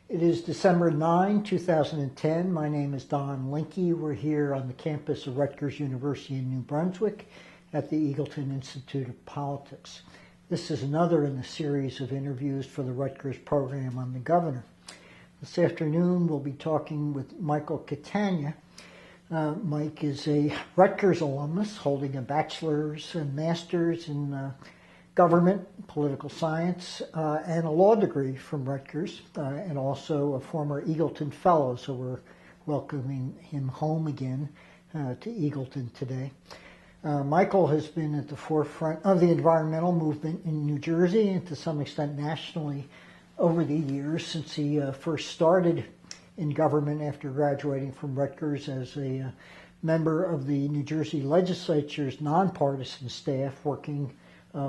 It is December 9, 2010. My name is Don Linky. We're here on the campus of Rutgers University in New Brunswick at the Eagleton Institute of Politics. This is another in the series of interviews for the Rutgers program on the governor. This afternoon we'll be talking with Michael Catania. Mike is a Rutgers alumnus holding a bachelor's and master's in government, political science, and a law degree from Rutgers, and also a former Eagleton fellow, so we're welcoming him home again to Eagleton today. Michael has been at the forefront of the environmental movement in New Jersey and to some extent nationally over the years since he first started in government after graduating from Rutgers as a member of the New Jersey Legislature's nonpartisan staff working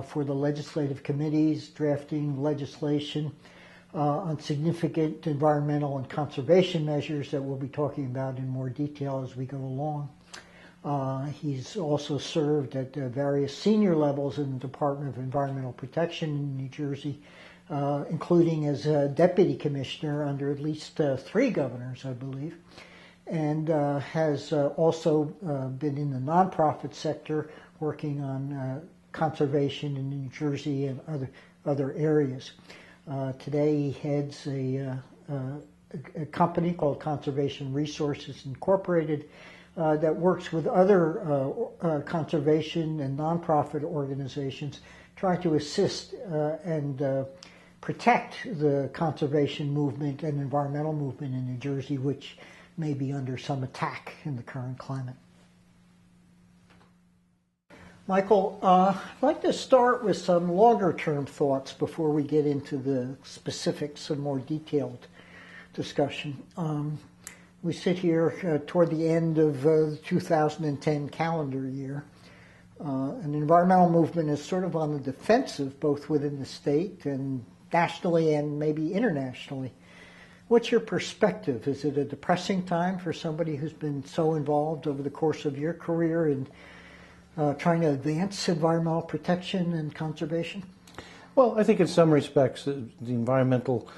for the legislative committees, drafting legislation on significant environmental and conservation measures that we'll be talking about in more detail as we go along. He's also served at various senior levels in the Department of Environmental Protection in New Jersey, including as a deputy commissioner under at least 3 governors, I believe, and has also been in the nonprofit sector working on conservation in New Jersey and other areas. Today he heads a company called Conservation Resources Incorporated that works with other conservation and nonprofit organizations trying to assist and protect the conservation movement and environmental movement in New Jersey, which may be under some attack in the current climate. Michael, I'd like to start with some longer-term thoughts before we get into the specifics and more detailed discussion. We sit here toward the end of the 2010 calendar year. And the environmental movement is sort of on the defensive, both within the state and nationally and maybe internationally. What's your perspective? Is it a depressing time for somebody who's been so involved over the course of your career in trying to advance environmental protection and conservation? Well, I think in some respects the environmental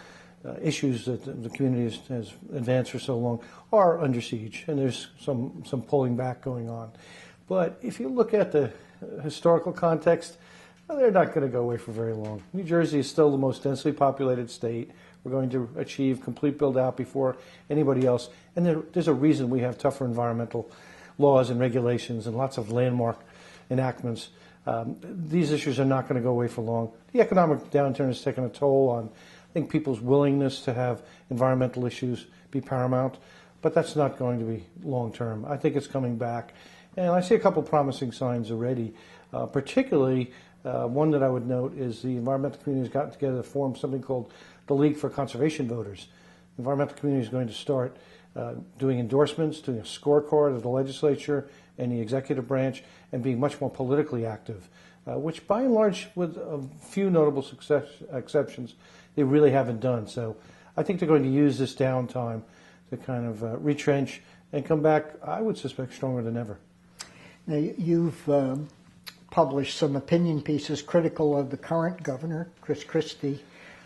issues that the community has advanced for so long are under siege, and there's some pulling back going on. But if you look at the historical context, well, they're not going to go away for very long. New Jersey is still the most densely populated state. We're going to achieve complete build-out before anybody else, and there's a reason we have tougher environmental laws and regulations and lots of landmark enactments. These issues are not going to go away for long. The economic downturn has taken a toll on, I think, people's willingness to have environmental issues be paramount, but that's not going to be long-term. I think it's coming back, and I see a couple promising signs already. Particularly, one that I would note is the environmental community has gotten together to form something called the League for Conservation Voters. The environmental community is going to start doing endorsements, doing a scorecard of the legislature and the executive branch, and being much more politically active, which by and large, with a few notable exceptions, they really haven't done. So I think they're going to use this downtime to kind of retrench and come back, I would suspect, stronger than ever. Now, you've published some opinion pieces critical of the current governor, Chris Christie,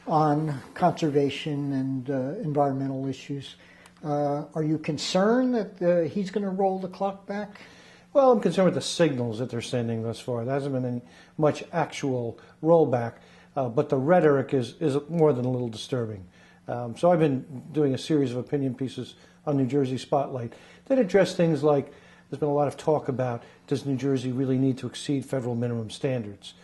on conservation and environmental issues. Are you concerned that he's going to roll the clock back? Well, I'm concerned with the signals that they're sending thus far. There hasn't been any much actual rollback, but the rhetoric is more than a little disturbing. So I've been doing a series of opinion pieces on New Jersey Spotlight that address things like, there's been a lot of talk about, does New Jersey really need to exceed federal minimum standards,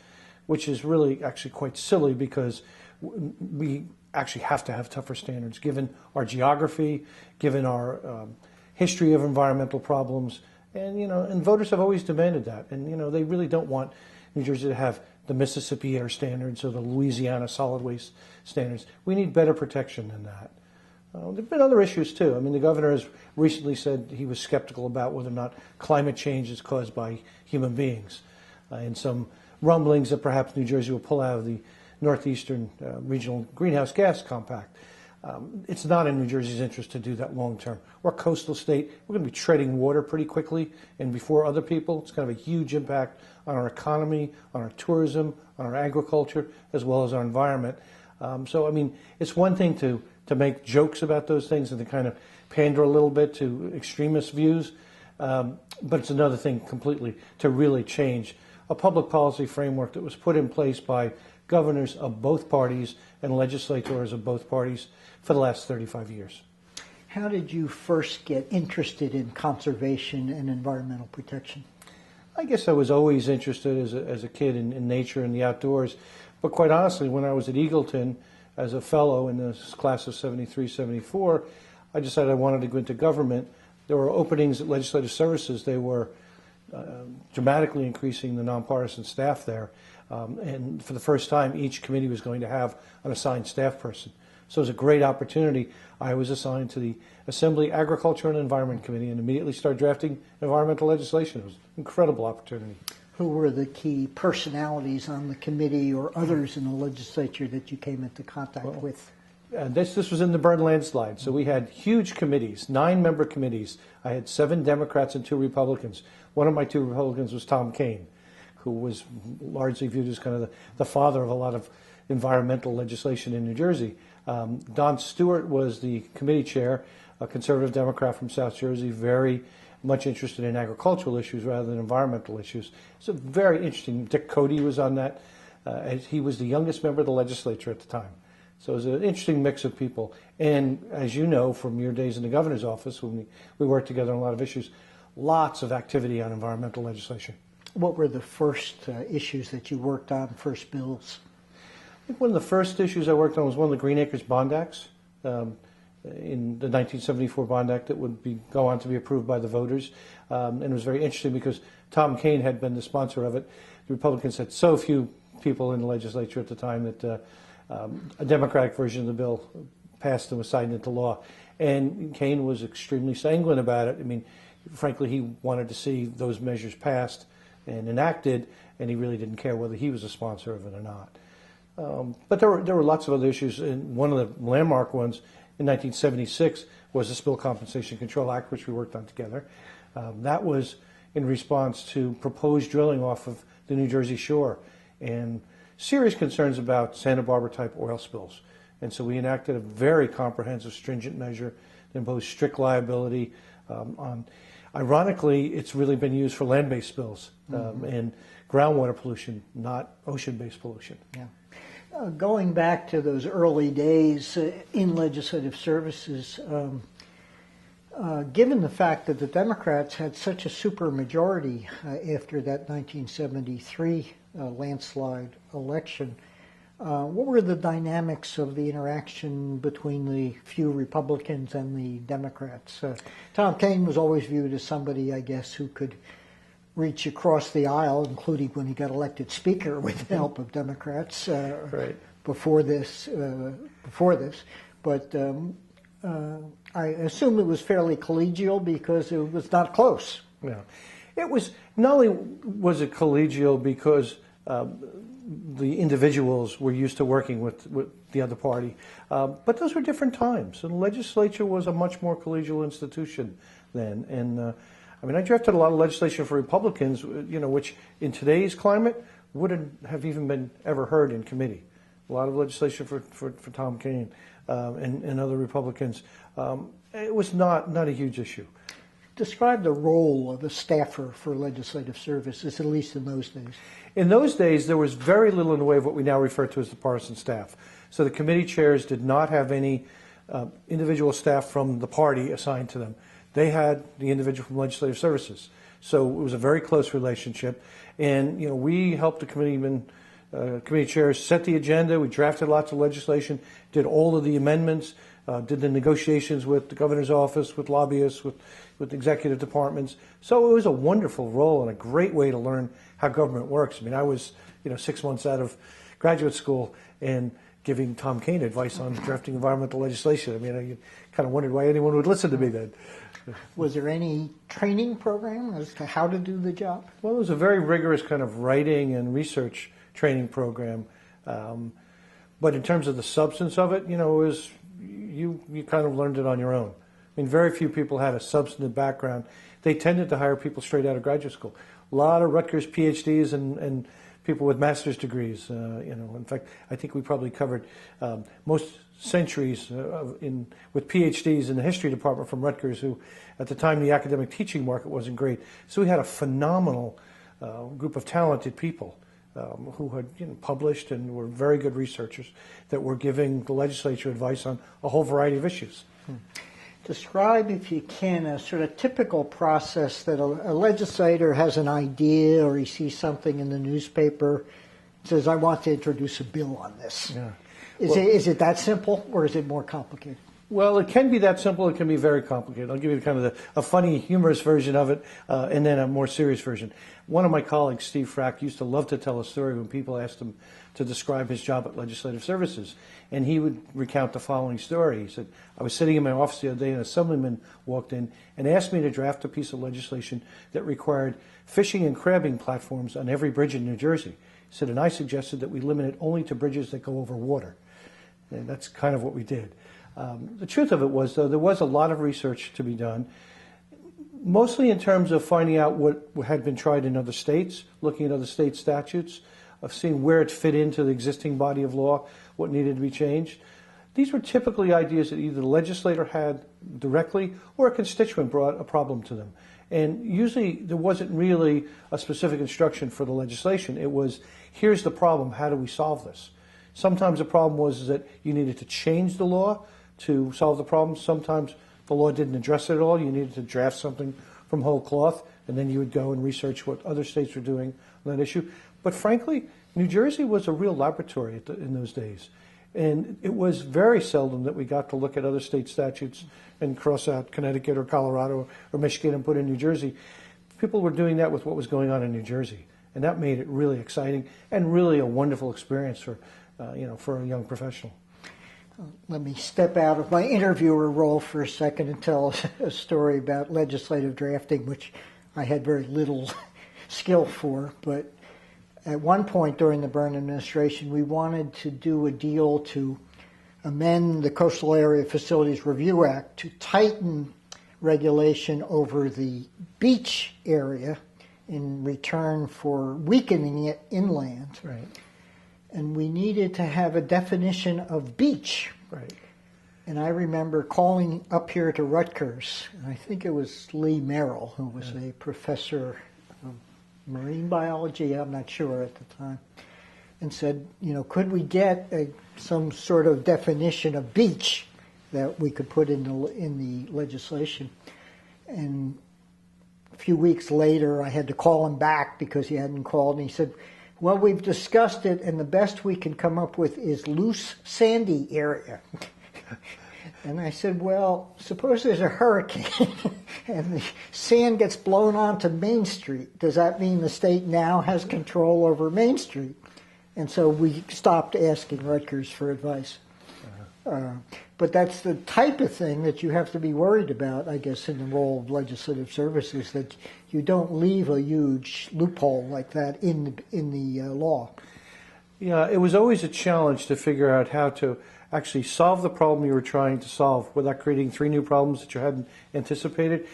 which is really actually quite silly because we actually have to have tougher standards given our geography, given our history of environmental problems, and voters have always demanded that, and they really don't want New Jersey to have the Mississippi air standards or the Louisiana solid waste standards. We need better protection than that. There have been other issues too. I mean, the governor has recently said he was skeptical about whether or not climate change is caused by human beings, and some rumblings that perhaps New Jersey will pull out of the Northeastern Regional Greenhouse Gas Compact. It's not in New Jersey's interest to do that long term. We're a coastal state. We're going to be treading water pretty quickly and before other people. It's going to have a huge impact on our economy, on our tourism, on our agriculture, as well as our environment. So, I mean, it's one thing to to make jokes about those things and to kind of pander a little bit to extremist views. But it's another thing completely to really change a public policy framework that was put in place by governors of both parties and legislators of both parties for the last 35 years. How did you first get interested in conservation and environmental protection? I guess I was always interested as a kid in nature and the outdoors. But quite honestly, when I was at Eagleton as a fellow in the class of 73, 74, I decided I wanted to go into government. There were openings at Legislative Services. They were dramatically increasing the nonpartisan staff there. And for the first time, each committee was going to have an assigned staff person. So it was a great opportunity. I was assigned to the Assembly Agriculture and Environment Committee and immediately started drafting environmental legislation. It was an incredible opportunity. Who were the key personalities on the committee or others in the legislature that you came into contact with? This was in the Byrne landslide. So we had huge committees, 9-member committees. I had 7 Democrats and 2 Republicans. One of my 2 Republicans was Tom Kean, who was largely viewed as kind of the father of a lot of environmental legislation in New Jersey. Don Stewart was the committee chair, a conservative Democrat from South Jersey, very much interested in agricultural issues rather than environmental issues. It's a very interesting. Dick Cody was on that. As he was the youngest member of the legislature at the time. So it was an interesting mix of people. And as you know from your days in the governor's office, when we worked together on a lot of issues, lots of activity on environmental legislation. What were the first issues that you worked on, first bills? I think one of the first issues I worked on was one of the Green Acres Bond Acts, in the 1974 Bond Act that would go on to be approved by the voters. And it was very interesting because Tom Kean had been the sponsor of it. The Republicans had so few people in the legislature at the time that a Democratic version of the bill passed and was signed into law. And Kean was extremely sanguine about it. I mean, frankly, he wanted to see those measures passed and enacted, and he really didn't care whether he was a sponsor of it or not. But there were lots of other issues, and one of the landmark ones in 1976 was the Spill Compensation Control Act, which we worked on together. That was in response to proposed drilling off of the New Jersey shore and serious concerns about Santa Barbara-type oil spills. And so we enacted a very comprehensive, stringent measure that imposed strict liability on. Ironically, it's really been used for land-based spills and groundwater pollution, not ocean-based pollution. Yeah. Going back to those early days in legislative services, given the fact that the Democrats had such a supermajority after that 1973 landslide election, what were the dynamics of the interaction between the few Republicans and the Democrats? Tom Kean was always viewed as somebody, I guess, who could reach across the aisle, including when he got elected Speaker with the help of Democrats right. before this. But I assume it was fairly collegial because it was not close. Yeah, it was. Not only was it collegial because the individuals were used to working with the other party, but those were different times, and the legislature was a much more collegial institution then. And I mean, I drafted a lot of legislation for Republicans, which in today's climate wouldn't have even been ever heard in committee. A lot of legislation for Tom Kean and other Republicans. It was not a huge issue. Describe the role of a staffer for legislative services, at least in those days. In those days, there was very little in the way of what we now refer to as the partisan staff. So the committee chairs did not have any individual staff from the party assigned to them. They had the individual from legislative services. So it was a very close relationship. And, we helped the committee chairs set the agenda. We drafted lots of legislation, did all of the amendments, did the negotiations with the governor's office, with lobbyists, with executive departments. So it was a wonderful role and a great way to learn how government works. I mean, I was, 6 months out of graduate school and giving Tom Kean advice on drafting environmental legislation. I mean, I kind of wondered why anyone would listen to me then. Was there any training program as to how to do the job? Well, it was a very rigorous kind of writing and research training program. But in terms of the substance of it, it was, you kind of learned it on your own. I mean, very few people had a substantive background. They tended to hire people straight out of graduate school. A lot of Rutgers PhDs and people with master's degrees. In fact, I think we probably covered most centuries with PhDs in the history department from Rutgers, who at the time the academic teaching market wasn't great. So we had a phenomenal group of talented people who had published and were very good researchers that were giving the legislature advice on a whole variety of issues. Describe, if you can, a sort of typical process that a legislator has an idea or he sees something in the newspaper, says, I want to introduce a bill on this. Yeah. Is it that simple, or is it more complicated? Well, it can be that simple. It can be very complicated. I'll give you kind of a funny, humorous version of it, and then a more serious version. One of my colleagues, Steve Frack, used to love to tell a story when people asked him to describe his job at Legislative Services. And he would recount the following story. He said, I was sitting in my office the other day, and a assemblyman walked in and asked me to draft a piece of legislation that required fishing and crabbing platforms on every bridge in New Jersey. He said, and I suggested that we limit it only to bridges that go over water. And that's kind of what we did. The truth of it was, though, there was a lot of research to be done, mostly in terms of finding out what had been tried in other states, looking at other state statutes, of seeing where it fit into the existing body of law, what needed to be changed. These were typically ideas that either the legislator had directly or a constituent brought a problem to them. And usually there wasn't really a specific instruction for the legislation. It was, here's the problem, how do we solve this? Sometimes the problem was that you needed to change the law to solve the problem. Sometimes the law didn't address it at all. You needed to draft something from whole cloth, and then you would go and research what other states were doing on that issue. But frankly, New Jersey was a real laboratory in those days. And it was very seldom that we got to look at other state statutes and cross out Connecticut or Colorado or Michigan and put in New Jersey. People were doing that with what was going on in New Jersey. And that made it really exciting and really a wonderful experience for a young professional. Let me step out of my interviewer role for a second and tell a story about legislative drafting, which I had very little skill for. But at one point during the Byrne administration, we wanted to do a deal to amend the Coastal Area Facilities Review Act to tighten regulation over the beach area in return for weakening it inland. Right. And we needed to have a definition of beach. Right. And I remember calling up here to Rutgers, and I think it was Lee Merrill, who was a professor of marine biology, I'm not sure at the time, and said, could we get some sort of definition of beach that we could put in the legislation? And a few weeks later, I had to call him back because he hadn't called, and he said, well, we've discussed it, and the best we can come up with is loose, sandy area. And I said, well, suppose there's a hurricane and the sand gets blown onto Main Street. Does that mean the state now has control over Main Street? And so we stopped asking Rutgers for advice. But that's the type of thing that you have to be worried about, I guess, in the role of legislative services, that you don't leave a huge loophole like that in the law. Yeah, it was always a challenge to figure out how to actually solve the problem you were trying to solve without creating 3 new problems that you hadn't anticipated,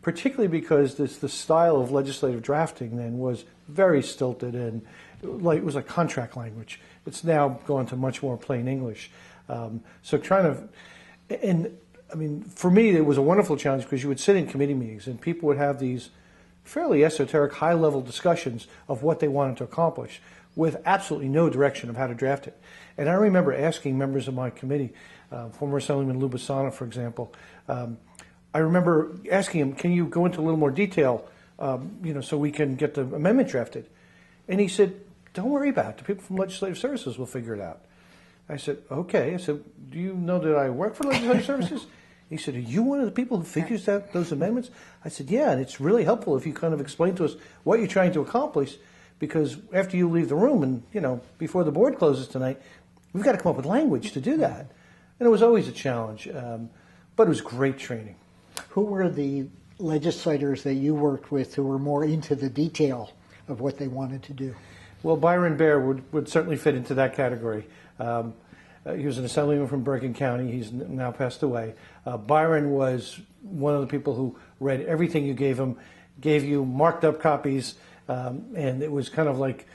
particularly because the style of legislative drafting then was very stilted and it was like contract language. It's now gone to much more plain English. So for me, it was a wonderful challenge because you would sit in committee meetings and people would have these fairly esoteric, high-level discussions of what they wanted to accomplish with absolutely no direction of how to draft it. And I remember asking members of my committee, former Assemblyman Lou Bassano, for example, I remember asking him, can you go into a little more detail, so we can get the amendment drafted? And he said, don't worry about it. The people from Legislative Services will figure it out. I said, okay. I said, do you know that I work for Legislative Services? He said, are you one of the people who figures out those amendments? I said, yeah, and it's really helpful if you kind of explain to us what you're trying to accomplish, because after you leave the room and, before the board closes tonight, we've got to come up with language to do that. And it was always a challenge, but it was great training. Who were the legislators that you worked with who were more into the detail of what they wanted to do? Well, Byron Baer would certainly fit into that category. He was an assemblyman from Bergen County. He's now passed away. Byron was one of the people who read everything you gave him, gave you marked up copies, and it was kind of like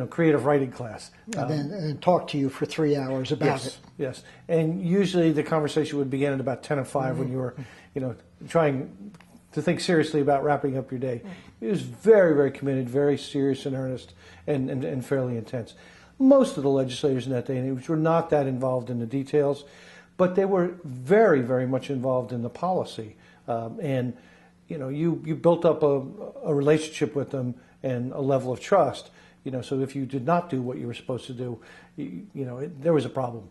creative writing class. And talk to you for 3 hours about it. Yes, and usually the conversation would begin at about 10 or 5 when you were, trying to think seriously about wrapping up your day. He was very, very committed, very serious and earnest, and fairly intense. Most of the legislators in that day and age were not that involved in the details, but they were very, very much involved in the policy. And you built up a relationship with them and a level of trust. So if you did not do what you were supposed to do, there was a problem.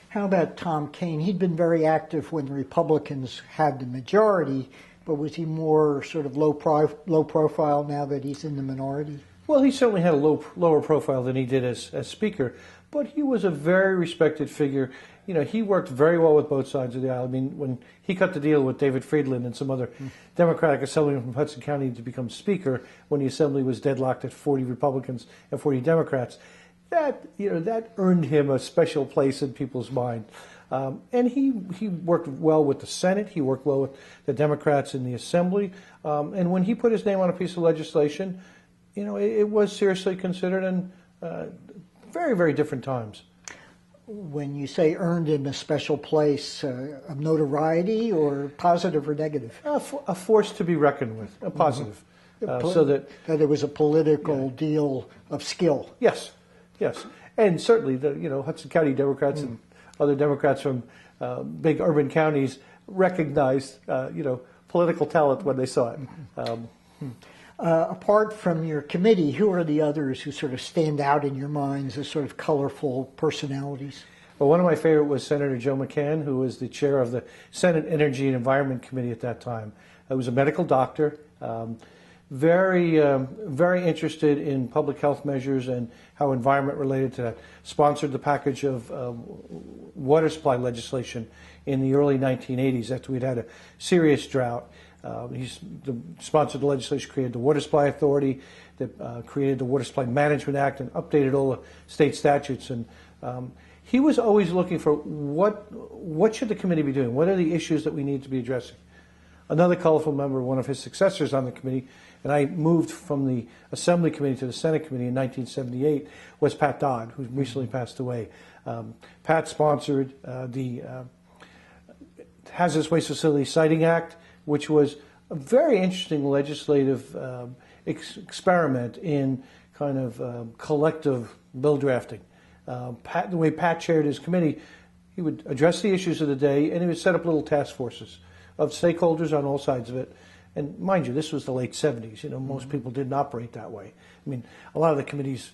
How about Tom Kean? He'd been very active when the Republicans had the majority, but was he more sort of low profile now that he's in the minority? Well, he certainly had a lower profile than he did as Speaker, but he was a very respected figure. He worked very well with both sides of the aisle. I mean, when he cut the deal with David Friedland and some other Democratic Assemblyman from Hudson County to become Speaker, when the Assembly was deadlocked at 40 Republicans and 40 Democrats, that earned him a special place in people's mind. And he worked well with the Senate. He worked well with the Democrats in the Assembly. And when he put his name on a piece of legislation, it was seriously considered in very, very different times. When you say earned him a special place, of notoriety or positive or negative? A force to be reckoned with, a positive. So that it was a political deal of skill. Yes. And certainly the Hudson County Democrats and other Democrats from big urban counties recognized political talent when they saw it. Apart from your committee, who are the others who sort of stand out in your minds as sort of colorful personalities? Well, one of my favorite was Senator Joe McCann, who was the chair of the Senate Energy and Environment Committee at that time. He was a medical doctor, very interested in public health measures and how environment related to that. Sponsored the package of water supply legislation in the early 1980s after we'd had a serious drought. He's sponsored the legislation, created the Water Supply Authority, that created the Water Supply Management Act, and updated all the state statutes. And he was always looking for what should the committee be doing? What are the issues that we need to be addressing? Another colorful member, one of his successors on the committee, and I moved from the Assembly Committee to the Senate Committee in 1978, was Pat Dodd, who recently passed away. Pat sponsored the Hazardous Waste Facility Siting Act, which was a very interesting legislative experiment in kind of collective bill drafting. The way Pat chaired his committee, he would address the issues of the day, and he would set up little task forces of stakeholders on all sides of it. And mind you, this was the late 70s. Most people didn't operate that way. I mean, a lot of the committees,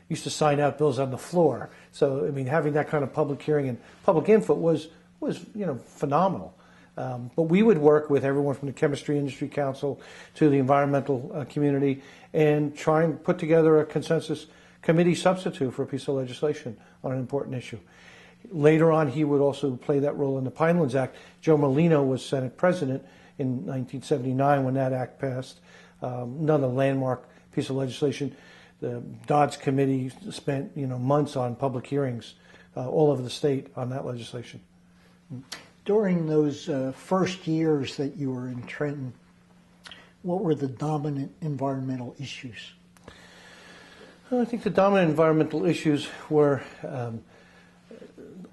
used to sign out bills on the floor. So, I mean, having that kind of public hearing and public input was phenomenal. But we would work with everyone from the Chemistry Industry Council to the environmental community and try and put together a consensus committee substitute for a piece of legislation on an important issue. Later on, he would also play that role in the Pinelands Act. Joe Molino was Senate President in 1979 when that act passed. Another landmark piece of legislation. The Dodds Committee spent months on public hearings all over the state on that legislation. During those first years that you were in Trenton, what were the dominant environmental issues? I think the dominant environmental issues were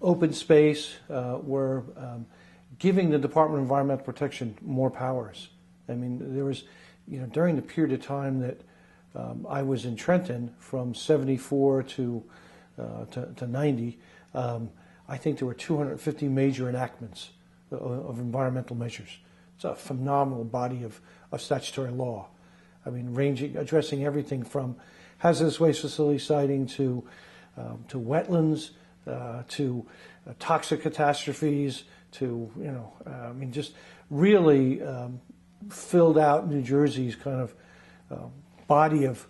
open space, were giving the Department of Environmental Protection more powers. I mean, there was, during the period of time that I was in Trenton, from 74 to 90, I think there were 250 major enactments of environmental measures. It's a phenomenal body of statutory law. I mean, addressing everything from hazardous waste facility siting to wetlands, to toxic catastrophes, to just really filled out New Jersey's kind of body of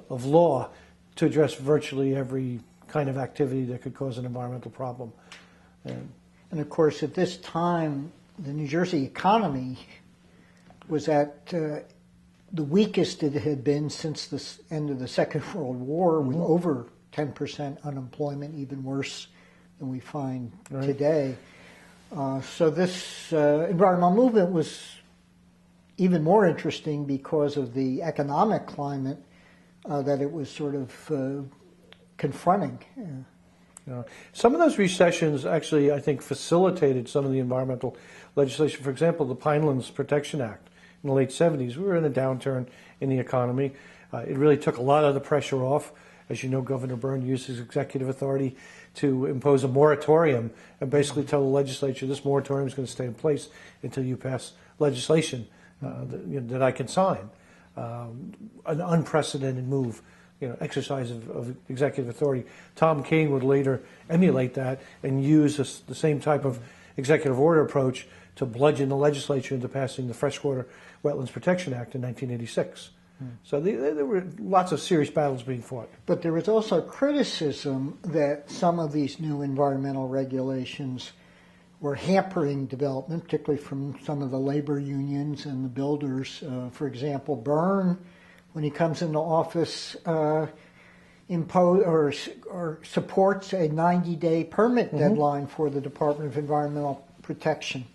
law to address virtually every kind of activity that could cause an environmental problem. And of course, at this time, the New Jersey economy was at the weakest it had been since the end of the Second World War, with over 10% unemployment, even worse than we find today. So this environmental movement was even more interesting because of the economic climate that it was sort of confronting. Some of those recessions actually, I think, facilitated some of the environmental legislation. For example, the Pinelands Protection Act in the late 70s. We were in a downturn in the economy. It really took a lot of the pressure off. As you know, Governor Byrne used his executive authority to impose a moratorium and basically tell the legislature this moratorium is going to stay in place until you pass legislation that I can sign. An unprecedented move, exercise of executive authority. Tom Kean would later emulate that and use the same type of executive order approach to bludgeon the legislature into passing the Freshwater Wetlands Protection Act in 1986. So there were lots of serious battles being fought. But there was also criticism that some of these new environmental regulations were hampering development, particularly from some of the labor unions and the builders. For example, Byrne, when he comes into office, supports a 90-day permit deadline for the Department of Environmental Protection.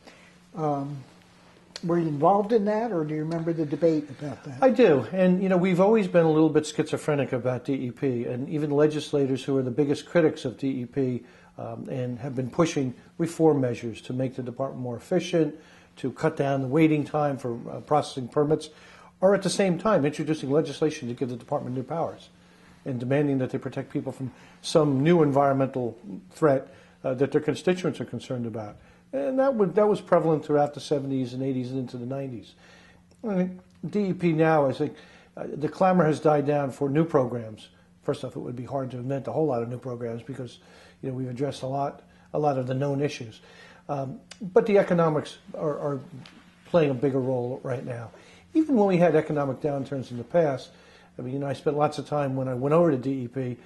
Were you involved in that, or do you remember the debate about that? I do, and we've always been a little bit schizophrenic about DEP, and even legislators who are the biggest critics of DEP and have been pushing reform measures to make the department more efficient, to cut down the waiting time for processing permits, are at the same time introducing legislation to give the department new powers and demanding that they protect people from some new environmental threat that their constituents are concerned about. And that was prevalent throughout the 70s and 80s and into the 90s. I mean, DEP now, I think, the clamor has died down for new programs. First off, it would be hard to invent a whole lot of new programs because we've addressed a lot of the known issues. But the economics are playing a bigger role right now. Even when we had economic downturns in the past, I mean, I spent lots of time when I went over to DEP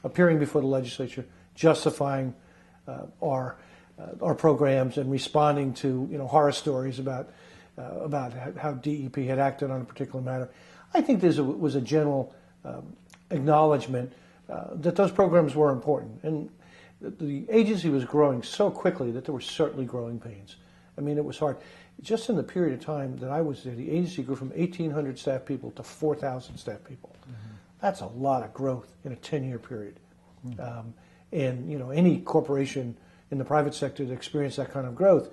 appearing before the legislature, justifying our programs and responding to horror stories about how DEP had acted on a particular matter. I think there was a general acknowledgement that those programs were important, and the agency was growing so quickly that there were certainly growing pains. I mean, it was hard. Just in the period of time that I was there, the agency grew from 1,800 staff people to 4,000 staff people. That's a lot of growth in a 10-year period. And any corporation in the private sector to experience that kind of growth,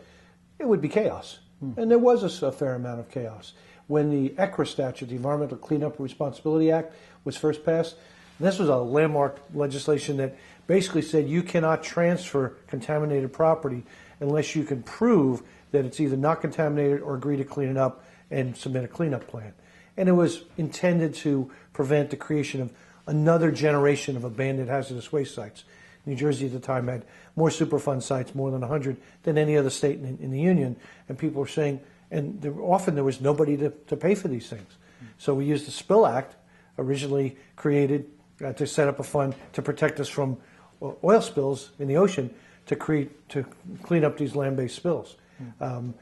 it would be chaos. And there was a fair amount of chaos. When the ECRA statute, the Environmental Cleanup and Responsibility Act, was first passed, and this was a landmark legislation that basically said you cannot transfer contaminated property unless you can prove that it's either not contaminated or agree to clean it up and submit a cleanup plan. And it was intended to prevent the creation of another generation of abandoned hazardous waste sites. New Jersey at the time had more Superfund sites, more than 100, than any other state in the union. And people were saying, and often there was nobody to pay for these things. So we used the Spill Act, originally created to set up a fund to protect us from oil spills in the ocean, to clean up these land-based spills. And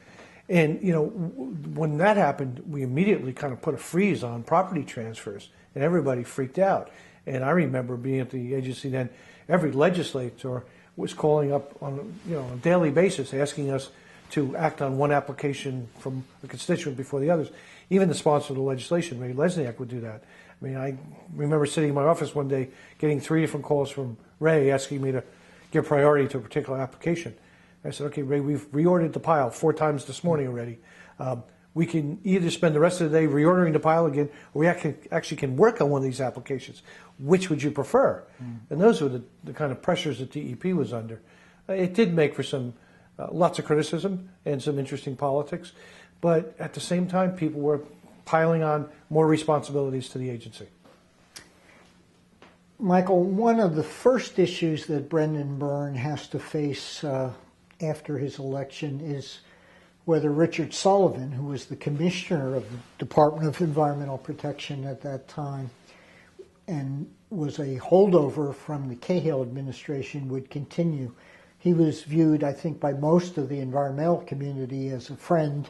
when that happened, we immediately kind of put a freeze on property transfers, and everybody freaked out. And I remember being at the agency then. Every legislator was calling up on a daily basis, asking us to act on one application from a constituent before the others. Even the sponsor of the legislation, Ray Lesniak, would do that. I mean, I remember sitting in my office one day getting 3 different calls from Ray asking me to give priority to a particular application. I said, okay, Ray, we've reordered the pile 4 times this morning already. We can either spend the rest of the day reordering the pile again, or we actually can work on one of these applications. Which would you prefer? And those were the kind of pressures that DEP was under. It did make for some lots of criticism and some interesting politics, but at the same time, people were piling on more responsibilities to the agency. Michael, one of the first issues that Brendan Byrne has to face after his election is whether Richard Sullivan, who was the commissioner of the Department of Environmental Protection at that time and was a holdover from the Cahill administration, would continue. He was viewed, I think, by most of the environmental community as a friend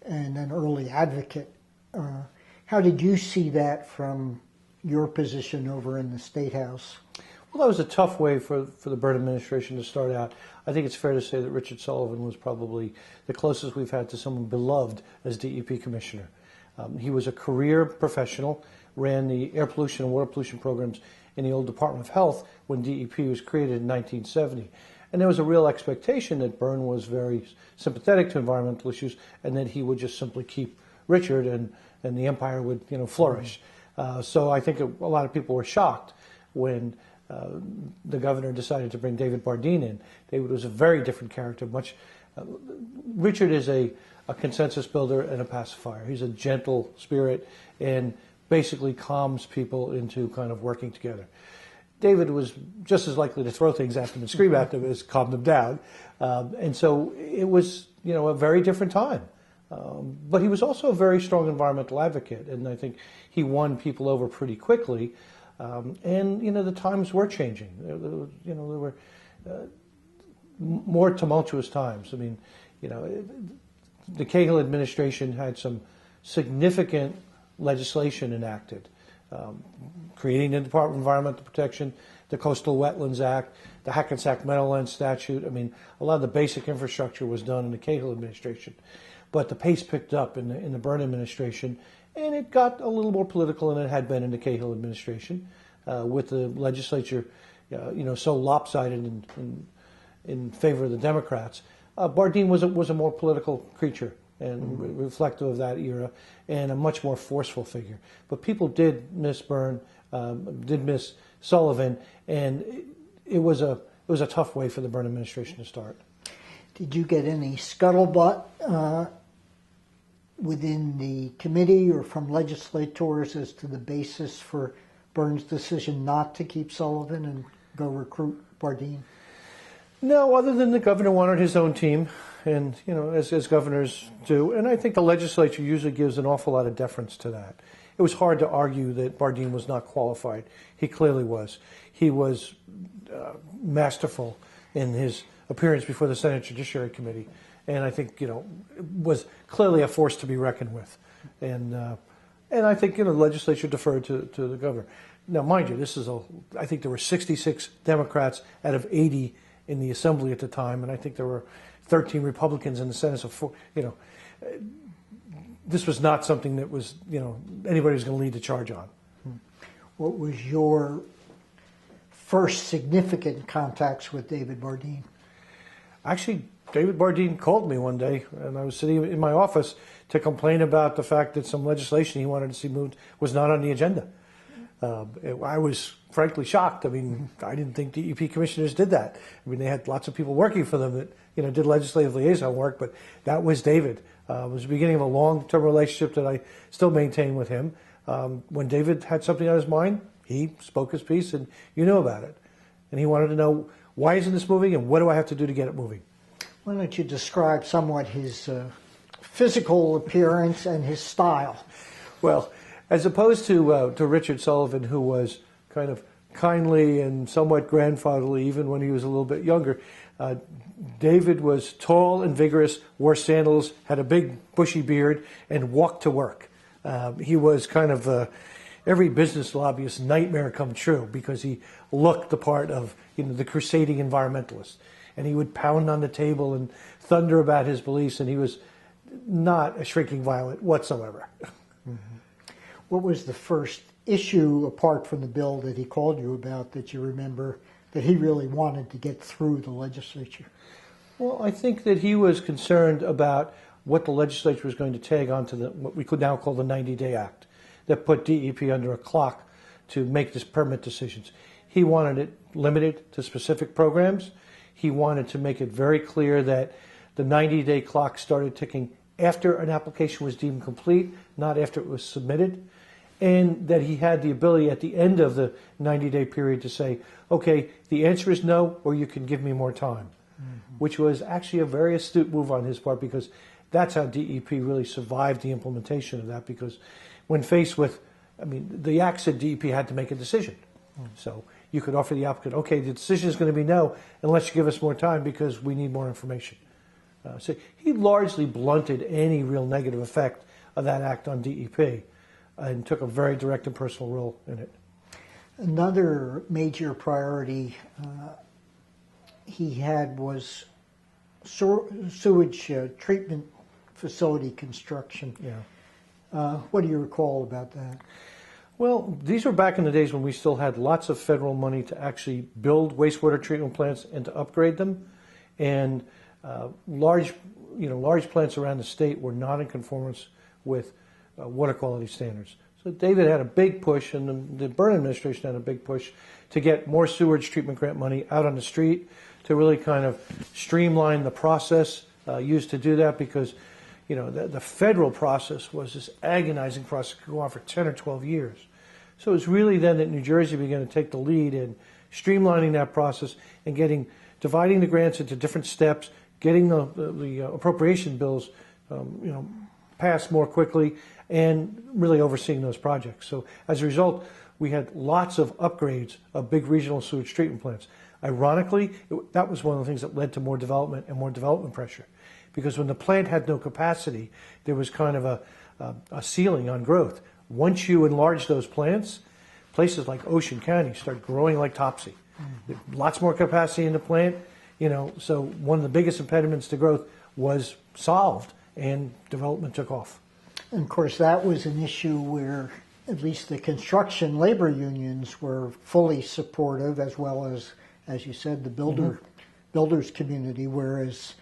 and an early advocate. How did you see that from your position over in the State House? Well, that was a tough way for the Byrne administration to start out. I think it's fair to say that Richard Sullivan was probably the closest we've had to someone beloved as DEP commissioner. He was a career professional ran the air pollution and water pollution programs in the old Department of Health when DEP was created in 1970. And there was a real expectation that Byrne was very sympathetic to environmental issues and that he would just simply keep Richard and the empire would, flourish. So I think a lot of people were shocked when the governor decided to bring David Bardeen in. David was a very different character. Richard is a consensus builder and a pacifier. He's a gentle spirit and basically calms people into kind of working together. David was just as likely to throw things at them and scream at them as calm them down. And so it was, a very different time. But he was also a very strong environmental advocate, and I think he won people over pretty quickly. And the times were changing. There were more tumultuous times. I mean, the Cahill administration had some significant legislation enacted, creating the Department of Environmental Protection, the Coastal Wetlands Act, the Hackensack Meadowlands Statute. I mean, a lot of the basic infrastructure was done in the Cahill administration. But the pace picked up in the Byrne administration, and it got a little more political than it had been in the Cahill administration, with the legislature, so lopsided in favor of the Democrats. Bardeen was a more political creature and reflective of that era, and a much more forceful figure. But people did miss Byrne, did miss Sullivan, and it was a tough way for the Byrne administration to start. Did you get any scuttlebutt within the committee or from legislators as to the basis for Byrne's decision not to keep Sullivan and go recruit Bardeen? No, other than the governor wanted his own team, and as governors do, and I think the legislature usually gives an awful lot of deference to that. It was hard to argue that Bardeen was not qualified. He clearly was. He was masterful in his appearance before the Senate Judiciary Committee, and I think was clearly a force to be reckoned with, and I think the legislature deferred to the governor. Now, mind you, I think there were 66 Democrats out of 80 in the Assembly at the time, and I think there were 13 Republicans in the Senate. So, this was not something that was anybody was going to lead the charge on. What was your first significant contacts with David Bardeen? Actually, David Bardeen called me one day, and I was sitting in my office to complain about the fact that some legislation he wanted to see moved was not on the agenda. I was frankly shocked. I mean, I didn't think DEP commissioners did that. I mean, they had lots of people working for them that did legislative liaison work, but that was David. It was the beginning of a long-term relationship that I still maintain with him. When David had something on his mind, he spoke his piece, and you knew about it. And he wanted to know, why isn't this moving, and what do I have to do to get it moving? Why don't you describe somewhat his physical appearance and his style? Well, as opposed to Richard Sullivan, who was kind of kindly and somewhat grandfatherly even when he was a little bit younger, David was tall and vigorous, wore sandals, had a big bushy beard, and walked to work. He was kind of every business lobbyist's nightmare come true, because he looked the part of the crusading environmentalist. And he would pound on the table and thunder about his beliefs, and he was not a shrinking violet whatsoever. Mm-hmm. What was the first issue, apart from the bill, that he called you about that you remember that he really wanted to get through the legislature? Well, I think that he was concerned about what the legislature was going to tag onto what we could now call the 90-Day Act, that put DEP under a clock to make this permit decisions. He wanted it limited to specific programs. He wanted to make it very clear that the 90-day clock started ticking after an application was deemed complete, not after it was submitted, and that he had the ability at the end of the 90-day period to say, okay, the answer is no, or you can give me more time, which was actually a very astute move on his part, because that's how DEP really survived the implementation of that, because when faced with, the act said DEP had to make a decision. So you could offer the applicant, okay, the decision is going to be no, unless you give us more time because we need more information. So he largely blunted any real negative effect of that act on DEP and took a very direct and personal role in it. Another major priority he had was sewage treatment facility construction. Yeah. What do you recall about that? Well, these were back in the days when we still had lots of federal money to actually build wastewater treatment plants and to upgrade them, and large plants around the state were not in conformance with water quality standards. So David had a big push, and the Byrne administration had a big push to get more sewage treatment grant money out on the street to really kind of streamline the process used to do that, because the federal process was this agonizing process that could go on for 10 or 12 years. So it was really then that New Jersey began to take the lead in streamlining that process and dividing the grants into different steps, getting the appropriation bills passed more quickly, and really overseeing those projects. So as a result, we had lots of upgrades of big regional sewage treatment plants. Ironically, that was one of the things that led to more development and more development pressure, because when the plant had no capacity, there was kind of a ceiling on growth. Once you enlarge those plants, places like Ocean County start growing like topsy. Mm-hmm. Lots more capacity in the plant, so one of the biggest impediments to growth was solved, and development took off. And of course, that was an issue where at least the construction labor unions were fully supportive, as well as you said, the builders community, whereas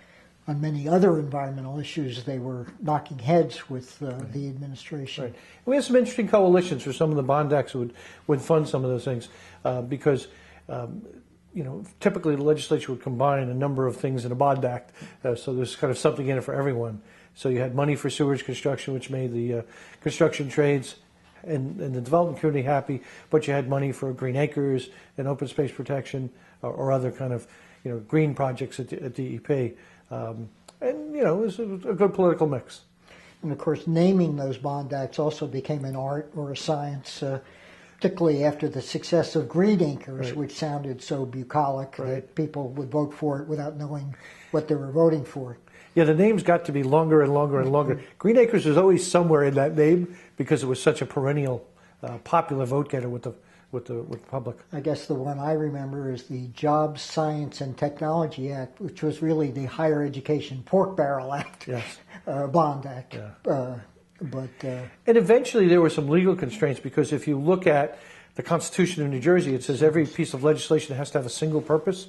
on many other environmental issues, they were knocking heads with the administration. Right. We had some interesting coalitions for some of the bond acts that would fund some of those things, because typically the legislature would combine a number of things in a bond act, so there's kind of something in it for everyone. So you had money for sewage construction, which made the construction trades and the development community happy, but you had money for green acres and open space protection or other kind of green projects at DEP. It was a good political mix. And of course, naming those bond acts also became an art or a science, particularly after the success of Green Acres, right, which sounded so bucolic, right, that people would vote for it without knowing what they were voting for. Yeah, the names got to be longer and longer and longer. Green Acres was always somewhere in that name because it was such a perennial, popular vote getter with the public. I guess the one I remember is the Jobs, Science, and Technology Act, which was really the Higher Education Pork Barrel Act, yes, Bond Act. Yeah. And eventually there were some legal constraints, because if you look at the Constitution of New Jersey, it says every piece of legislation has to have a single purpose.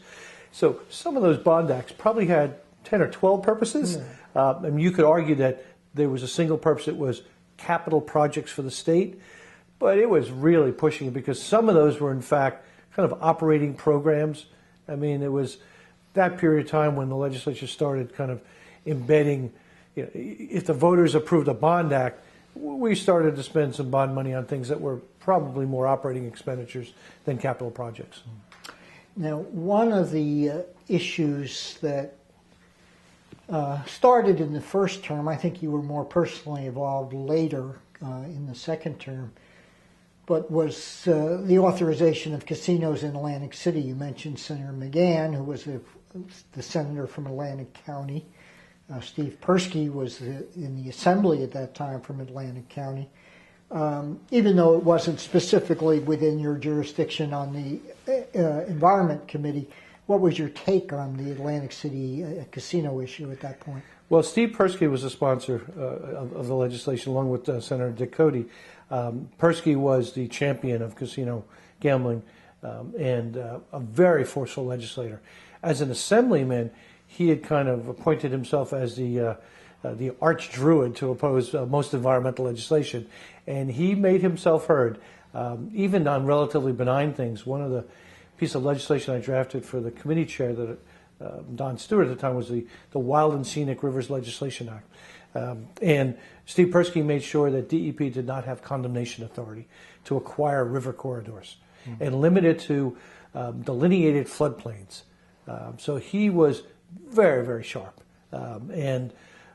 So some of those bond acts probably had 10 or 12 purposes. And you could argue that there was a single purpose. It was capital projects for the state. But it was really pushing it, because some of those were, in fact, kind of operating programs. I mean, it was that period of time when the legislature started kind of embedding, if the voters approved a bond act, we started to spend some bond money on things that were probably more operating expenditures than capital projects. Now, one of the issues that started in the first term, I think you were more personally involved later in the second term, but was the authorization of casinos in Atlantic City. You mentioned Senator McGahn, who was the senator from Atlantic County. Steve Persky was in the assembly at that time from Atlantic County. Even though it wasn't specifically within your jurisdiction on the Environment Committee, what was your take on the Atlantic City casino issue at that point? Well, Steve Persky was a sponsor of the legislation, along with Senator Dick Cody. Persky was the champion of casino gambling and a very forceful legislator. As an assemblyman, he had kind of appointed himself as the arch druid to oppose most environmental legislation, and he made himself heard, even on relatively benign things. One of the piece of legislation I drafted for the committee chair that Don Stewart at the time was the Wild and Scenic Rivers Legislation Act. And Steve Persky made sure that DEP did not have condemnation authority to acquire river corridors, and limit it to delineated floodplains. So he was very, very sharp, and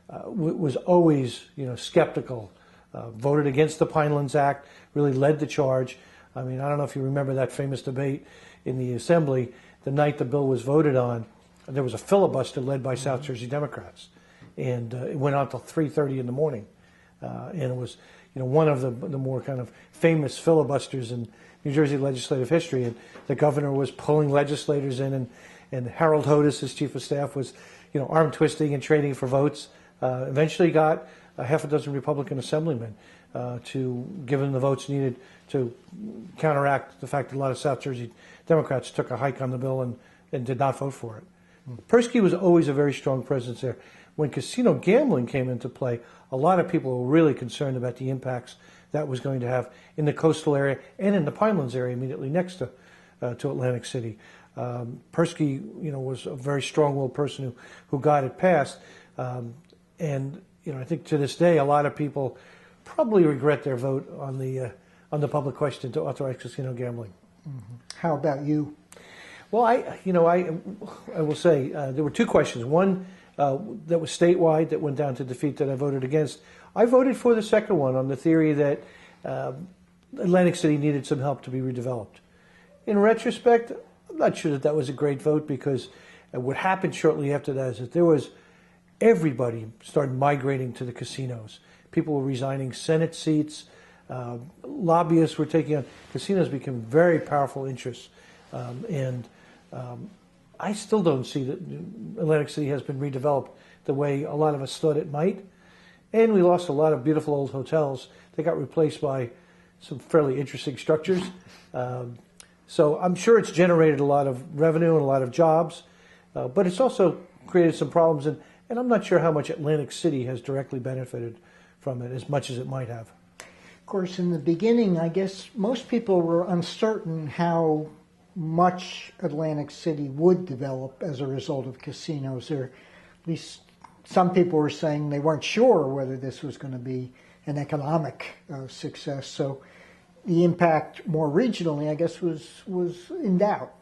was always, skeptical. Voted against the Pinelands Act, really led the charge. I mean, I don't know if you remember that famous debate in the Assembly the night the bill was voted on. There was a filibuster led by South Jersey Democrats, and it went on till 3:30 in the morning. And it was, one of the more kind of famous filibusters in New Jersey legislative history. And the governor was pulling legislators in, and Harold Hodis, his chief of staff, was, arm twisting and trading for votes. Eventually got a half a dozen Republican assemblymen to give them the votes needed to counteract the fact that a lot of South Jersey Democrats took a hike on the bill and did not vote for it. Persky was always a very strong presence there. When casino gambling came into play, a lot of people were really concerned about the impacts that was going to have in the coastal area and in the Pinelands area immediately next to Atlantic City. Persky, was a very strong-willed person who got it passed, and I think to this day a lot of people probably regret their vote on the public question to authorize casino gambling. Mm-hmm. How about you? Well, I will say there were two questions. One that was statewide that went down to defeat that I voted against. I voted for the second one on the theory that Atlantic City needed some help to be redeveloped. In retrospect, I'm not sure that was a great vote, because what happened shortly after that is that everybody started migrating to the casinos. People were resigning Senate seats. Lobbyists were taking on. Casinos became very powerful interests. I still don't see that Atlantic City has been redeveloped the way a lot of us thought it might. And we lost a lot of beautiful old hotels. They got replaced by some fairly interesting structures. So I'm sure it's generated a lot of revenue and a lot of jobs, but it's also created some problems. And I'm not sure how much Atlantic City has directly benefited from it as much as it might have. Of course, in the beginning, I guess most people were uncertain how much Atlantic City would develop as a result of casinos. Or at least some people were saying they weren't sure whether this was going to be an economic success. So the impact more regionally, I guess, was in doubt.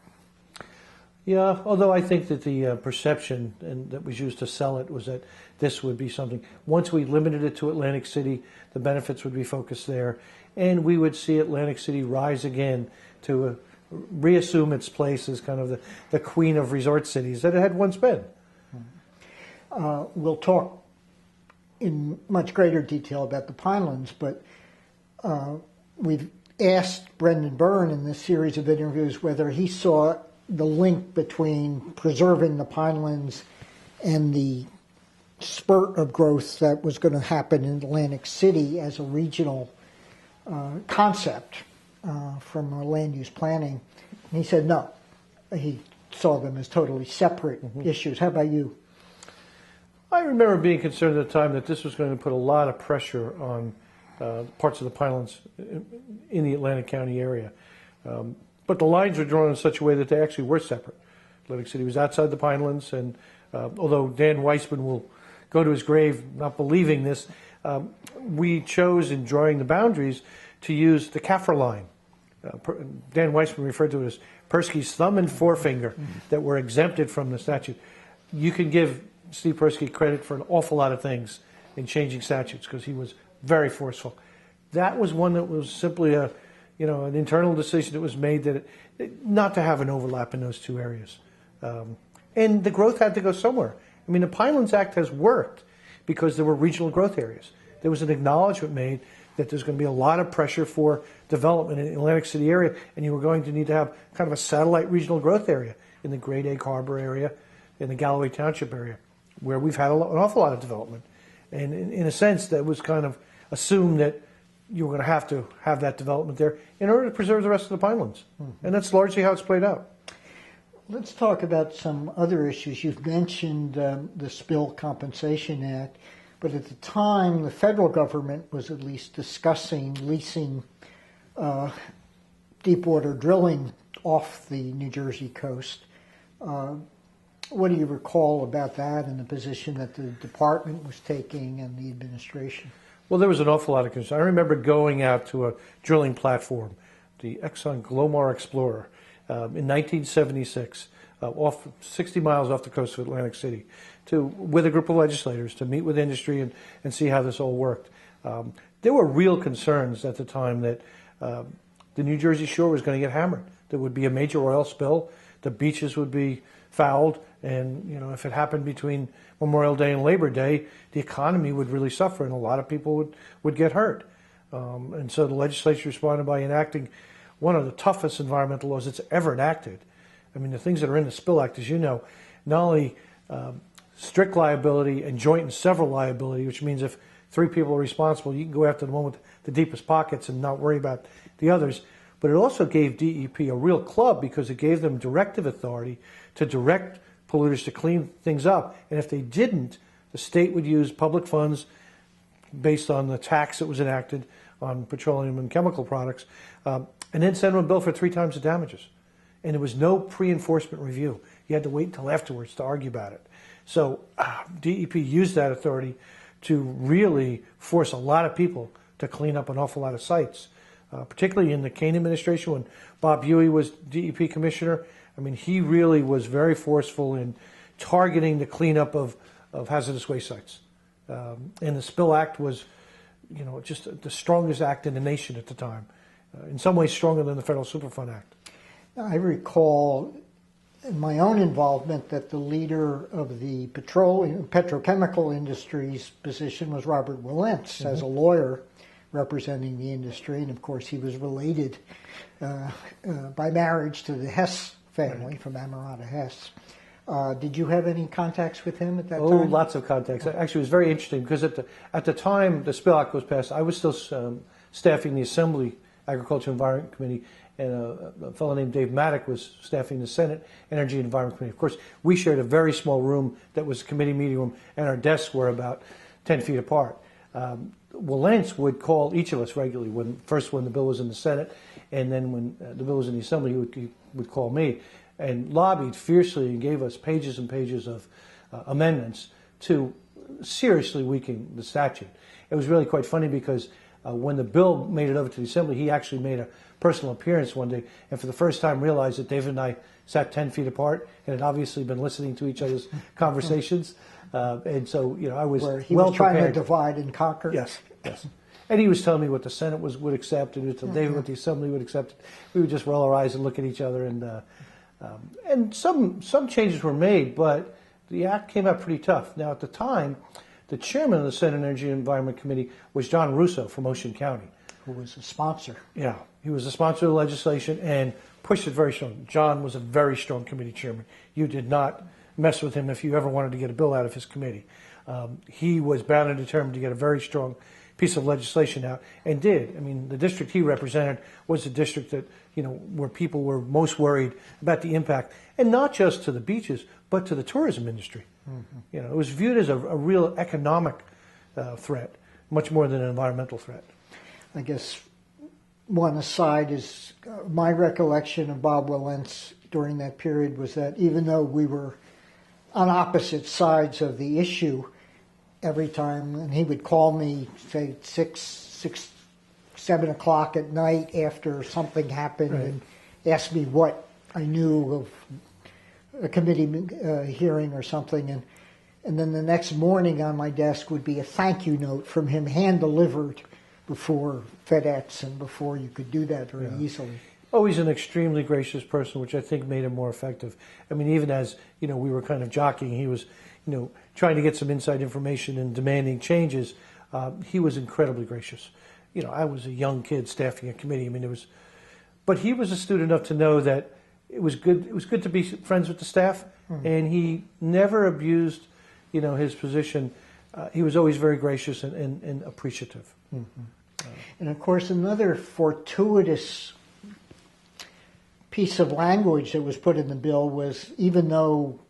Yeah, although I think that the perception that was used to sell it was that this would be something. Once we limited it to Atlantic City, the benefits would be focused there, and we would see Atlantic City rise again to reassume its place as kind of the queen of resort cities that it had once been. We'll talk in much greater detail about the Pinelands, but we've asked Brendan Byrne in this series of interviews whether he saw the link between preserving the Pinelands and the spurt of growth that was going to happen in Atlantic City as a regional concept from land use planning. And he said no. He saw them as totally separate issues. How about you? I remember being concerned at the time that this was going to put a lot of pressure on parts of the Pinelands in the Atlantic County area. But the lines were drawn in such a way that they actually were separate. Atlantic City was outside the Pinelands, and although Dan Weissman will go to his grave not believing this, we chose in drawing the boundaries to use the Kaffir line. Dan Weissman referred to it as Persky's thumb and forefinger that were exempted from the statute. You can give Steve Persky credit for an awful lot of things in changing statutes because he was very forceful. That was one that was simply an internal decision that was made that not to have an overlap in those two areas. And the growth had to go somewhere. I mean, the Pinelands Act has worked because there were regional growth areas. There was an acknowledgement made that there's going to be a lot of pressure for development in the Atlantic City area, and you were going to need to have kind of a satellite regional growth area in the Great Egg Harbor area, in the Galloway Township area, where we've had an awful lot of development. And in a sense, that was kind of assumed that you were going to have that development there in order to preserve the rest of the Pinelands. And that's largely how it's played out. Let's talk about some other issues. You've mentioned the Spill Compensation Act, but at the time, the federal government was at least discussing leasing deepwater drilling off the New Jersey coast. What do you recall about that and the position that the department was taking and the administration? Well, there was an awful lot of concern. I remember going out to a drilling platform, the Exxon Glomar Explorer, in 1976, off 60 miles off the coast of Atlantic City, with a group of legislators to meet with industry and see how this all worked. There were real concerns at the time that the New Jersey shore was going to get hammered. There would be a major oil spill. The beaches would be fouled, and if it happened between Memorial Day and Labor Day, the economy would really suffer, and a lot of people would get hurt. And so the legislature responded by enacting one of the toughest environmental laws that's ever enacted. I mean, the things that are in the Spill Act, as you know, not only strict liability and joint and several liability, which means if 3 people are responsible. You can go after the one with the deepest pockets and not worry about the others. But it also gave DEP a real club because it gave them directive authority to direct polluters to clean things up. And if they didn't, the state would use public funds based on the tax that was enacted on petroleum and chemical products, and then send them a bill for 3 times the damages. And there was no pre-enforcement review. You had to wait until afterwards to argue about it. So DEP used that authority to really force a lot of people to clean up an awful lot of sites, particularly in the Kane administration when Bob Huey was DEP commissioner. I mean, he really was very forceful in targeting the cleanup of hazardous waste sites. And the Spill Act was, just the strongest act in the nation at the time. In some ways stronger than the Federal Superfund Act. I recall in my own involvement that the leader of the petrochemical industry's position was Robert Wilentz, as a lawyer representing the industry, and of course he was related by marriage to the Hess family, from Amarada Hess. Did you have any contacts with him at that time? Oh, lots of contacts. Actually, it was very interesting because at the time the Spill Act was passed, I was still staffing the Assembly Agriculture and Environment Committee, and a fellow named Dave Maddock was staffing the Senate Energy and Environment Committee. Of course, we shared a very small room that was a committee meeting room, and our desks were about 10 feet apart. Wilentz would call each of us regularly, when the bill was in the Senate, and then when the bill was in the Assembly, he would call me, and lobbied fiercely and gave us pages and pages of amendments to seriously weaken the statute. It was really quite funny because when the bill made it over to the Assembly, he actually made a personal appearance one day, and for the first time realized that David and I sat 10 feet apart and had obviously been listening to each other's conversations. And so, I was Where he well was trying prepared. to divide and conquer. Yes. And he was telling me what the Senate would accept, and he was telling David what the Assembly would accept. We would just roll our eyes and look at each other, and some changes were made, but the act came out pretty tough. Now, at the time, the chairman of the Senate Energy and Environment Committee was John Russo from Ocean County. Who was a sponsor. Yeah, he was the sponsor of the legislation and pushed it very strong. John was a very strong committee chairman. You did not mess with him if you ever wanted to get a bill out of his committee. He was bound and determined to get a very strong piece of legislation out, and did. I mean, the district he represented was the district that, where people were most worried about the impact, and not just to the beaches, but to the tourism industry. It was viewed as a real economic threat, much more than an environmental threat. I guess one aside is my recollection of Bob Wilentz during that period was that even though we were on opposite sides of the issue, every time, and he would call me, say, 7 o'clock at night after something happened, and ask me what I knew of a committee hearing or something, and then the next morning on my desk would be a thank you note from him, hand-delivered, before FedEx and before you could do that very easily. Always an extremely gracious person, which I think made him more effective. I mean, even as, we were kind of jockeying, he was, trying to get some inside information and demanding changes. He was incredibly gracious. I was a young kid staffing a committee. I mean, but he was astute enough to know that it was good. It was good to be friends with the staff, and he never abused, his position. He was always very gracious and appreciative. And of course, another fortuitous piece of language that was put in the bill was, even though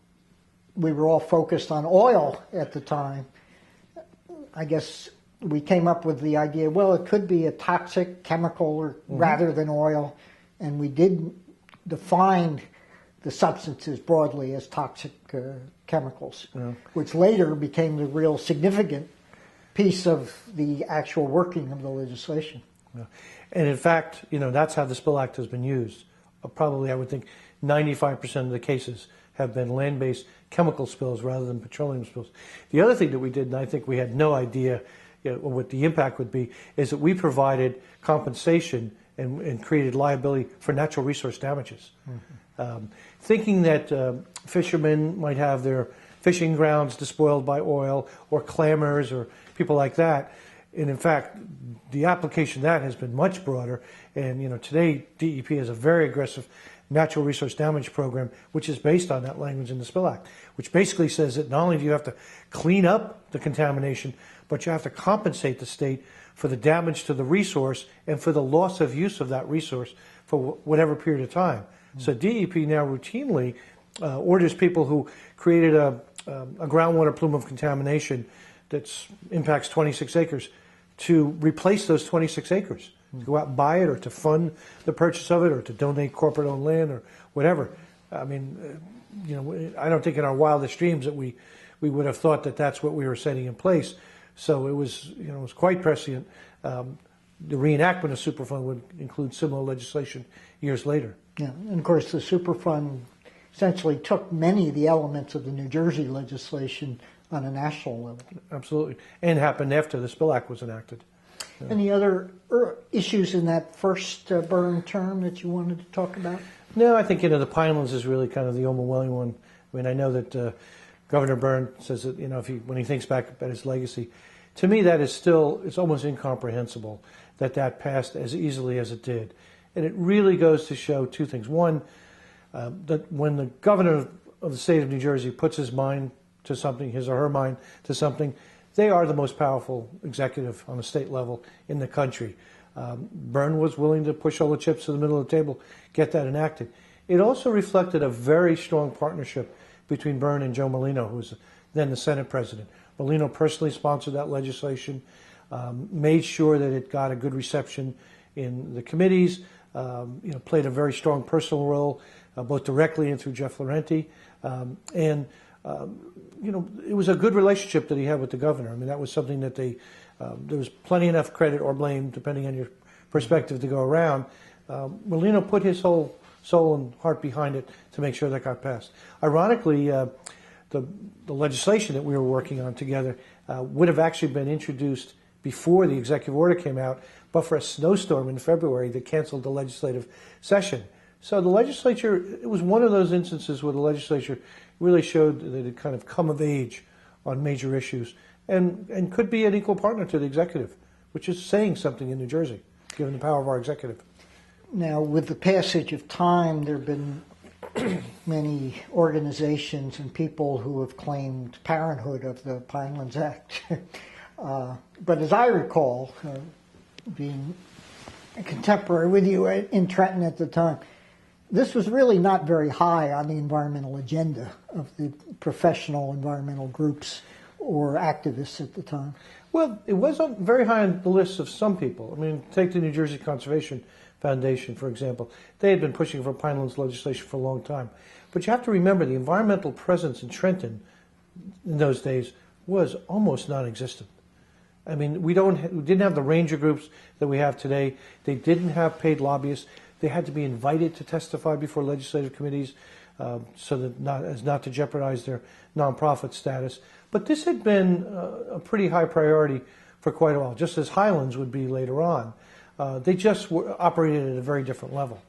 we were all focused on oil at the time, I guess we came up with the idea, well, it could be a toxic chemical rather than oil, and we did define the substances broadly as toxic chemicals, which later became the real significant piece of the actual working of the legislation. And in fact, that's how the Spill Act has been used. Probably, I would think, 95% of the cases have been land-based chemical spills rather than petroleum spills. The other thing that we did, and I think we had no idea what the impact would be, is that we provided compensation and created liability for natural resource damages. Thinking that fishermen might have their fishing grounds despoiled by oil, or clammers, or people like that. And in fact, the application of that has been much broader. And today DEP has a very aggressive natural resource damage program, which is based on that language in the Spill Act, which basically says that not only do you have to clean up the contamination, but you have to compensate the state for the damage to the resource and for the loss of use of that resource for whatever period of time. Mm-hmm. So DEP now routinely orders people who created a groundwater plume of contamination that impacts 26 acres to replace those 26 acres, to go out and buy it or to fund the purchase of it or to donate corporate-owned land or whatever. I mean, I don't think in our wildest dreams that we would have thought that that's what we were setting in place. So it was, it was quite prescient. The reenactment of Superfund would include similar legislation years later. Yeah, and of course the Superfund essentially took many of the elements of the New Jersey legislation on a national level. Absolutely, and happened after the Spill Act was enacted. Yeah. Any other issues in that first Byrne term that you wanted to talk about? No, I think the Pinelands is really kind of the overwhelming one. I mean, I know that Governor Byrne says that when he thinks back about his legacy, to me that is still, it's almost incomprehensible that passed as easily as it did, and it really goes to show two things. One, that when the governor of the state of New Jersey puts his mind to something, his or her mind to something, they are the most powerful executive on the state level in the country. Byrne was willing to push all the chips to the middle of the table, get that enacted. It also reflected a very strong partnership between Byrne and Joe Molino, who was then the Senate president. Molino personally sponsored that legislation, made sure that it got a good reception in the committees, played a very strong personal role, both directly and through Jeff Laurenti. It was a good relationship that he had with the governor. I mean, that was something that there was plenty enough credit or blame, depending on your perspective, to go around. Molino put his whole soul and heart behind it to make sure that got passed. Ironically, the legislation that we were working on together would have actually been introduced before the executive order came out, but for a snowstorm in February that canceled the legislative session. So the legislature, it was one of those instances where the legislature really showed that it had kind of come of age on major issues and could be an equal partner to the executive, which is saying something in New Jersey, given the power of our executive. Now, with the passage of time, there have been many organizations and people who have claimed parenthood of the Pinelands Act. But as I recall, being a contemporary with you in Trenton at the time, this was really not very high on the environmental agenda of the professional environmental groups or activists at the time. Well, it was very high on the list of some people. I mean, take the New Jersey Conservation Foundation, for example. They had been pushing for Pinelands legislation for a long time. But you have to remember the environmental presence in Trenton in those days was almost non-existent. I mean, we didn't have the ranger groups that we have today. They didn't have paid lobbyists. They had to be invited to testify before legislative committees so that not to jeopardize their nonprofit status. But this had been a pretty high priority for quite a while, just as Highlands would be later on. They just operated at a very different level.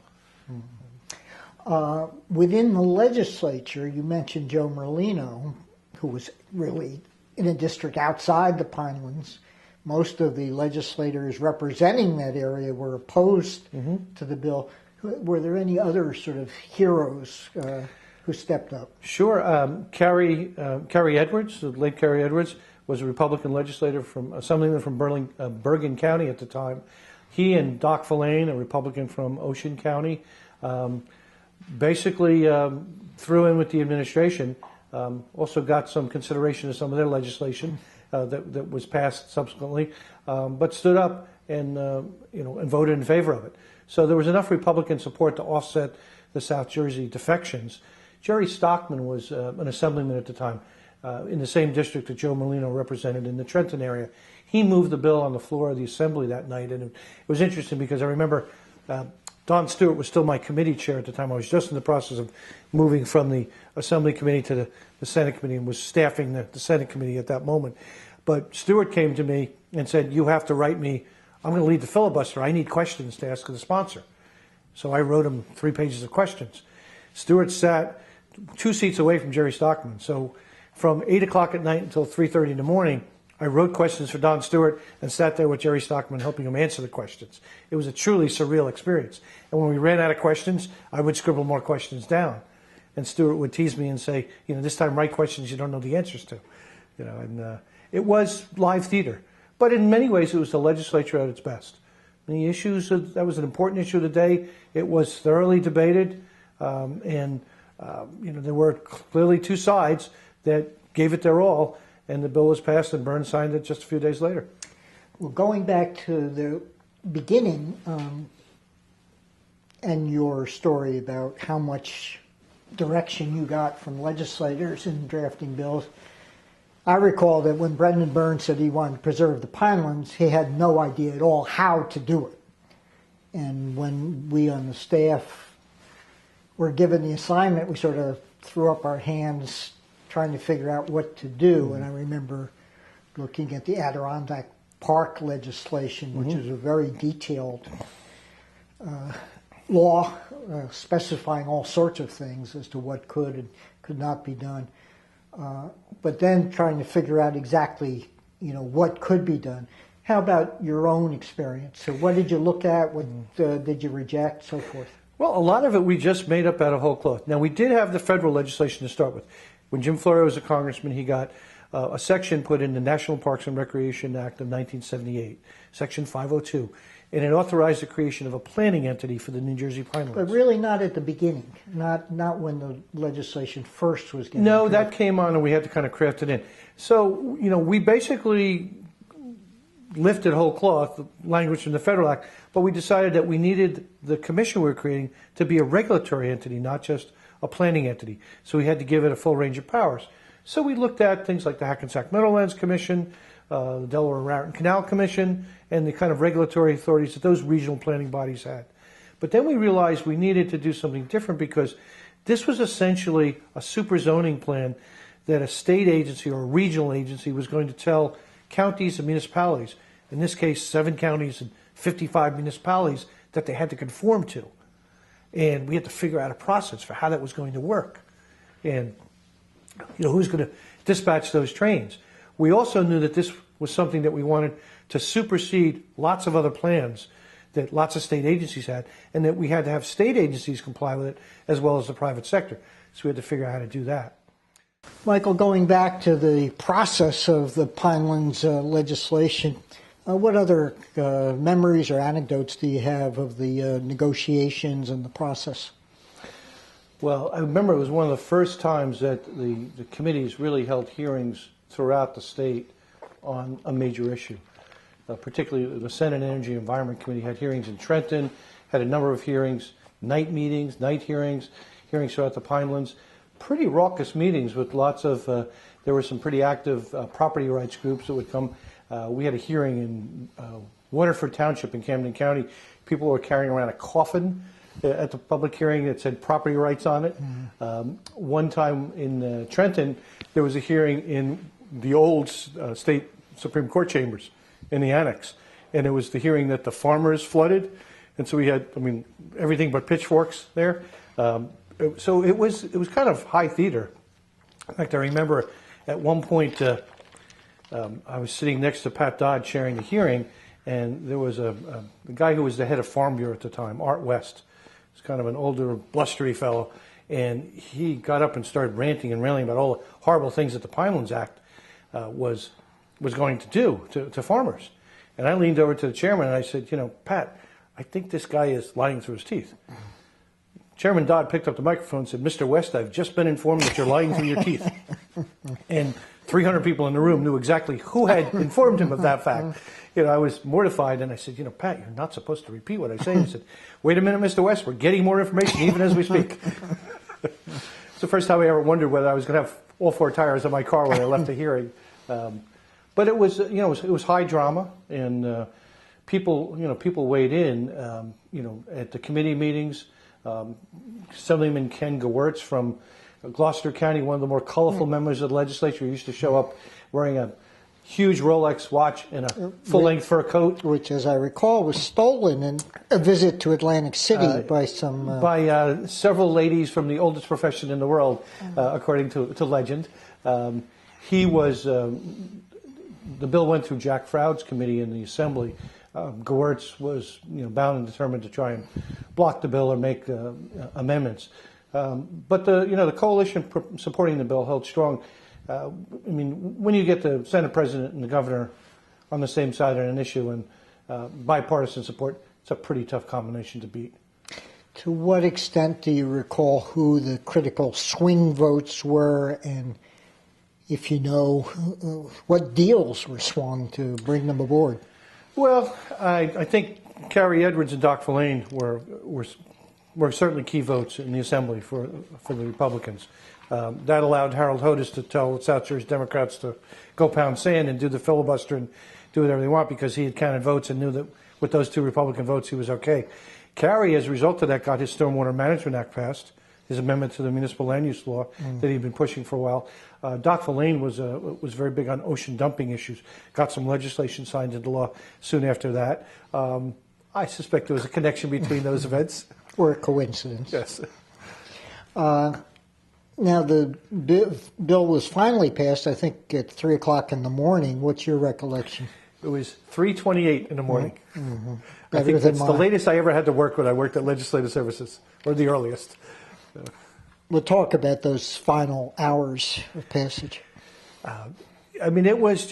Within the legislature, you mentioned Joe Molino, who was really in a district outside the Pinelands. Most of the legislators representing that area were opposed to the bill. Were there any other sort of heroes who stepped up? Sure. Carrie Edwards, the late Carrie Edwards, was a Republican legislator Assemblyman from Bergen County at the time. He and Doc Filane, a Republican from Ocean County, basically threw in with the administration. Also got some consideration of some of their legislation that was passed subsequently, but stood up and and voted in favor of it. So there was enough Republican support to offset the South Jersey defections. Jerry Stockman was an assemblyman at the time in the same district that Joe Molino represented in the Trenton area. He moved the bill on the floor of the assembly that night, and it was interesting because I remember Don Stewart was still my committee chair at the time. I was just in the process of moving from the Assembly Committee to the Senate Committee and was staffing the Senate Committee at that moment. But Stewart came to me and said, "You have to write me, I'm going to lead the filibuster. I need questions to ask the sponsor." So I wrote him 3 pages of questions. Stewart sat 2 seats away from Jerry Stockman. So from 8 o'clock at night until 3:30 in the morning, I wrote questions for Don Stewart and sat there with Jerry Stockman helping him answer the questions. It was a truly surreal experience. And when we ran out of questions, I would scribble more questions down. And Stewart would tease me and say, "This time write questions you don't know the answers to." And it was live theater. But in many ways, it was the legislature at its best. The issues, that was an important issue of the day. It was thoroughly debated, and there were clearly two sides that gave it their all, and the bill was passed, and Burns signed it just a few days later. Well, going back to the beginning and your story about how much direction you got from legislators in drafting bills, I recall that when Brendan Burns said he wanted to preserve the Pinelands, he had no idea at all how to do it. And when we on the staff were given the assignment, we sort of threw up our hands trying to figure out what to do. And I remember looking at the Adirondack Park legislation, which is a very detailed law specifying all sorts of things as to what could and could not be done. But then trying to figure out exactly, what could be done. How about your own experience? So what did you look at? What did you reject? So forth. Well, a lot of it we just made up out of whole cloth. Now, we did have the federal legislation to start with. When Jim Florio was a congressman, he got a section put in the National Parks and Recreation Act of 1978, Section 502, and it authorized the creation of a planning entity for the New Jersey Pinelands. But really not at the beginning, not when the legislation first was getting No, approved. that came on and we had to kind of craft it in. So, we basically lifted whole cloth, the language from the Federal Act, but we decided that we needed the commission we were creating to be a regulatory entity, not just a planning entity. So we had to give it a full range of powers. So we looked at things like the Hackensack Meadowlands Commission, the Delaware Raritan Canal Commission, and the kind of regulatory authorities that those regional planning bodies had. But then we realized we needed to do something different because this was essentially a super zoning plan that a state agency or a regional agency was going to tell counties and municipalities, in this case 7 counties and 55 municipalities, that they had to conform to. And we had to figure out a process for how that was going to work. And who's going to dispatch those trains. We also knew that this was something that we wanted to supersede lots of other plans that lots of state agencies had, and that we had to have state agencies comply with it as well as the private sector. So we had to figure out how to do that. Michael, going back to the process of the Pinelands legislation, what other memories or anecdotes do you have of the negotiations and the process? Well, I remember it was one of the first times that the committees really held hearings throughout the state on a major issue. Particularly the Senate Energy and Environment Committee had hearings in Trenton, had a number of hearings, night meetings, night hearings, hearings throughout the Pinelands. Pretty raucous meetings with lots of, there were some pretty active property rights groups that would come. We had a hearing in Waterford Township in Camden County. People were carrying around a coffin at the public hearing that said property rights on it. One time in Trenton, there was a hearing in the old state Supreme Court chambers in the annex. And it was the hearing that the farmers flooded. And so we had, everything but pitchforks there. So it was kind of high theater. In fact, I remember at one point I was sitting next to Pat Dodd chairing the hearing, and there was a guy who was the head of Farm Bureau at the time, Art West. He's kind of an older, blustery fellow, and he got up and started ranting and railing about all the horrible things that the Pinelands Act was going to do to farmers. And I leaned over to the chairman and I said, Pat, I think this guy is lying through his teeth. Chairman Dodd picked up the microphone and said, Mr. West, I've just been informed that you're lying through your teeth. And 300 people in the room knew exactly who had informed him of that fact. I was mortified, and I said, Pat, you're not supposed to repeat what I say. And he said, wait a minute, Mr. West, we're getting more information even as we speak. It's the first time I ever wondered whether I was going to have all 4 tires on my car when I left the hearing. But it was, it was high drama, and people weighed in, at the committee meetings. Assemblyman Ken Gewirtz from Gloucester County, one of the more colorful members of the legislature, used to show up wearing a huge Rolex watch and a full-length fur coat. Which, as I recall, was stolen in a visit to Atlantic City by some... by several ladies from the oldest profession in the world, according to legend. He was... the bill went through Jack Froude's committee in the Assembly. Gewirtz was bound and determined to try and block the bill or make amendments. But the coalition supporting the bill held strong. I mean, when you get the Senate President and the governor on the same side on an issue and bipartisan support, it's a pretty tough combination to beat. To what extent do you recall who the critical swing votes were, and if you know what deals were swung to bring them aboard? Well, I think Carrie Edwards and Doc Verlaine were certainly key votes in the Assembly for the Republicans. That allowed Harold Hodes to tell South Jersey Democrats to go pound sand and do the filibuster and do whatever they want because he had counted votes and knew that with those 2 Republican votes he was okay. Carrie, as a result of that, got his Stormwater Management Act passed, his amendment to the municipal land use law that he'd been pushing for a while. Doc Verlaine was very big on ocean dumping issues, got some legislation signed into law soon after that. I suspect there was a connection between those events. Or a coincidence. Yes. Now, the bill was finally passed, I think, at 3 o'clock in the morning. What's your recollection? It was 3:28 in the morning. Mm-hmm. I think that's the latest I ever had to work when I worked at Legislative Services, or the earliest. We'll talk about those final hours of passage. I mean, it was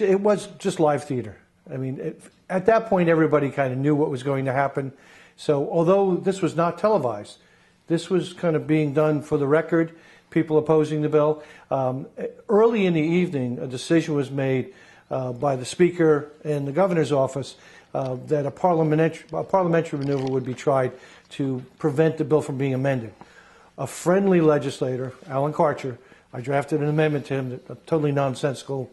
just live theater. I mean, at that point, everybody kind of knew what was going to happen. So although this was not televised, this was kind of being done for the record, people opposing the bill. Early in the evening, a decision was made by the Speaker and the Governor's office that a parliamentary maneuver would be tried to prevent the bill from being amended. A friendly legislator, Alan Karcher, I drafted an amendment to him, a totally nonsensical,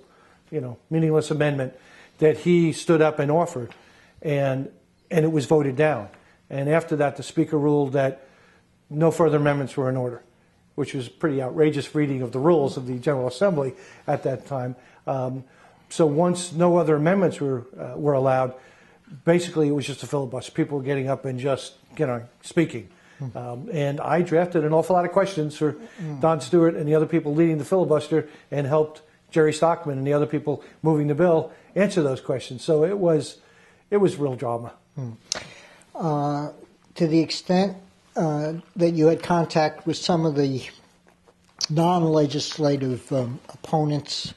meaningless amendment that he stood up and offered, and it was voted down. And after that, the Speaker ruled that no further amendments were in order, which was pretty outrageous reading of the rules of the General Assembly at that time. So once no other amendments were allowed, basically it was just a filibuster. People were getting up and just, speaking. And I drafted an awful lot of questions for Don Stewart and the other people leading the filibuster and helped Jerry Stockman and the other people moving the bill answer those questions. So it was real drama. To the extent that you had contact with some of the non-legislative opponents,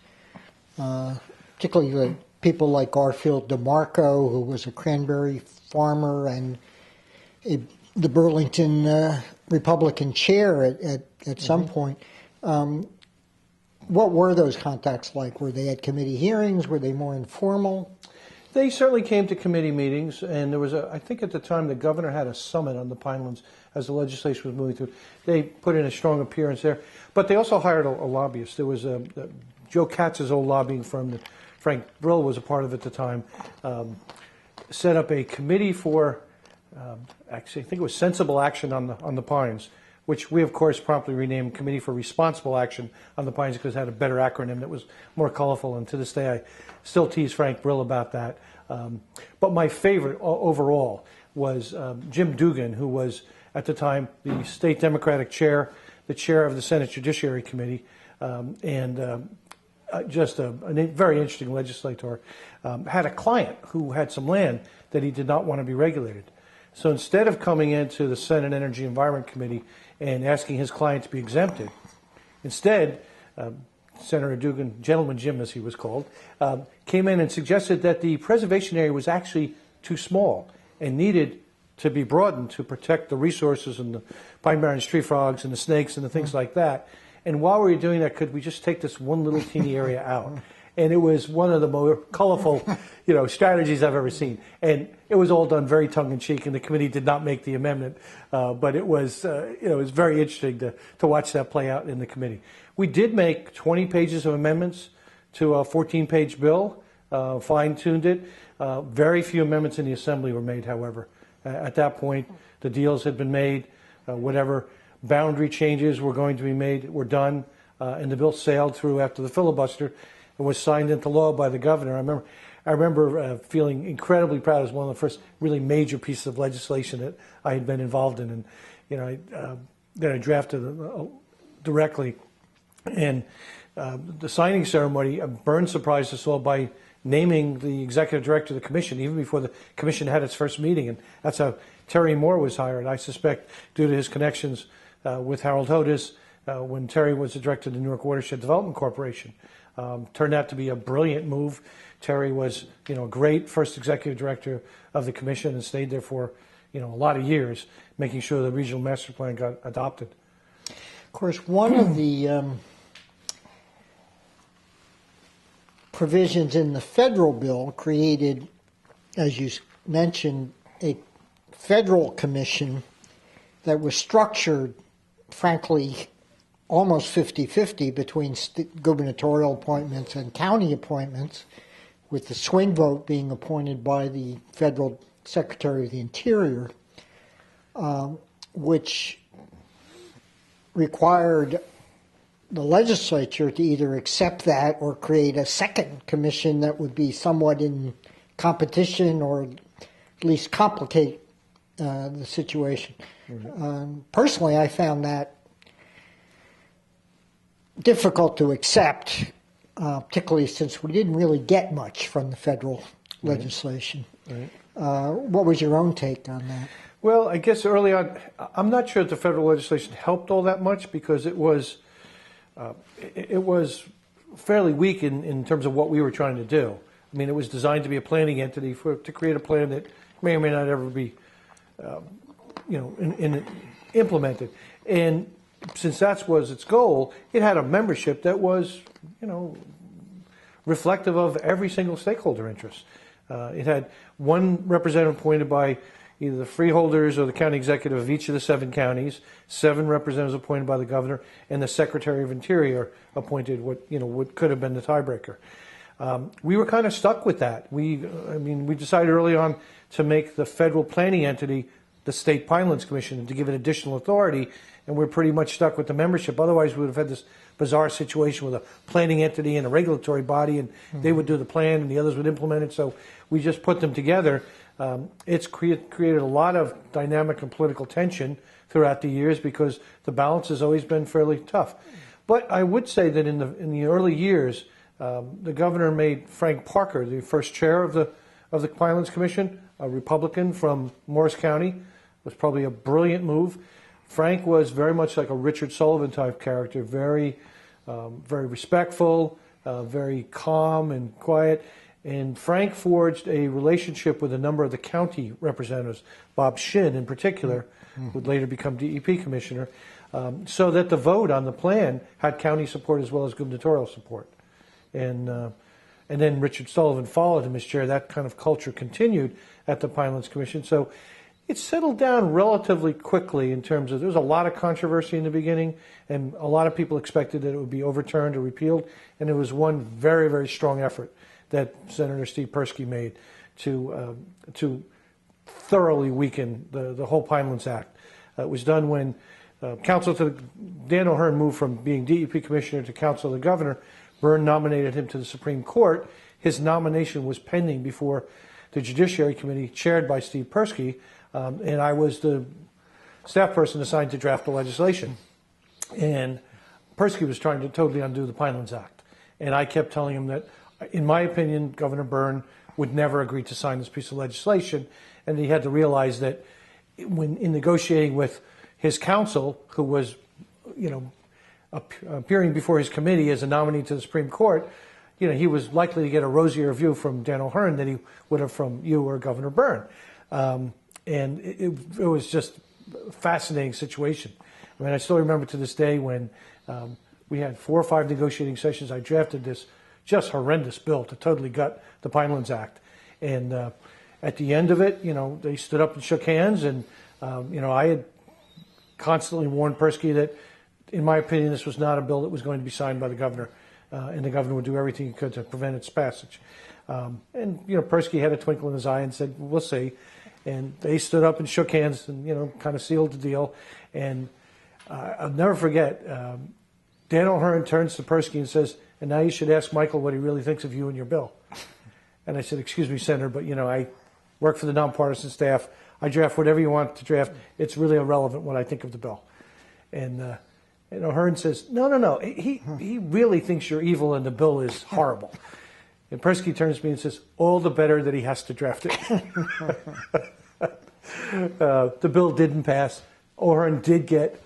particularly people like Garfield DeMarco, who was a cranberry farmer and the Burlington Republican chair at some point. What were those contacts like? Were they at committee hearings? Were they more informal? They certainly came to committee meetings, and there was I think at the time the governor had a summit on the Pinelands as the legislation was moving through. They put in a strong appearance there. But they also hired a lobbyist. There was Joe Katz's old lobbying firm that Frank Brill was a part of at the time, set up a committee for, actually I think it was Sensible Action on the Pines, which we, of course, promptly renamed Committee for Responsible Action on the Pines because it had a better acronym that was more colorful, and to this day I still tease Frank Brill about that. But my favorite overall was Jim Dugan, who was, at the time, the state Democratic chair, the chair of the Senate Judiciary Committee, and just a very interesting legislator, had a client who had some land that he did not want to be regulated. So instead of coming into the Senate Energy Environment Committee and asking his client to be exempted, instead, Senator Dugan, Gentleman Jim as he was called, came in and suggested that the preservation area was actually too small and needed to be broadened to protect the resources and the pine barrens, tree frogs, and the snakes and the things like that. And while we were doing that, could we just take this one little teeny area out? And it was one of the more colorful, strategies I've ever seen. And it was all done very tongue-in-cheek, and the committee did not make the amendment. But it was, it was very interesting to watch that play out in the committee. We did make 20 pages of amendments to a 14-page bill, fine-tuned it. Very few amendments in the Assembly were made, however. At that point, the deals had been made. Whatever boundary changes were going to be made were done, and the bill sailed through after the filibuster. It was signed into law by the governor. I remember feeling incredibly proud. It was one of the first really major pieces of legislation that I had been involved in, and that I drafted directly. And the signing ceremony, Burns surprised us all by naming the executive director of the commission even before the commission had its first meeting, and that's how Terry Moore was hired. I suspect due to his connections with Harold Hodes, when Terry was the director of the Newark Watershed Development Corporation. Turned out to be a brilliant move. Terry was, a great first executive director of the commission and stayed there for, a lot of years, making sure the regional master plan got adopted. Of course, one of the provisions in the federal bill created, as you mentioned, a federal commission that was structured, frankly, almost 50-50 between gubernatorial appointments and county appointments, with the swing vote being appointed by the federal Secretary of the Interior, which required the legislature to either accept that or create a second commission that would be somewhat in competition or at least complicate the situation. Mm-hmm. Personally, I found that difficult to accept, particularly since we didn't really get much from the federal legislation. Right. What was your own take on that? Well, I guess early on, I'm not sure that the federal legislation helped all that much because it was fairly weak in terms of what we were trying to do. I mean, it was designed to be a planning entity to create a plan that may or may not ever be, implemented. And since that was its goal, it had a membership that was, reflective of every single stakeholder interest. It had one representative appointed by either the freeholders or the county executive of each of the 7 counties, 7 representatives appointed by the governor, and the Secretary of Interior appointed what could have been the tiebreaker. We were kind of stuck with that. We decided early on to make the federal planning entity the State Pinelands Commission and to give it additional authority, and we're pretty much stuck with the membership. Otherwise, we would have had this bizarre situation with a planning entity and a regulatory body, and they would do the plan and the others would implement it. So we just put them together. It's created a lot of dynamic and political tension throughout the years because the balance has always been fairly tough. But I would say that in the early years, the governor made Frank Parker the first chair of the Pinelands Commission, a Republican from Morris County. It was probably a brilliant move. Frank was very much like a Richard Sullivan type character, very respectful, very calm and quiet. And Frank forged a relationship with a number of the county representatives, Bob Shin in particular, would later become DEP commissioner, so that the vote on the plan had county support as well as gubernatorial support. And then Richard Sullivan followed him as chair. That kind of culture continued at the Pinelands Commission. So it settled down relatively quickly in terms of, there was a lot of controversy in the beginning, and a lot of people expected that it would be overturned or repealed, and there was one very, very strong effort that Senator Steve Persky made to thoroughly weaken the whole Pinelands Act. It was done when Dan O'Hearn moved from being DEP commissioner to counsel of the governor. Byrne nominated him to the Supreme Court. His nomination was pending before the Judiciary Committee, chaired by Steve Persky, and I was the staff person assigned to draft the legislation. And Persky was trying to totally undo the Pinelands Act. And I kept telling him that, in my opinion, Governor Byrne would never agree to sign this piece of legislation, and he had to realize that when in negotiating with his counsel, who was, appearing before his committee as a nominee to the Supreme Court, he was likely to get a rosier view from Dan O'Hearn than he would have from you or Governor Byrne. And it was just a fascinating situation. I mean, I still remember to this day when we had 4 or 5 negotiating sessions. I drafted this just horrendous bill to totally gut the Pinelands Act. And at the end of it, they stood up and shook hands. And, I had constantly warned Persky that, in my opinion, this was not a bill that was going to be signed by the governor. And the governor would do everything he could to prevent its passage. And Persky had a twinkle in his eye and said, we'll see. And they stood up and shook hands and, kind of sealed the deal. And I'll never forget, Dan O'Hearn turns to Persky and says, and now you should ask Michael what he really thinks of you and your bill. And I said, excuse me, Senator, but, I work for the nonpartisan staff. I draft whatever you want to draft. It's really irrelevant what I think of the bill. And O'Hearn says, no. He really thinks you're evil and the bill is horrible. And Persky turns to me and says, all the better that he has to draft it. The bill didn't pass. O'Hearn did get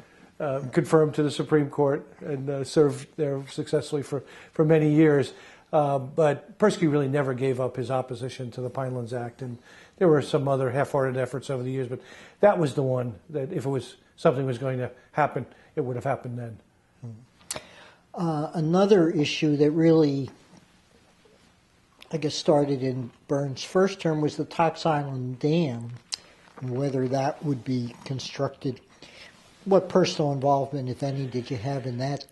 confirmed to the Supreme Court and served there successfully for many years. But Persky really never gave up his opposition to the Pinelands Act, and there were some other half-hearted efforts over the years, but that was the one that if it was something was going to happen, it would have happened then. Another issue that really, I guess, started in Burns' first term was the Tox Island Dam, and whether that would be constructed. What personal involvement, if any, did you have in that?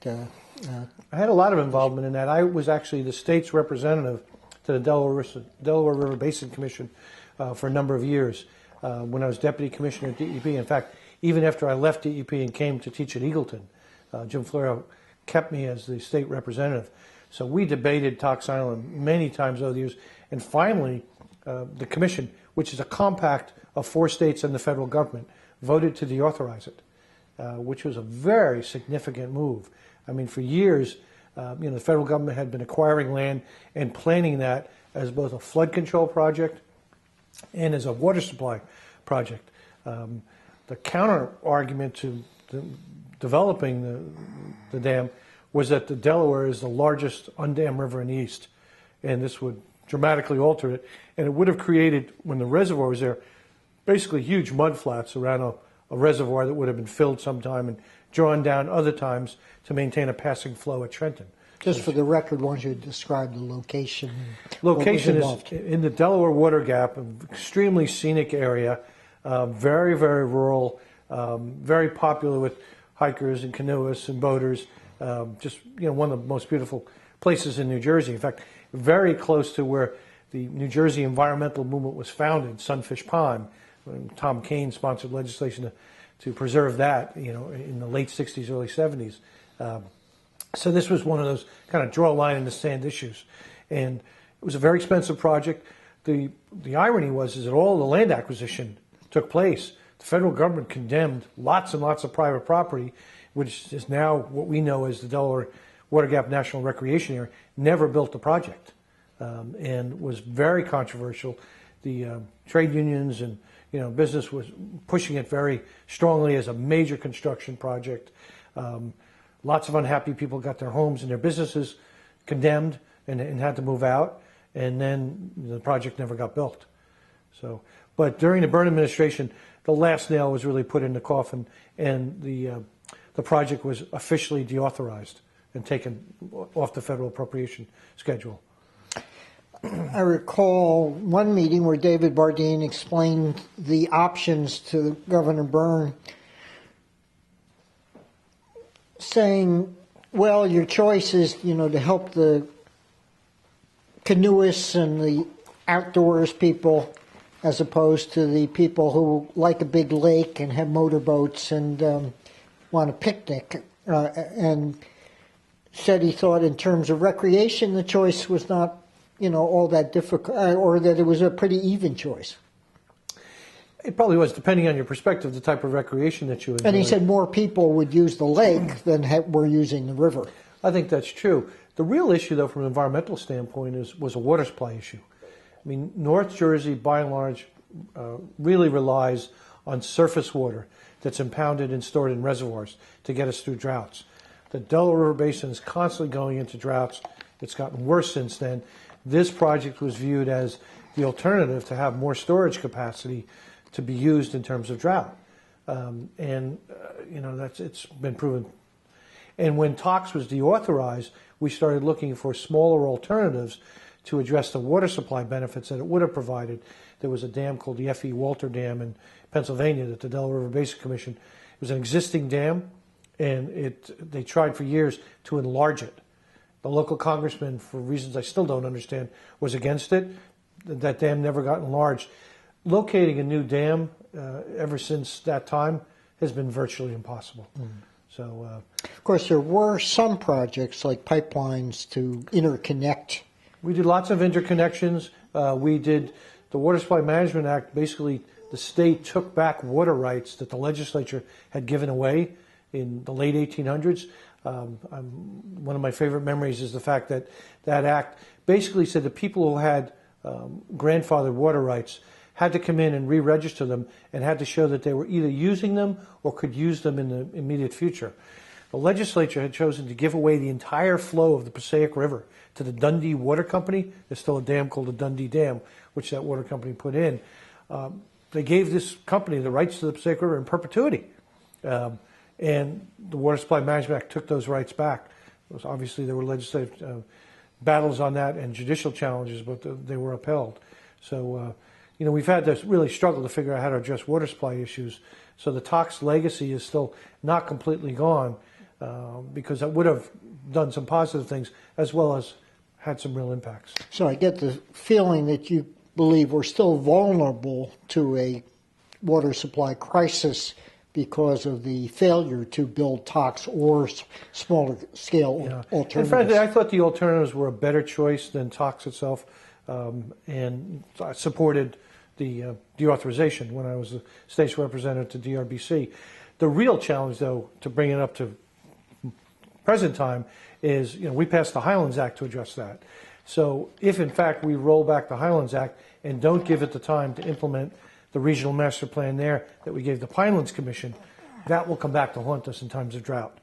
I had a lot of involvement in that. I was actually the state's representative to the Delaware River Basin Commission for a number of years when I was deputy commissioner at DEP. In fact, even after I left DEP and came to teach at Eagleton, Jim Florio kept me as the state representative. So we debated Tox Island many times over the years, and finally the commission, which is a compact of 4 states and the federal government, voted to deauthorize it, which was a very significant move. I mean, for years, the federal government had been acquiring land and planning that as both a flood control project and as a water supply project. The counter argument to developing the dam was that the Delaware is the largest undammed river in the East, and this would dramatically alter it, and it would have created, when the reservoir was there, basically huge mud flats around a reservoir that would have been filled sometime and drawn down other times to maintain a passing flow at Trenton. Just for the record, why don't you describe the location? Location is in the Delaware Water Gap, an extremely scenic area, very, very rural, very popular with hikers and canoeists and boaters. Just one of the most beautiful places in New Jersey. In fact, very close to where the New Jersey environmental movement was founded, Sunfish Pond. When Tom Kane sponsored legislation to preserve that, in the late 60s, early 70s. So this was one of those kind of draw a line in the sand issues. And it was a very expensive project. The irony was that all the land acquisition took place. The federal government condemned lots and lots of private property, which is now what we know as the Delaware Water Gap National Recreation Area, never built the project, and was very controversial. The trade unions and business was pushing it very strongly as a major construction project. Lots of unhappy people got their homes and their businesses condemned and had to move out, and then the project never got built. So, but during the Byrne administration, the last nail was really put in the coffin, and the project was officially deauthorized and taken off the federal appropriation schedule. I recall one meeting where David Bardeen explained the options to Governor Byrne, saying, well, your choice is, to help the canoeists and the outdoors people as opposed to the people who like a big lake and have motorboats and want a picnic. And said he thought in terms of recreation, the choice was not all that difficult, or that it was a pretty even choice. It probably was, depending on your perspective, the type of recreation that you enjoy. And he said more people would use the lake than were using the river. I think that's true. The real issue, though, from an environmental standpoint, was a water supply issue. I mean, North Jersey, by and large, really relies on surface water that's impounded and stored in reservoirs to get us through droughts. The Delaware River Basin is constantly going into droughts. It's gotten worse since then. This project was viewed as the alternative to have more storage capacity to be used in terms of drought. It's been proven. And when Tox was deauthorized, we started looking for smaller alternatives to address the water supply benefits that it would have provided. There was a dam called the F.E. Walter Dam in Pennsylvania that the Delaware River Basin Commission, it was an existing dam, and they tried for years to enlarge it. The local congressman, for reasons I still don't understand, was against it. That dam never got enlarged. Locating a new dam ever since that time has been virtually impossible. So, of course, there were some projects like pipelines to interconnect. We did lots of interconnections. We did the Water Supply Management Act. Basically, the state took back water rights that the legislature had given away in the late 1800s. One of my favorite memories is the fact that that act basically said that people who had grandfathered water rights had to come in and re-register them and had to show that they were either using them or could use them in the immediate future. The legislature had chosen to give away the entire flow of the Passaic River to the Dundee Water Company. There's still a dam called the Dundee Dam, which that water company put in. They gave this company the rights to the Passaic River in perpetuity. And the Water Supply Management Act took those rights back. Obviously, there were legislative battles on that and judicial challenges, but they were upheld. So, we've had to really struggle to figure out how to address water supply issues. So the TOX legacy is still not completely gone, because that would have done some positive things as well as had some real impacts. So I get the feeling that you believe we're still vulnerable to a water supply crisis because of the failure to build TOX or smaller scale alternatives. And frankly, I thought the alternatives were a better choice than TOX itself, and I supported the deauthorization when I was the state's representative to DRBC. The real challenge, though, to bring it up to present time is, we passed the Highlands Act to address that. So if, in fact, we roll back the Highlands Act and don't give it the time to implement the regional master plan there that we gave the Pinelands Commission, that will come back to haunt us in times of drought.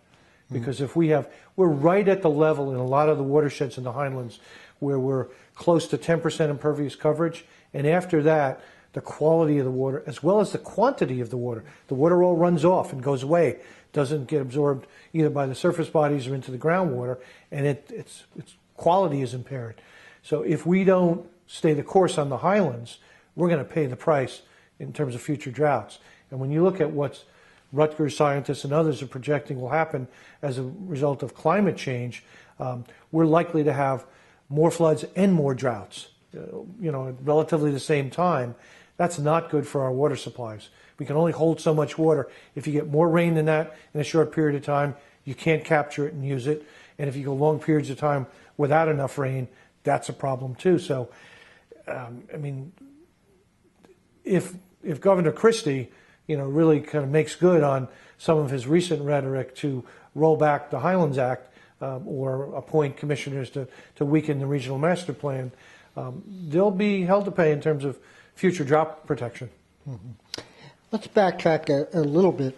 Because if we're right at the level in a lot of the watersheds in the Highlands where we're close to 10% impervious coverage, and after that, the quality of the water, as well as the quantity of the water all runs off and goes away, doesn't get absorbed either by the surface bodies or into the groundwater, and its quality is impaired. So if we don't stay the course on the Highlands, we're going to pay the price in terms of future droughts. And when you look at what Rutgers scientists and others are projecting will happen as a result of climate change, we're likely to have more floods and more droughts, at relatively the same time. That's not good for our water supplies. We can only hold so much water. If you get more rain than that in a short period of time, you can't capture it and use it. And if you go long periods of time without enough rain, that's a problem too. So, if Governor Christie, really kind of makes good on some of his recent rhetoric to roll back the Highlands Act or appoint commissioners to weaken the regional master plan, they'll be held to pay in terms of future drought protection. Mm-hmm. Let's backtrack a little bit.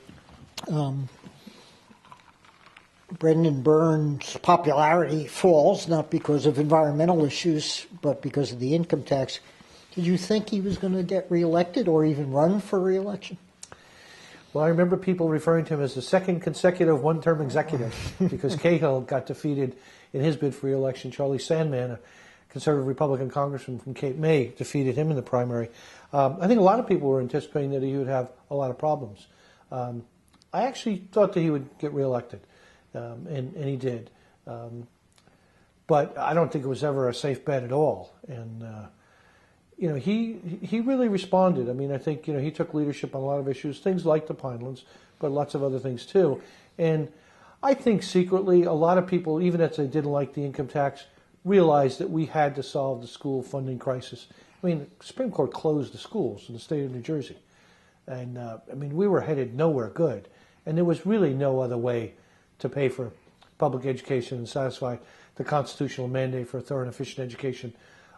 Brendan Byrne's popularity falls not because of environmental issues, but because of the income tax. Did you think he was going to get reelected or even run for reelection? Well, I remember people referring to him as the second consecutive one-term executive because Cahill got defeated in his bid for reelection. Charlie Sandman, a conservative Republican congressman from Cape May, defeated him in the primary. I think a lot of people were anticipating that he would have a lot of problems. I actually thought that he would get reelected, and he did. But I don't think it was ever a safe bet at all. And he really responded. I think he took leadership on a lot of issues, things like the Pinelands, but lots of other things too. And I think secretly a lot of people, even if they didn't like the income tax, realized that we had to solve the school funding crisis. The Supreme Court closed the schools in the state of New Jersey. And, we were headed nowhere good. And there was really no other way to pay for public education and satisfy the constitutional mandate for a thorough and efficient education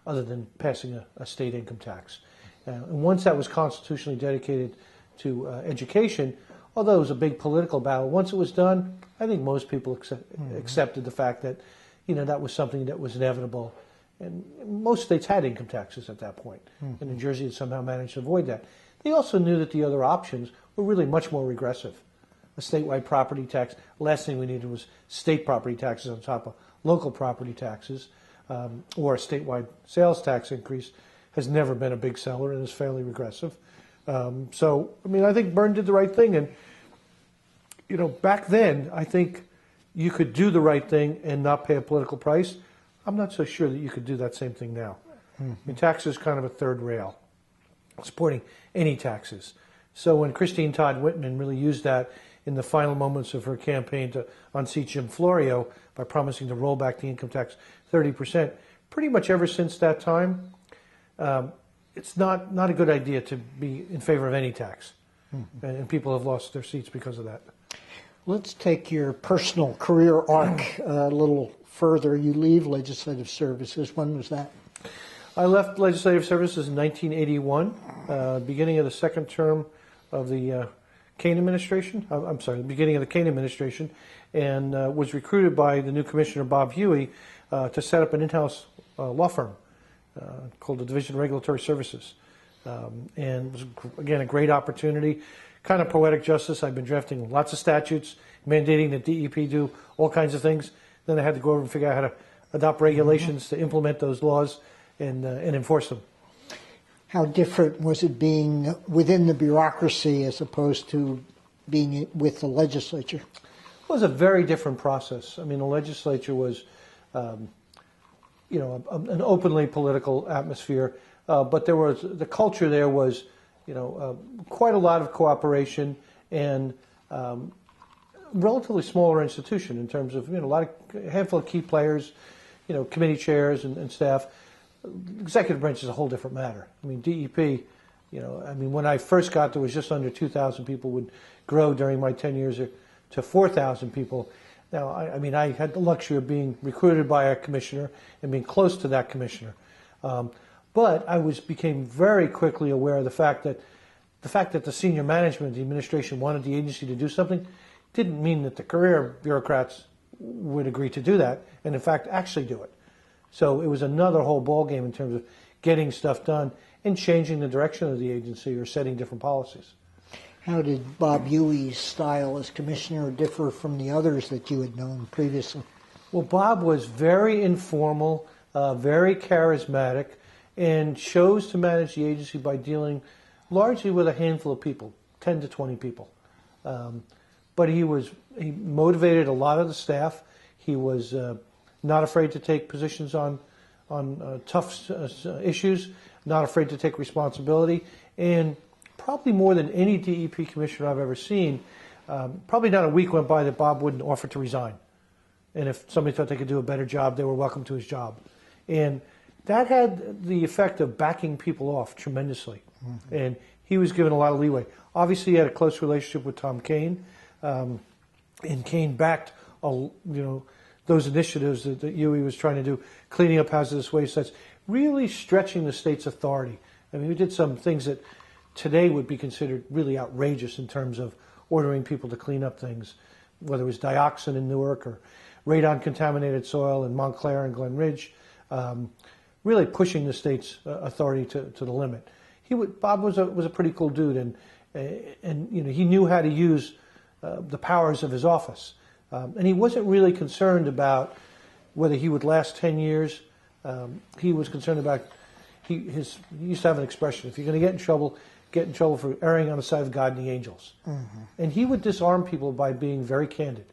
other than passing a state income tax. And once that was constitutionally dedicated to education, although it was a big political battle, once it was done, I think most people accepted the fact that, that was something that was inevitable. And most states had income taxes at that point. And New Jersey had somehow managed to avoid that. They also knew that the other options were really much more regressive. A statewide property tax, last thing we needed was state property taxes on top of local property taxes, or a statewide sales tax increase has never been a big seller and is fairly regressive. I think Byrne did the right thing. And, back then, I think you could do the right thing and not pay a political price. I'm not so sure that you could do that same thing now. Tax is kind of a third rail, supporting any taxes. So when Christine Todd Whitman really used that in the final moments of her campaign to unseat Jim Florio by promising to roll back the income tax 30%, pretty much ever since that time, it's not a good idea to be in favor of any tax. And people have lost their seats because of that. Let's take your personal career arc a little further. You leave legislative services. When was that? I left legislative services in 1981, beginning of the second term of the Kane administration. I'm sorry, the beginning of the Kane administration, and was recruited by the new commissioner, Bob Huey, to set up an in-house law firm called the Division of Regulatory Services. And it was, again, a great opportunity. Kind of poetic justice. I've been drafting lots of statutes, mandating that DEP do all kinds of things. Then I had to go over and figure out how to adopt regulations to implement those laws and enforce them. How different was it being within the bureaucracy as opposed to being with the legislature? It was a very different process. I mean, the legislature was, an openly political atmosphere, but the culture there was, quite a lot of cooperation and relatively smaller institution in terms of, a handful of key players, committee chairs and staff. Executive branch is a whole different matter. I mean, DEP, when I first got there was just under 2,000 people, would grow during my 10 years to 4,000 people. Now, I had the luxury of being recruited by a commissioner and being close to that commissioner. But I became very quickly aware of the fact that the senior management, the administration, wanted the agency to do something didn't mean that the career bureaucrats would agree to do that, and in fact actually do it. So it was another whole ballgame in terms of getting stuff done and changing the direction of the agency or setting different policies. How did Bob Huey's style as commissioner differ from the others that you had known previously? Well, Bob was very informal, very charismatic, and chose to manage the agency by dealing largely with a handful of people, 10 to 20 people. But he motivated a lot of the staff. He was not afraid to take positions on tough issues, not afraid to take responsibility, and probably more than any DEP commissioner I've ever seen, probably not a week went by that Bob wouldn't offer to resign. And if somebody thought they could do a better job, they were welcome to his job. And that had the effect of backing people off tremendously. Mm-hmm. And he was given a lot of leeway. Obviously, he had a close relationship with Tom Kane, and Kane backed those initiatives that Huey was trying to do, cleaning up hazardous waste sites, really stretching the state's authority. I mean, we did some things that today would be considered really outrageous in terms of ordering people to clean up things, whether it was dioxin in Newark or radon-contaminated soil in Montclair and Glen Ridge, really pushing the state's authority to the limit. Bob was a pretty cool dude, and he knew how to use the powers of his office. And he wasn't really concerned about whether he would last 10 years. He was concerned about, he used to have an expression, if you're going to get in trouble for erring on the side of God and the angels. Mm-hmm. And he would disarm people by being very candid.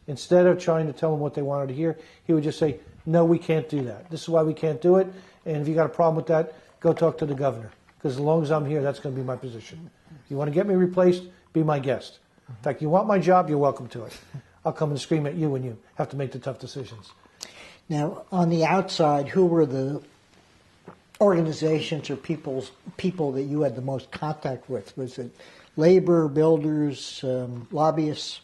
Instead of trying to tell them what they wanted to hear, he would just say, no, we can't do that. This is why we can't do it. And if you got a problem with that, go talk to the governor. Because as long as I'm here, that's going to be my position. If you want to get me replaced, be my guest. In fact, you want my job, you're welcome to it. I'll come and scream at you when you have to make the tough decisions. Now, on the outside, who were the organizations or people that you had the most contact with? Was it labor, builders, lobbyists?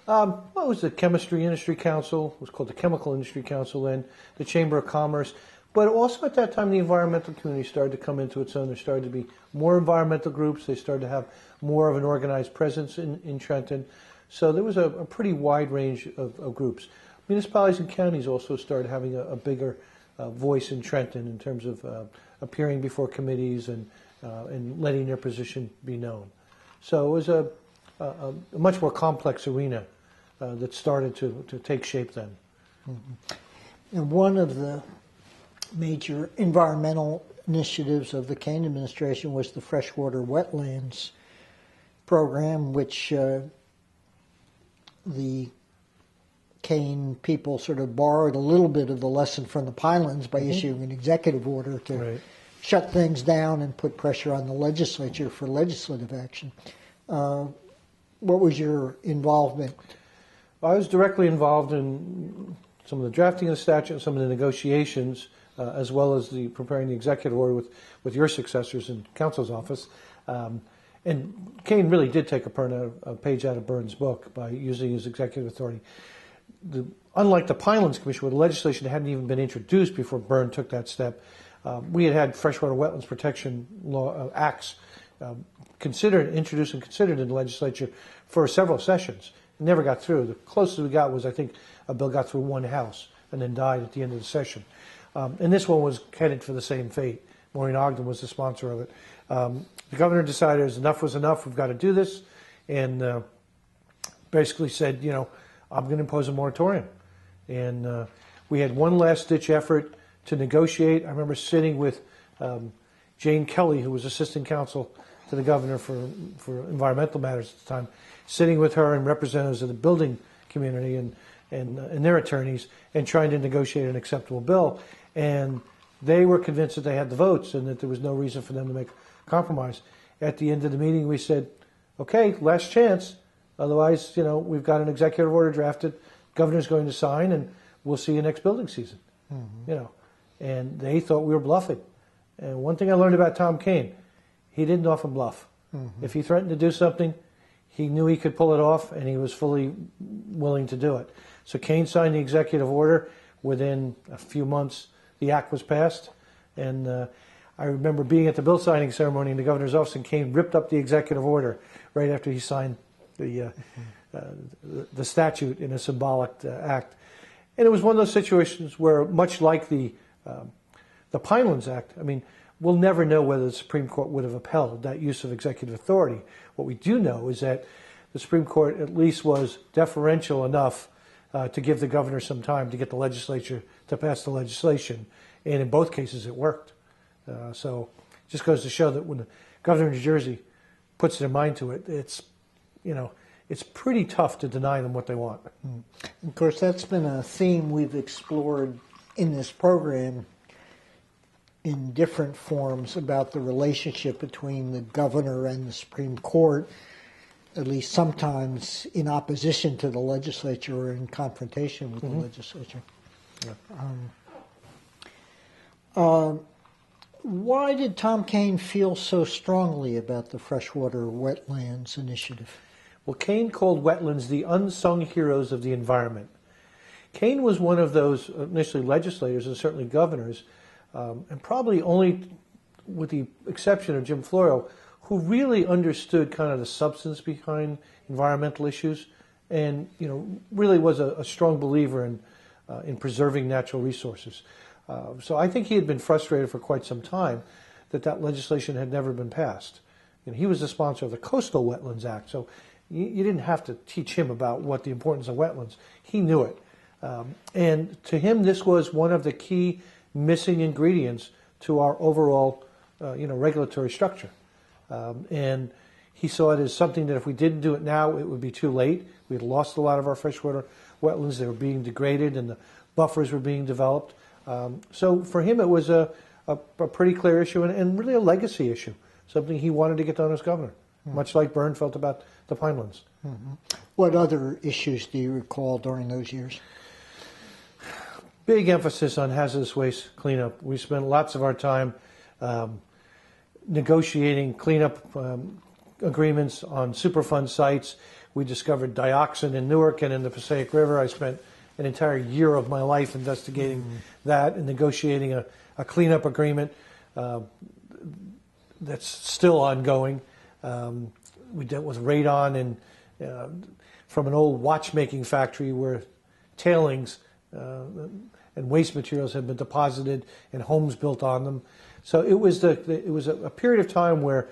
Well, it was the Chemistry Industry Council. It was called the Chemical Industry Council then, the Chamber of Commerce. But also at that time, the environmental community started to come into its own. There started to be more environmental groups. They started to have more of an organized presence in Trenton. So there was a pretty wide range of groups. Municipalities and counties also started having a bigger voice in Trenton in terms of appearing before committees and letting their position be known. So it was a much more complex arena that started to take shape then. Mm-hmm. And one of the major environmental initiatives of the Kane administration was the freshwater wetlands program, which the Kane people sort of borrowed a little bit of the lesson from the Pinelands by issuing an executive order to shut things down and put pressure on the legislature for legislative action. What was your involvement? I was directly involved in some of the drafting of the statute and some of the negotiations, as well as preparing the executive order with your successors in counsel's office. And Kane really did take a page out of Burns' book by using his executive authority. Unlike the Pinelands Commission, where the legislation hadn't even been introduced before Byrne took that step, we had freshwater wetlands protection law acts introduced and considered in the legislature for several sessions. It never got through. The closest we got was, I think, a bill got through one house and then died at the end of the session. And this one was headed for the same fate. Maureen Ogden was the sponsor of it. The governor decided enough was enough. We've got to do this, and basically said, I'm going to impose a moratorium. And we had one last-ditch effort to negotiate. I remember sitting with Jane Kelly, who was assistant counsel to the governor for environmental matters at the time, sitting with her and representatives of the building community and their attorneys, and trying to negotiate an acceptable bill. And they were convinced that they had the votes and that there was no reason for them to make a compromise. At the end of the meeting, we said, okay, last chance. Otherwise, we've got an executive order drafted. Governor's going to sign, and we'll see you next building season. Mm-hmm. And they thought we were bluffing. And one thing I learned about Tom Kean, he didn't often bluff. Mm-hmm. If he threatened to do something, he knew he could pull it off, and he was fully willing to do it. So Kean signed the executive order. Within a few months, the act was passed. And I remember being at the bill signing ceremony in the governor's office, and Kean ripped up the executive order right after he signed the statute in a symbolic act. And it was one of those situations where, much like the Pinelands Act, we'll never know whether the Supreme Court would have upheld that use of executive authority. What we do know is that the Supreme Court at least was deferential enough to give the governor some time to get the legislature to pass the legislation. And in both cases, it worked. So it just goes to show that when the governor of New Jersey puts their mind to it, it's pretty tough to deny them what they want. Of course, that's been a theme we've explored in this program in different forms about the relationship between the governor and the Supreme Court, at least sometimes in opposition to the legislature or in confrontation with the legislature. Yeah. Why did Tom Kean feel so strongly about the freshwater wetlands initiative? Well, Kean called wetlands the unsung heroes of the environment. Kean was one of those initially legislators and certainly governors, and probably only with the exception of Jim Florio, who really understood kind of the substance behind environmental issues, and really was a strong believer in preserving natural resources. So I think he had been frustrated for quite some time that legislation had never been passed. He was the sponsor of the Coastal Wetlands Act, so you didn't have to teach him about what the importance of wetlands. He knew it. And to him, this was one of the key missing ingredients to our overall regulatory structure. And he saw it as something that if we didn't do it now, it would be too late. We had lost a lot of our freshwater wetlands. They were being degraded, and the buffers were being developed. So for him, it was a pretty clear issue and really a legacy issue, something he wanted to get done as governor, much like Byrne felt about the Pinelands. Mm-hmm. What other issues do you recall during those years? Big emphasis on hazardous waste cleanup. We spent lots of our time negotiating cleanup agreements on Superfund sites. We discovered dioxin in Newark and in the Passaic River. I spent an entire year of my life investigating that and negotiating a cleanup agreement that's still ongoing. We dealt with radon from an old watchmaking factory where tailings and waste materials had been deposited and homes built on them. So it was a period of time where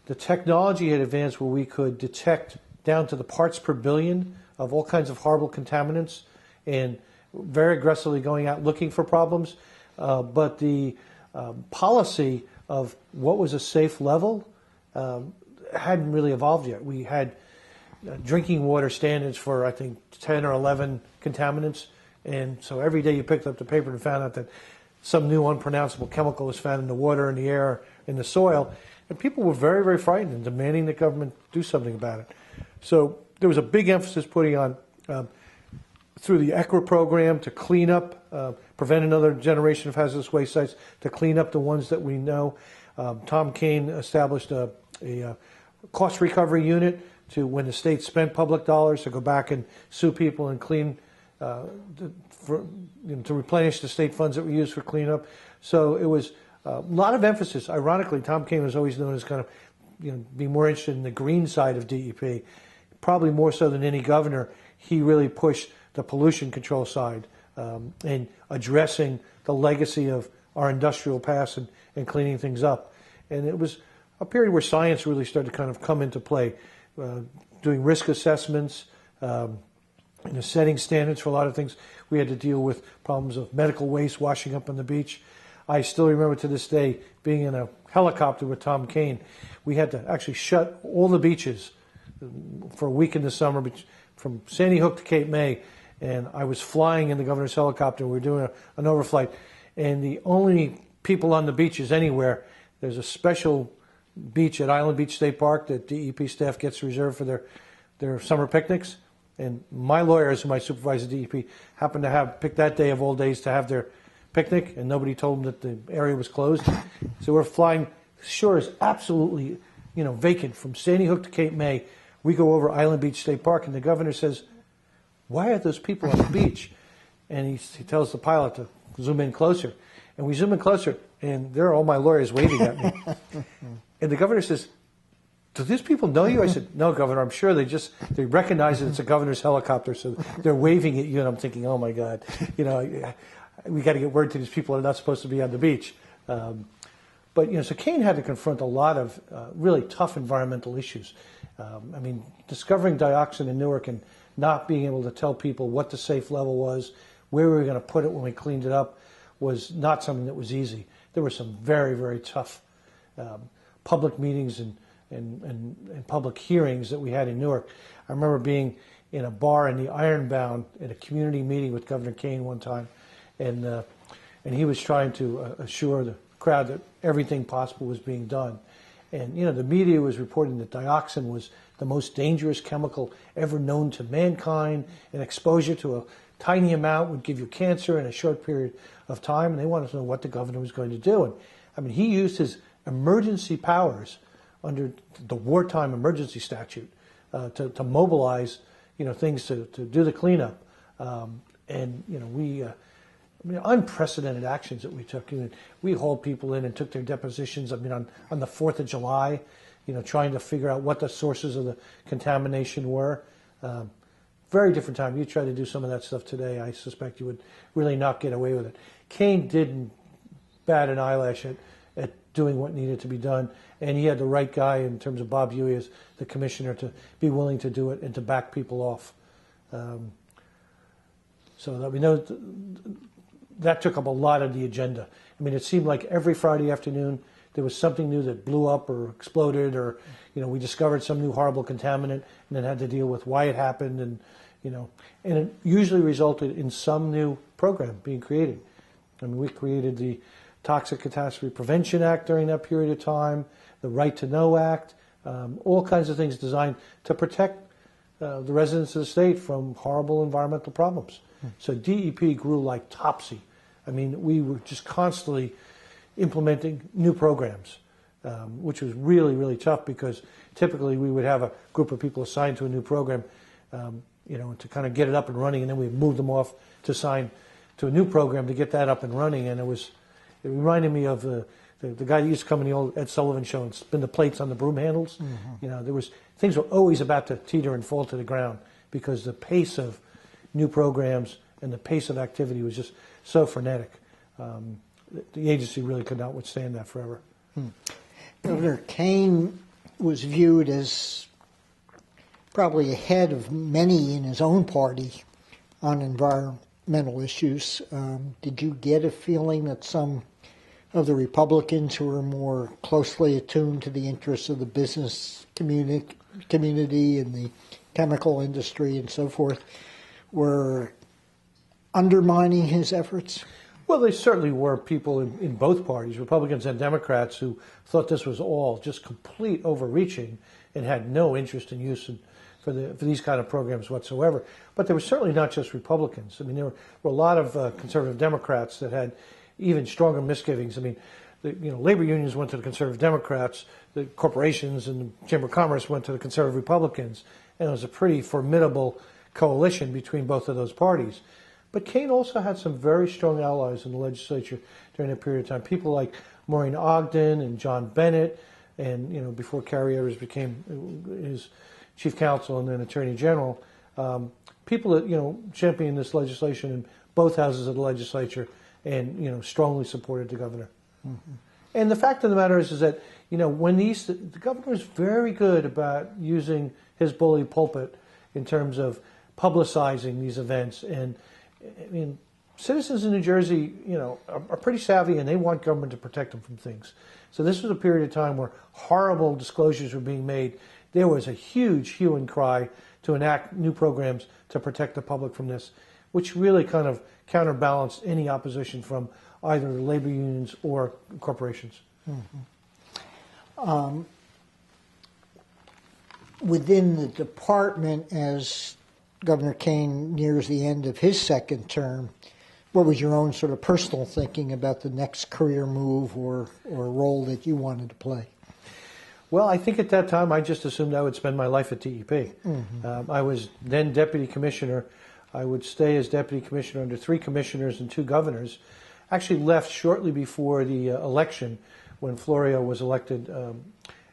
the technology had advanced, where we could detect down to the parts per billion of all kinds of horrible contaminants, and very aggressively going out looking for problems. But the policy of what was a safe level hadn't really evolved yet. We had drinking water standards for, I think, 10 or 11 contaminants. And so every day you picked up the paper and found out that some new unpronounceable chemical was found in the water, in the air, in the soil. And people were very, very frightened and demanding the government do something about it. So there was a big emphasis putting on through the ECRA program to clean up, prevent another generation of hazardous waste sites, to clean up the ones that we know. Tom Kean established a cost recovery unit to, when the state spent public dollars, to go back and sue people and clean to replenish the state funds that were used for cleanup. So it was a lot of emphasis. Ironically, Tom Kean was always known as kind of, being more interested in the green side of DEP, probably more so than any governor. He really pushed the pollution control side and addressing the legacy of our industrial past and cleaning things up. And it was a period where science really started to kind of come into play, doing risk assessments, setting standards for a lot of things. We had to deal with problems of medical waste washing up on the beach. I still remember to this day being in a helicopter with Tom Kean. We had to actually shut all the beaches for a week in the summer from Sandy Hook to Cape May, and I was flying in the governor's helicopter. We were doing an overflight, and the only people on the beaches anywhere, there's a special beach at Island Beach State Park that DEP staff gets reserved for their summer picnics. And my lawyers, whom I supervise at DEP, happened to have picked that day of all days to have their picnic, and nobody told them that the area was closed. So we're flying. The shore is absolutely, vacant from Sandy Hook to Cape May. We go over Island Beach State Park, and the governor says, "Why are those people on the beach?" And he tells the pilot to zoom in closer. And we zoom in closer, and there are all my lawyers waving at me. And the governor says, "Do these people know you?" I said, "No, Governor, I'm sure they recognize that it's a governor's helicopter, so they're waving at you." And I'm thinking, oh my God, we got to get word to these people are not supposed to be on the beach. But so Kean had to confront a lot of really tough environmental issues. Discovering dioxin in Newark and not being able to tell people what the safe level was, where we were going to put it when we cleaned it up, was not something that was easy. There were some very, very tough public meetings and public hearings that we had in Newark. I remember being in a bar in the Ironbound at a community meeting with Governor Kean one time, and he was trying to assure the crowd that everything possible was being done. And the media was reporting that dioxin was the most dangerous chemical ever known to mankind, and exposure to a tiny amount would give you cancer in a short period of time, and they wanted to know what the governor was going to do. And he used his emergency powers under the wartime emergency statute to mobilize, things to do the cleanup. Unprecedented actions that we took. We hauled people in and took their depositions. On the 4th of July, trying to figure out what the sources of the contamination were. Very different time. You try to do some of that stuff today, I suspect you would really not get away with it. Kean didn't bat an eyelash at doing what needed to be done, and he had the right guy in terms of Bob Huey as the commissioner to be willing to do it and to back people off. So that we know that took up a lot of the agenda. It seemed like every Friday afternoon there was something new that blew up or exploded, or we discovered some new horrible contaminant and then had to deal with why it happened, and it usually resulted in some new program being created. We created the Toxic Catastrophe Prevention Act during that period of time, the Right to Know Act, all kinds of things designed to protect the residents of the state from horrible environmental problems. So DEP grew like topsy. We were just constantly implementing new programs, which was really, really tough, because typically we would have a group of people assigned to a new program, to kind of get it up and running, and then we'd move them off to assign to a new program to get that up and running. And it reminded me of the guy that used to come in the old Ed Sullivan show and spin the plates on the broom handles. Mm-hmm. Things were always about to teeter and fall to the ground, because the pace of new programs and the pace of activity was just so frenetic. The agency really could not withstand that forever. Governor Kean was viewed as probably ahead of many in his own party on environmental issues. Did you get a feeling that some of the Republicans who were more closely attuned to the interests of the business community and the chemical industry and so forth were undermining his efforts? Well, there certainly were people in both parties, Republicans and Democrats, who thought this was all just complete overreaching and had no interest in use for these kind of programs whatsoever. But there were certainly not just Republicans. There were a lot of conservative Democrats that had even stronger misgivings. Labor unions went to the conservative Democrats, the corporations and the Chamber of Commerce went to the conservative Republicans, and it was a pretty formidable coalition between both of those parties. But Kane also had some very strong allies in the legislature during that period of time. People like Maureen Ogden and John Bennett, and before Carrie Evers became his chief counsel and then attorney general, people that championed this legislation in both houses of the legislature and strongly supported the governor. Mm-hmm. And the fact of the matter is that when the governor is very good about using his bully pulpit in terms of publicizing these events, and I mean, citizens in New Jersey, are pretty savvy, and they want government to protect them from things. So this was a period of time where horrible disclosures were being made. There was a huge hue and cry to enact new programs to protect the public from this, which really kind of counterbalanced any opposition from either labor unions or corporations. Mm-hmm. Within the department, as Governor Kane nears the end of his second term, what was your own sort of personal thinking about the next career move or role that you wanted to play? Well, I think at that time I just assumed I would spend my life at DEP. Mm-hmm. I was then deputy commissioner. I would stay as deputy commissioner under 3 commissioners and 2 governors. Actually left shortly before the election when Florio was elected,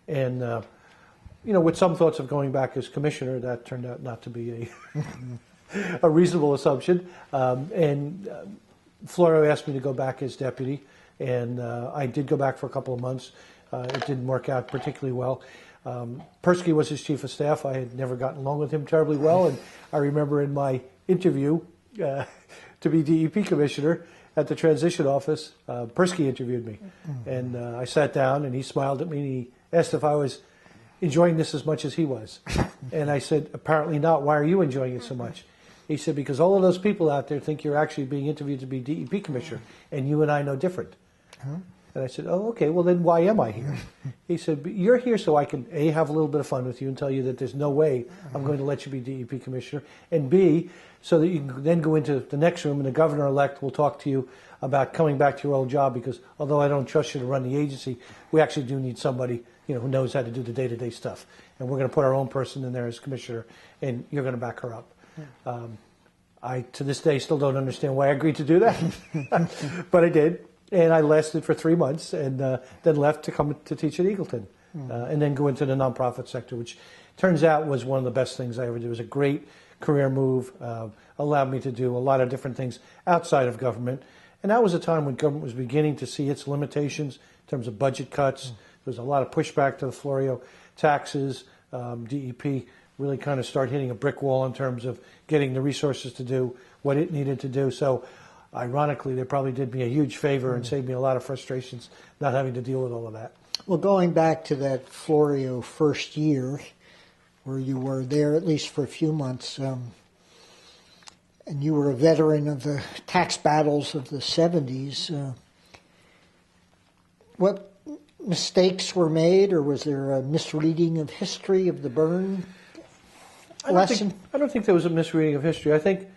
with some thoughts of going back as commissioner. That turned out not to be a reasonable assumption. Florio asked me to go back as deputy, and I did go back for a couple of months. It didn't work out particularly well. Persky was his chief of staff. I had never gotten along with him terribly well, and I remember in my interview to be DEP commissioner at the transition office, Persky interviewed me. And I sat down, and he smiled at me, and he asked if I was enjoying this as much as he was. And I said, apparently not. Why are you enjoying it so much? He said, because all of those people out there think you're actually being interviewed to be DEP commissioner, and you and I know different. Huh? And I said, oh, okay, well then why am I here? He said, you're here so I can, A, have a little bit of fun with you and tell you that there's no way I'm going to let you be DEP commissioner, and B, so that you can then go into the next room and the governor-elect will talk to you about coming back to your old job, because although I don't trust you to run the agency, we actually do need somebody who knows how to do the day-to-day stuff. And we're going to put our own person in there as commissioner, and you're going to back her up. Yeah. I, to this day, still don't understand why I agreed to do that, but I did. And I lasted for 3 months, and then left to come to teach at Eagleton, and then go into the nonprofit sector, which turns out was one of the best things I ever did. It was a great career move, allowed me to do a lot of different things outside of government. And that was a time when government was beginning to see its limitations in terms of budget cuts. There was a lot of pushback to the Florio taxes. DEP really kind of started hitting a brick wall in terms of getting the resources to do what it needed to do. So ironically, they probably did me a huge favor and saved me a lot of frustrations not having to deal with all of that. Well, going back to that Florio first year, where you were there at least for a few months, and you were a veteran of the tax battles of the 70s, what mistakes were made, or was there a misreading of history of the Byrne lesson? I don't think there was a misreading of history. I think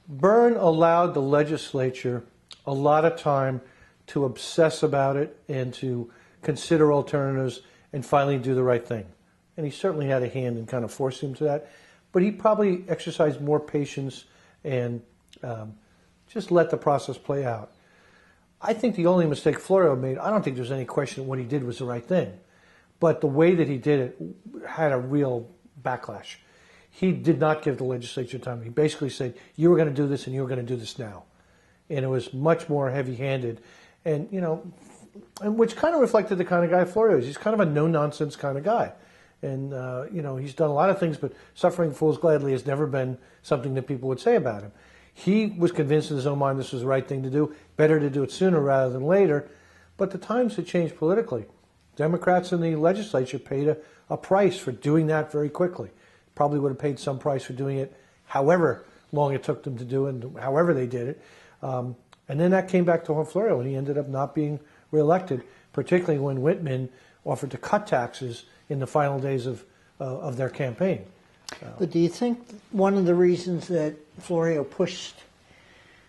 Byrne allowed the legislature a lot of time to obsess about it and to consider alternatives and finally do the right thing. And he certainly had a hand in kind of forcing him to that. But he probably exercised more patience and just let the process play out. I think the only mistake Florio made, I don't think there's any question that what he did was the right thing. But the way that he did it had a real backlash. He did not give the legislature time. He basically said, you were going to do this and you were going to do this now. And it was much more heavy-handed. And, and which kind of reflected the kind of guy Florio is. He's kind of a no-nonsense kind of guy. And, he's done a lot of things, but suffering fools gladly has never been something that people would say about him. He was convinced in his own mind this was the right thing to do, better to do it sooner rather than later. But the times had changed politically. Democrats in the legislature paid a price for doing that very quickly. Probably would have paid some price for doing it however long it took them to do it and however they did it. And then that came back to haunt Florio, and he ended up not being reelected, particularly when Whitman offered to cut taxes in the final days of their campaign. But do you think one of the reasons that Florio pushed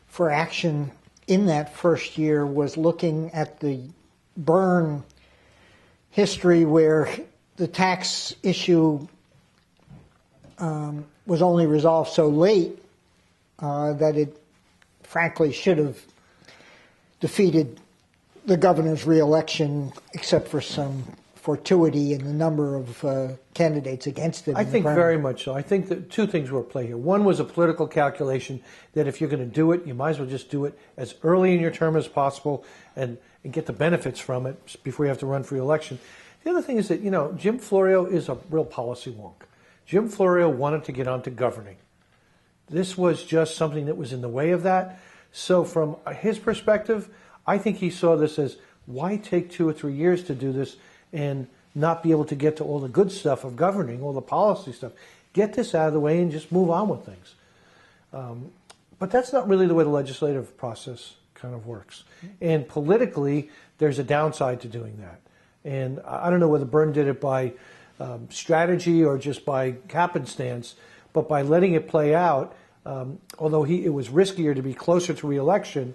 for action in that first year was looking at the Byrne history where the tax issue was only resolved so late that it frankly should have defeated the governor's reelection, except for some fortuity in the number of candidates against it. I think very much so. I think that two things were at play here. One was a political calculation that if you're going to do it, you might as well just do it as early in your term as possible and get the benefits from it before you have to run for re-election. The other thing is that, Jim Florio is a real policy wonk. Jim Florio wanted to get onto governing. This was just something that was in the way of that. So from his perspective, I think he saw this as, why take 2 or 3 years to do this and not be able to get to all the good stuff of governing, all the policy stuff? Get this out of the way and just move on with things. But that's not really the way the legislative process kind of works. And politically, there's a downside to doing that. And I don't know whether Byrne did it by strategy or just by happenstance, but by letting it play out, although it was riskier to be closer to re-election,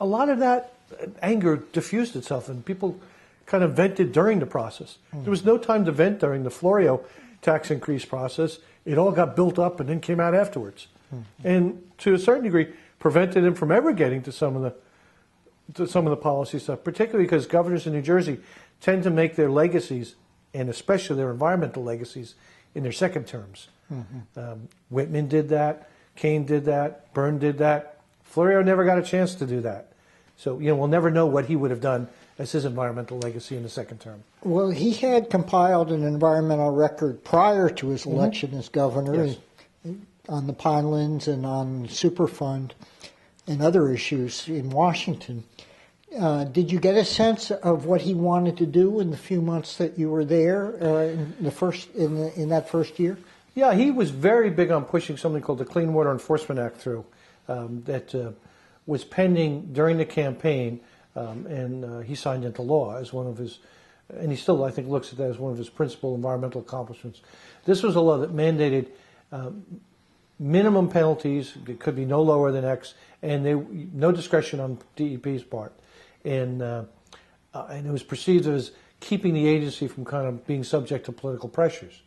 a lot of that anger diffused itself and people kind of vented during the process. There was no time to vent during the Florio tax increase process. It all got built up and then came out afterwards. And to a certain degree, prevented him from ever getting to some of the policy stuff, particularly because governors in New Jersey tend to make their legacies, and especially their environmental legacies, in their second terms. Whitman did that, Kane did that, Byrne did that. Florio never got a chance to do that. So, we'll never know what he would have done as his environmental legacy in the second term. Well, he had compiled an environmental record prior to his election as governor, Yes. on the Pinelands and on Superfund and other issues in Washington. Did you get a sense of what he wanted to do in the few months that you were there in that first year? Yeah, he was very big on pushing something called the Clean Water Enforcement Act through that was pending during the campaign, and he signed into law as one of his, and he still, I think, looks at that as one of his principal environmental accomplishments. This was a law that mandated minimum penalties. It could be no lower than X, and no discretion on DEP's part. And it was perceived as keeping the agency from kind of being subject to political pressures.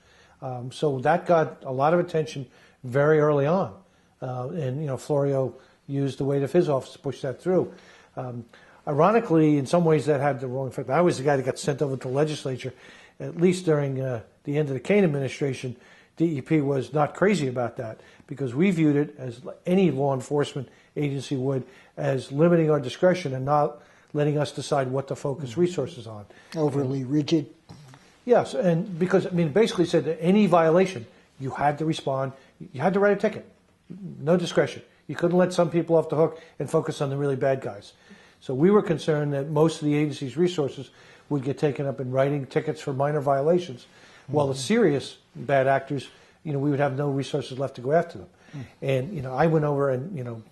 So that got a lot of attention very early on. And Florio used the weight of his office to push that through. Ironically, in some ways that had the wrong effect. I was the guy that got sent over to the legislature, at least during the end of the Kane administration. DEP was not crazy about that because we viewed it, as any law enforcement agency would, as limiting our discretion and not letting us decide what to focus resources on. Overly rigid? Yes, and because, basically said that any violation, you had to respond, you had to write a ticket. No discretion. You couldn't let some people off the hook and focus on the really bad guys. So we were concerned that most of the agency's resources would get taken up in writing tickets for minor violations, while the serious bad actors, we would have no resources left to go after them. And, I went over and,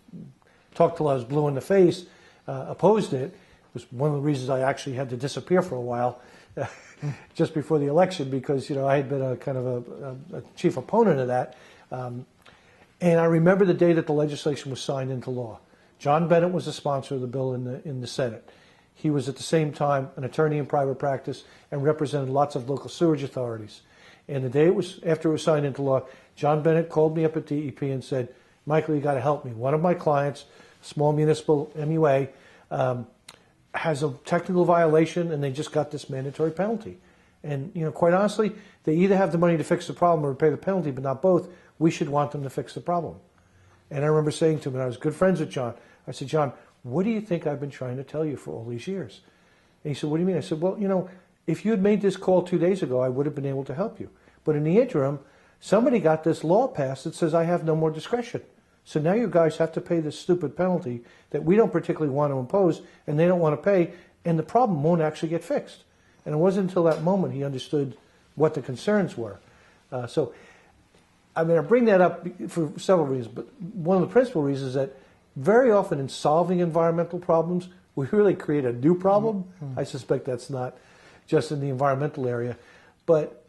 talked till I was blue in the face, opposed it. It was one of the reasons I actually had to disappear for a while just before the election because, I had been a kind of a chief opponent of that. And I remember the day that the legislation was signed into law. John Bennett was the sponsor of the bill in the Senate. He was at the same time an attorney in private practice and represented lots of local sewage authorities. And the day after it was signed into law, John Bennett called me up at DEP and said, "Michael, you got to help me. One of my clients, small municipal MUA, has a technical violation and they just got this mandatory penalty. And, quite honestly, they either have the money to fix the problem or pay the penalty, but not both. We should want them to fix the problem." And I remember saying to him, and I was good friends with John, I said, "John, what do you think I've been trying to tell you for all these years?" And he said, "What do you mean?" I said, "Well, if you had made this call 2 days ago, I would have been able to help you. But in the interim, somebody got this law passed that says I have no more discretion. So now you guys have to pay this stupid penalty that we don't particularly want to impose and they don't want to pay, and the problem won't actually get fixed." And it wasn't until that moment he understood what the concerns were. I bring that up for several reasons, but one of the principal reasons is that very often in solving environmental problems, we really create a new problem. I suspect that's not just in the environmental area. But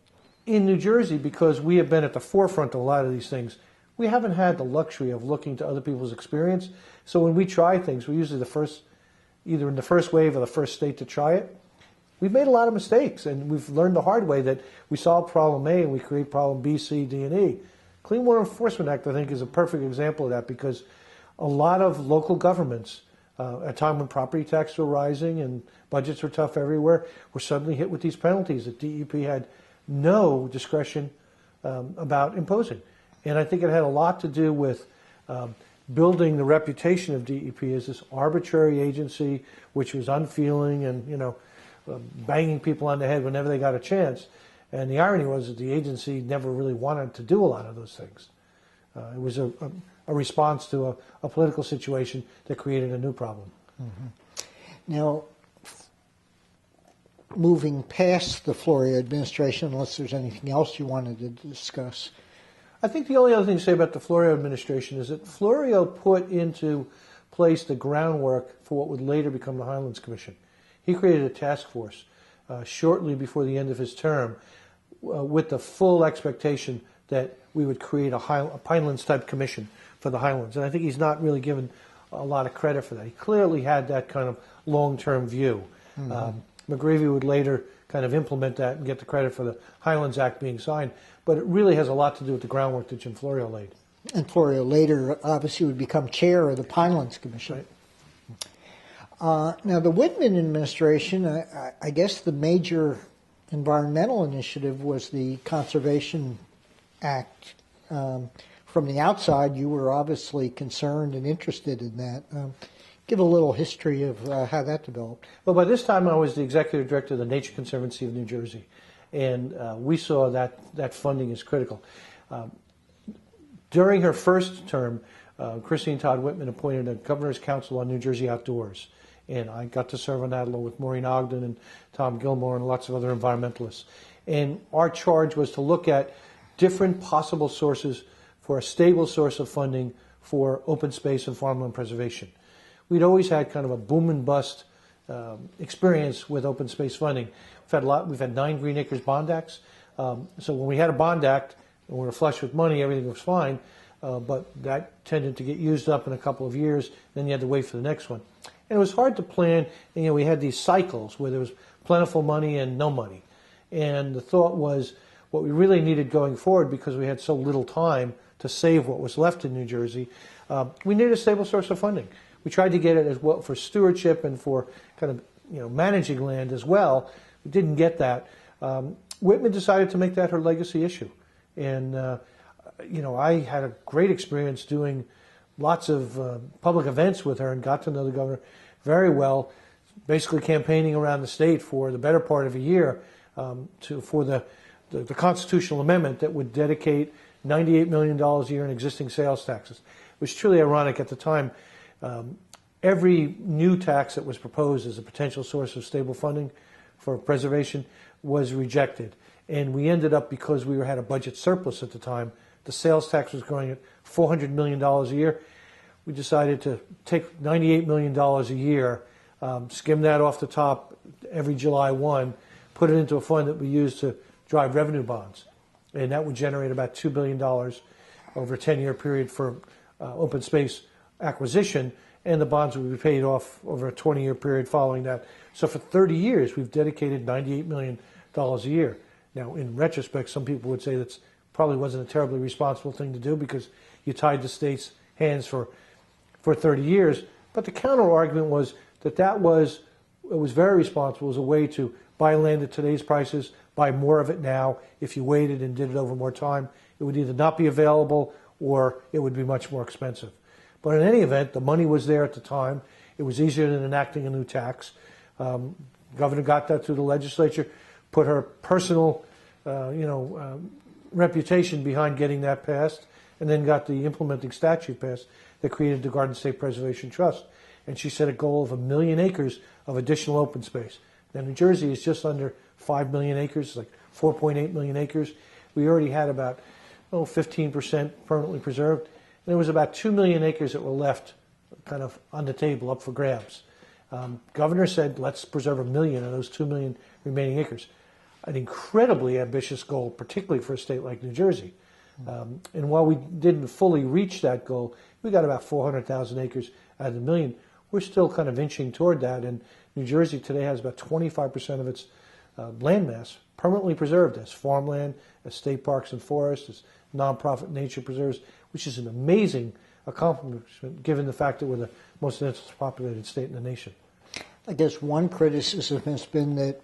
in New Jersey, because we have been at the forefront of a lot of these things, we haven't had the luxury of looking to other people's experience. So when we try things, we're usually either in the first wave or the first state to try it. We've made a lot of mistakes, and we've learned the hard way that we solve problem A and we create problem B, C, D, and E. Clean Water Enforcement Act, I think, is a perfect example of that, because a lot of local governments, at a time when property taxes were rising and budgets were tough everywhere, were suddenly hit with these penalties that DEP had no discretion about imposing. And I think it had a lot to do with building the reputation of DEP as this arbitrary agency which was unfeeling and, banging people on the head whenever they got a chance. And the irony was that the agency never really wanted to do a lot of those things. It was a response to a political situation that created a new problem. Mm-hmm. Now, moving past the Florio administration, unless there's anything else you wanted to discuss. I think the only other thing to say about the Florio administration is that Florio put into place the groundwork for what would later become the Highlands Commission. He created a task force shortly before the end of his term with the full expectation that we would create a Pinelands-type commission for the Highlands. And I think he's not really given a lot of credit for that. He clearly had that kind of long-term view. Mm-hmm. McGreevy would later kind of implement that and get the credit for the Highlands Act being signed. But it really has a lot to do with the groundwork that Jim Florio laid. And Florio later obviously would become chair of the Pinelands Commission. Right. Now, the Whitman administration, I guess the major environmental initiative was the Conservation Act. From the outside, you were obviously concerned and interested in that. Give a little history of how that developed. Well, by this time, I was the executive director of the Nature Conservancy of New Jersey, and we saw that funding is critical. During her first term, Christine Todd Whitman appointed a Governor's Council on New Jersey Outdoors, and I got to serve on that along with Maureen Ogden and Tom Gilmore and lots of other environmentalists. And our charge was to look at different possible sources for a stable source of funding for open space and farmland preservation. We'd always had kind of a boom and bust experience with open space funding. We've had 9 Green Acres Bond Acts. So when we had a bond act and we were flush with money, everything was fine. But that tended to get used up in a couple of years. Then you had to wait for the next one. And it was hard to plan. And, we had these cycles where there was plentiful money and no money. And the thought was what we really needed going forward, because we had so little time to save what was left in New Jersey, we needed a stable source of funding. We tried to get it as well for stewardship and for kind of managing land as well. We didn't get that. Whitman decided to make that her legacy issue. And, I had a great experience doing lots of public events with her and got to know the governor very well, basically campaigning around the state for the better part of a year for the constitutional amendment that would dedicate $98 million a year in existing sales taxes. It was truly ironic at the time. Every new tax that was proposed as a potential source of stable funding for preservation was rejected. And we ended up, because we had a budget surplus at the time, the sales tax was growing at $400 million a year. We decided to take $98 million a year, skim that off the top every July 1, put it into a fund that we used to drive revenue bonds. And that would generate about $2 billion over a 10-year period for open space acquisition, and the bonds would be paid off over a 20-year period following that. So for 30 years, we've dedicated $98 million a year. Now, in retrospect, some people would say that probably wasn't a terribly responsible thing to do, because you tied the state's hands for 30 years. But the counter argument was that it was very responsible as a way to buy land at today's prices, buy more of it now. If you waited and did it over more time, it would either not be available or it would be much more expensive. But in any event, the money was there at the time. It was easier than enacting a new tax. Governor got that through the legislature, put her personal, reputation behind getting that passed, and then got the implementing statute passed that created the Garden State Preservation Trust. And she set a goal of 1 million acres of additional open space. Now, New Jersey is just under 5 million acres, like 4.8 million acres. We already had about 15% permanently preserved. And there was about 2 million acres that were left kind of on the table, up for grabs. Governor said, let's preserve 1 million of those 2 million remaining acres. An incredibly ambitious goal, particularly for a state like New Jersey. And while we didn't fully reach that goal, we got about 400,000 acres out of the million. We're still kind of inching toward that, and New Jersey today has about 25% of its landmass permanently preserved as farmland, as state parks and forests, as nonprofit nature preserves, which is an amazing accomplishment given the fact that we're the most densely populated state in the nation. I guess one criticism has been that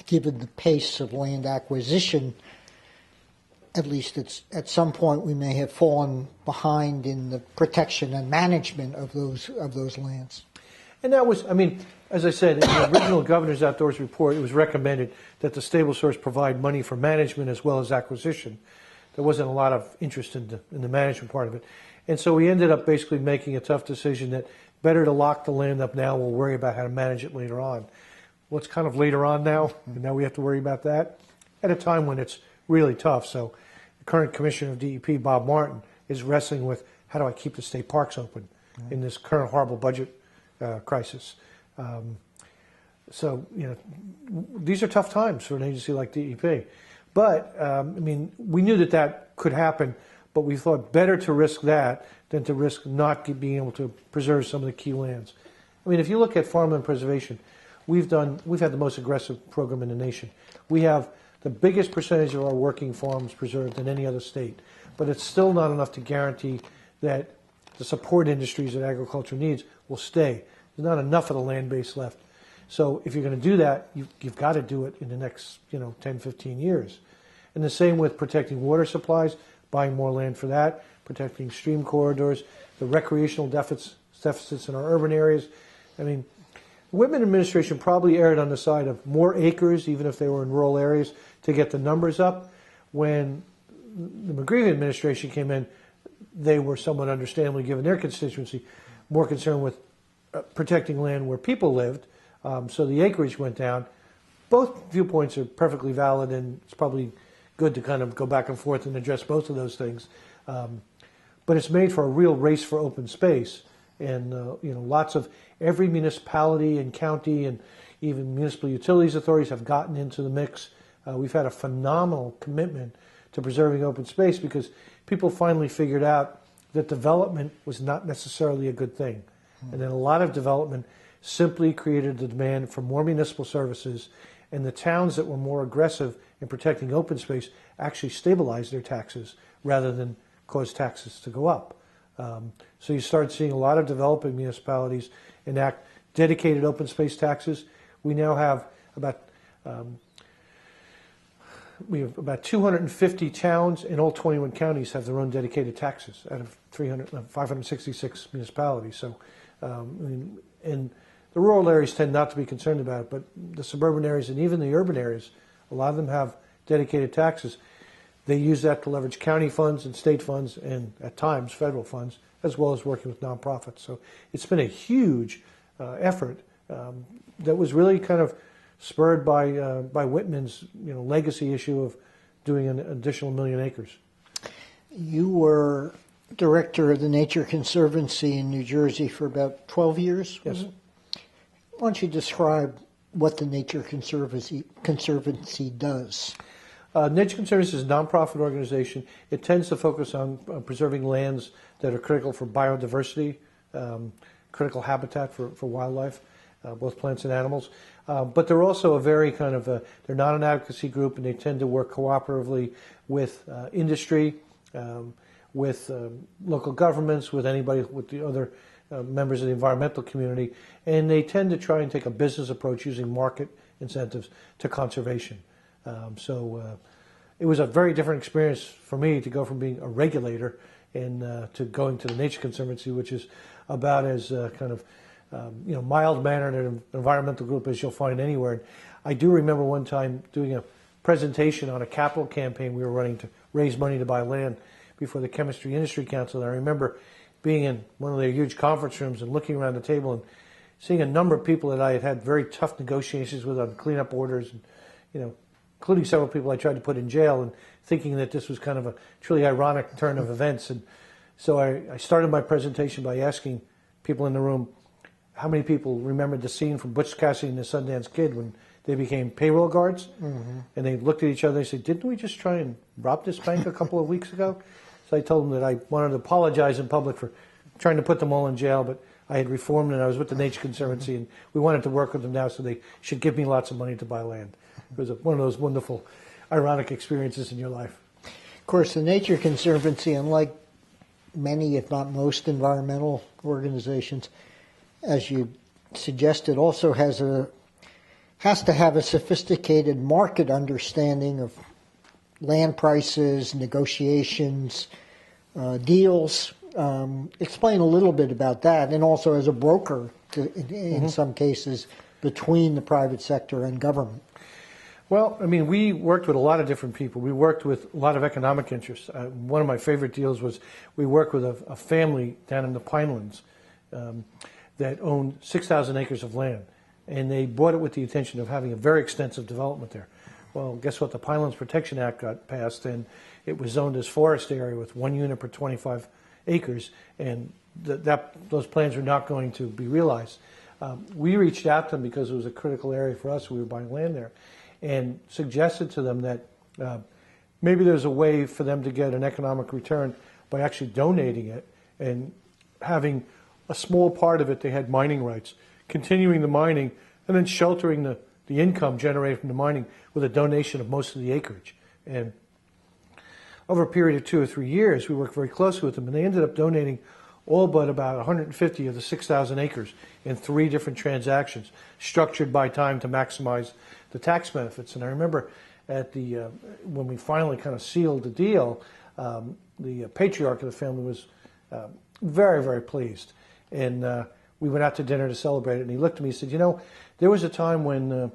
given the pace of land acquisition, at least at some point we may have fallen behind in the protection and management of those lands. And that was, I mean, as I said, in the original Governor's Outdoors Report, it was recommended that the stable source provide money for management as well as acquisition. There wasn't a lot of interest in the management part of it. And so we ended up basically making a tough decision that better to lock the land up now, we'll worry about how to manage it later on. Well, it's kind of later on now, and now we have to worry about that at a time when it's really tough. So the current Commissioner of DEP, Bob Martin, is wrestling with how do I keep the state parks open in this current horrible budget crisis. So, you know, these are tough times for an agency like DEP. But, I mean, we knew that that could happen, but we thought better to risk that than to risk not being able to preserve some of the key lands. I mean, if you look at farmland preservation, we've had the most aggressive program in the nation. We have the biggest percentage of our working farms preserved than any other state, but it's still not enough to guarantee that the support industries that agriculture needs will stay. There's not enough of the land base left. So if you're going to do that, you've got to do it in the next 10, 15 years. And the same with protecting water supplies, buying more land for that, protecting stream corridors, the recreational deficits in our urban areas. I mean, the Whitman administration probably erred on the side of more acres, even if they were in rural areas, to get the numbers up. When the McGreevey administration came in, they were somewhat understandably, given their constituency, more concerned with protecting land where people lived, so the acreage went down. Both viewpoints are perfectly valid, and it's probably good to kind of go back and forth and address both of those things. But it's made for a real race for open space, and lots of every municipality and county and even municipal utilities authorities have gotten into the mix. We've had a phenomenal commitment to preserving open space because people finally figured out that development was not necessarily a good thing. And then a lot of development simply created the demand for more municipal services, and the towns that were more aggressive in protecting open space actually stabilized their taxes rather than cause taxes to go up. So you start seeing a lot of developing municipalities enact dedicated open space taxes. We now have about 250 towns in all 21 counties have their own dedicated taxes out of 566 municipalities. So, and the rural areas tend not to be concerned about it, but the suburban areas and even the urban areas, a lot of them have dedicated taxes. They use that to leverage county funds and state funds and at times federal funds, as well as working with nonprofits. So it's been a huge effort that was really kind of spurred by Whitman's legacy issue of doing an additional 1 million acres. You were director of the Nature Conservancy in New Jersey for about 12 years? Yes. Why don't you describe what the Nature Conservancy does? Nature Conservancy is a nonprofit organization. It tends to focus on preserving lands that are critical for biodiversity, critical habitat for wildlife, both plants and animals. But they're also a very kind of they're not an advocacy group, and they tend to work cooperatively with industry, with local governments, with anybody, with the other members of the environmental community, and they tend to try and take a business approach using market incentives to conservation. So it was a very different experience for me to go from being a regulator and to going to the Nature Conservancy, which is about as kind of mild-mannered an environmental group as you'll find anywhere. And I do remember one time doing a presentation on a capital campaign we were running to raise money to buy land before the Chemistry Industry Council. And I remember being in one of their huge conference rooms and looking around the table and seeing a number of people that I had had very tough negotiations with on cleanup orders, and including several people I tried to put in jail, and thinking that this was kind of a truly ironic turn of events. And so I started my presentation by asking people in the room how many people remembered the scene from Butch Cassidy and the Sundance Kid when they became payroll guards. Mm-hmm. And they looked at each other and they said, "Didn't we just try and rob this bank a couple of weeks ago?" So I told them that I wanted to apologize in public for trying to put them all in jail, but I had reformed and I was with the Nature Conservancy, and we wanted to work with them now, so they should give me lots of money to buy land. It was one of those wonderful, ironic experiences in your life. Of course, the Nature Conservancy, unlike many, if not most, environmental organizations, as you suggested, also has to have a sophisticated market understanding of land prices, negotiations, deals. Explain a little bit about that, and also as a broker in some cases between the private sector and government. Well, I mean, we worked with a lot of different people. We worked with a lot of economic interests. One of my favorite deals was we worked with a family down in the Pinelands that owned 6,000 acres of land, and they bought it with the intention of having a very extensive development there. Well, guess what? The Pinelands Protection Act got passed, and it was zoned as forest area with 1 unit per 25 acres, and those plans were not going to be realized. We reached out to them because it was a critical area for us. We were buying land there, and suggested to them that maybe there's a way for them to get an economic return by actually donating it and having a small part of it. They had mining rights, continuing the mining, and then sheltering the income generated from the mining with a donation of most of the acreage. And over a period of 2 or 3 years, we worked very closely with them, and they ended up donating all but about 150 of the 6,000 acres in 3 different transactions, structured by time to maximize the tax benefits. And I remember at when we finally kind of sealed the deal, the patriarch of the family was very, very pleased. And we went out to dinner to celebrate it, and he looked at me and said, you know, there was a time when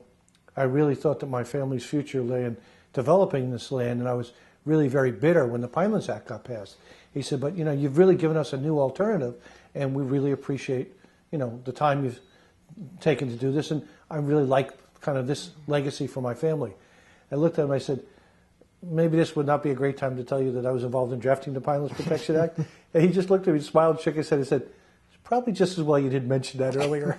I really thought that my family's future lay in developing this land, and I was really very bitter when the Pinelands Act got passed. He said, but, you know, you've really given us a new alternative, and we really appreciate, you know, the time you've taken to do this, and I really like kind of this legacy for my family. I looked at him and I said, maybe this would not be a great time to tell you that I was involved in drafting the Pinelands Protection Act. And he just looked at me, smiled, shook his head, and said, it's probably just as well you didn't mention that earlier.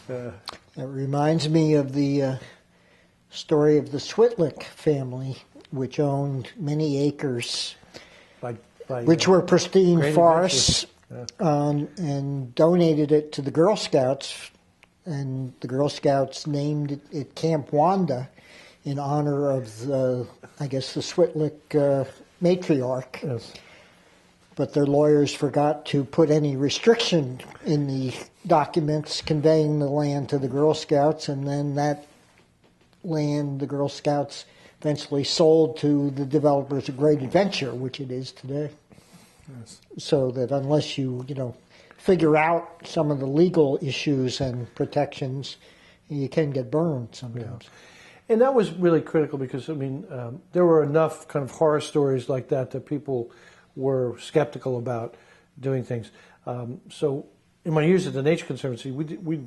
That reminds me of the story of the Switlick family, which owned many acres, which were pristine forests, and donated it to the Girl Scouts, and the Girl Scouts named it Camp Wanda in honor of I guess the Switlick matriarch. Yes. But their lawyers forgot to put any restriction in the documents conveying the land to the Girl Scouts, and then that land the Girl Scouts eventually sold to the developers of Great Adventure, which it is today. Yes. So that unless you figure out some of the legal issues and protections, you can get burned sometimes. Yeah. And that was really critical because, I mean, there were enough kind of horror stories like that people were skeptical about doing things. So in my years at the Nature Conservancy, we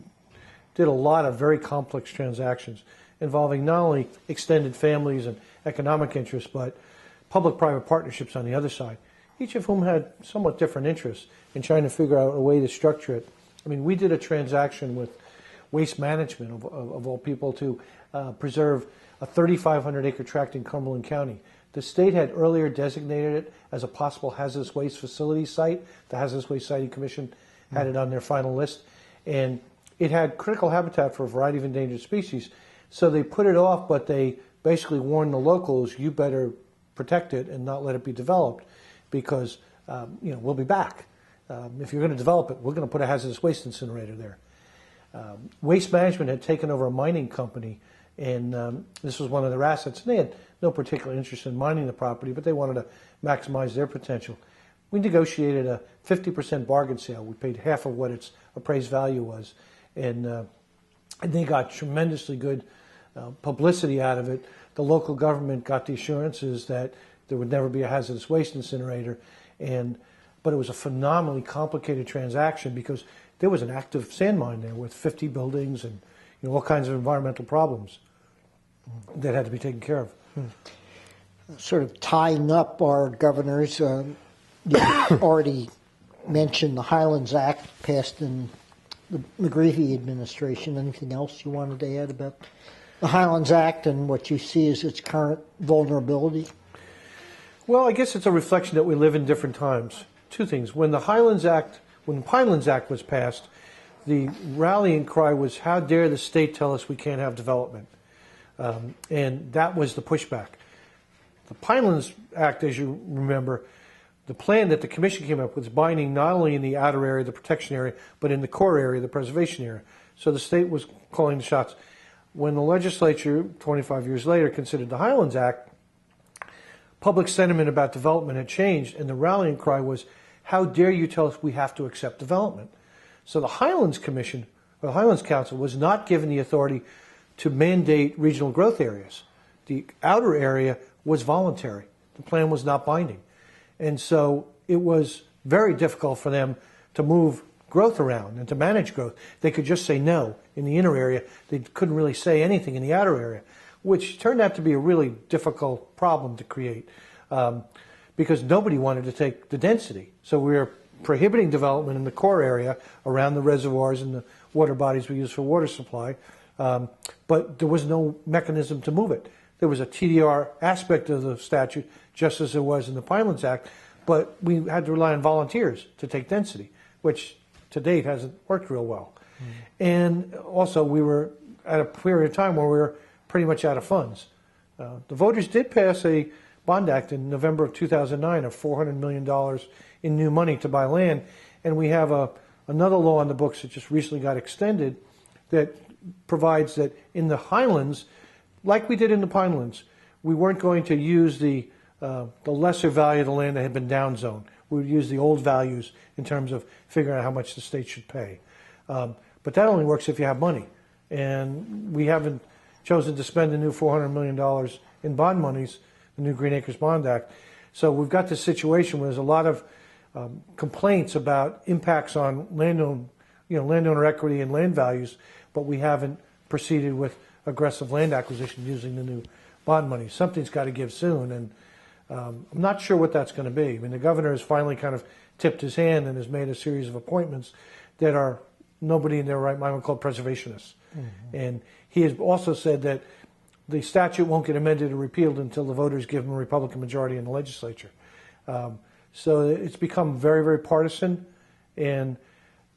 did a lot of very complex transactions involving not only extended families and economic interests, but public-private partnerships on the other side, each of whom had somewhat different interests in trying to figure out a way to structure it. I mean, we did a transaction with Waste Management, of all people, to preserve a 3,500-acre tract in Cumberland County. The state had earlier designated it as a possible hazardous waste facility site. The Hazardous Waste Siting Commission had it on their final list. And it had critical habitat for a variety of endangered species. So they put it off, but they basically warned the locals, you better protect it and not let it be developed because, we'll be back. If you're going to develop it, we're going to put a hazardous waste incinerator there. Waste Management had taken over a mining company, and this was one of their assets. And they had no particular interest in mining the property, but they wanted to maximize their potential. We negotiated a 50% bargain sale. We paid half of what its appraised value was, and they got tremendously good publicity out of it. The local government got the assurances that there would never be a hazardous waste incinerator, but it was a phenomenally complicated transaction because there was an active sand mine there with 50 buildings and all kinds of environmental problems that had to be taken care of. Sort of tying up our governors, you already mentioned the Highlands Act passed in the McGreevey administration. Anything else you wanted to add about the Highlands Act and what you see as its current vulnerability? Well, I guess it's a reflection that we live in different times. Two things. When the Highlands Act when the Pinelands Act was passed, the rallying cry was, how dare the state tell us we can't have development? And that was the pushback. The Pinelands Act, as you remember, the plan that the commission came up with is binding not only in the outer area, the protection area, but in the core area, the preservation area. So the state was calling the shots. When the legislature, 25 years later, considered the Highlands Act, public sentiment about development had changed, and the rallying cry was, how dare you tell us we have to accept development? So the Highlands Commission, or the Highlands Council, was not given the authority to mandate regional growth areas. The outer area was voluntary. The plan was not binding. And so it was very difficult for them to move growth around and to manage growth. They could just say no in the inner area. They couldn't really say anything in the outer area, which turned out to be a really difficult problem to create because nobody wanted to take the density. So we were prohibiting development in the core area around the reservoirs and the water bodies we use for water supply, but there was no mechanism to move it. There was a TDR aspect of the statute, just as there was in the Pinelands Act, but we had to rely on volunteers to take density, which to date hasn't worked real well. And also we were at a period of time where we were pretty much out of funds. The voters did pass a bond act in November of 2009 of $400 million in new money to buy land, and we have another law on the books that just recently got extended that provides that in the Highlands, like we did in the Pinelands, we weren't going to use the lesser value of the land that had been downzoned. We would use the old values in terms of figuring out how much the state should pay. But that only works if you have money. And we haven't chosen to spend the new $400 million in bond monies, the new Green Acres Bond Act. So we've got this situation where there's a lot of complaints about impacts on landowner equity and land values, but we haven't proceeded with aggressive land acquisition using the new bond money. Something's got to give soon, and I'm not sure what that's going to be. I mean, the governor has finally kind of tipped his hand and has made a series of appointments that are nobody in their right mind would call preservationists. Mm-hmm. And he has also said that the statute won't get amended or repealed until the voters give them a Republican majority in the legislature. So it's become very, very partisan. And,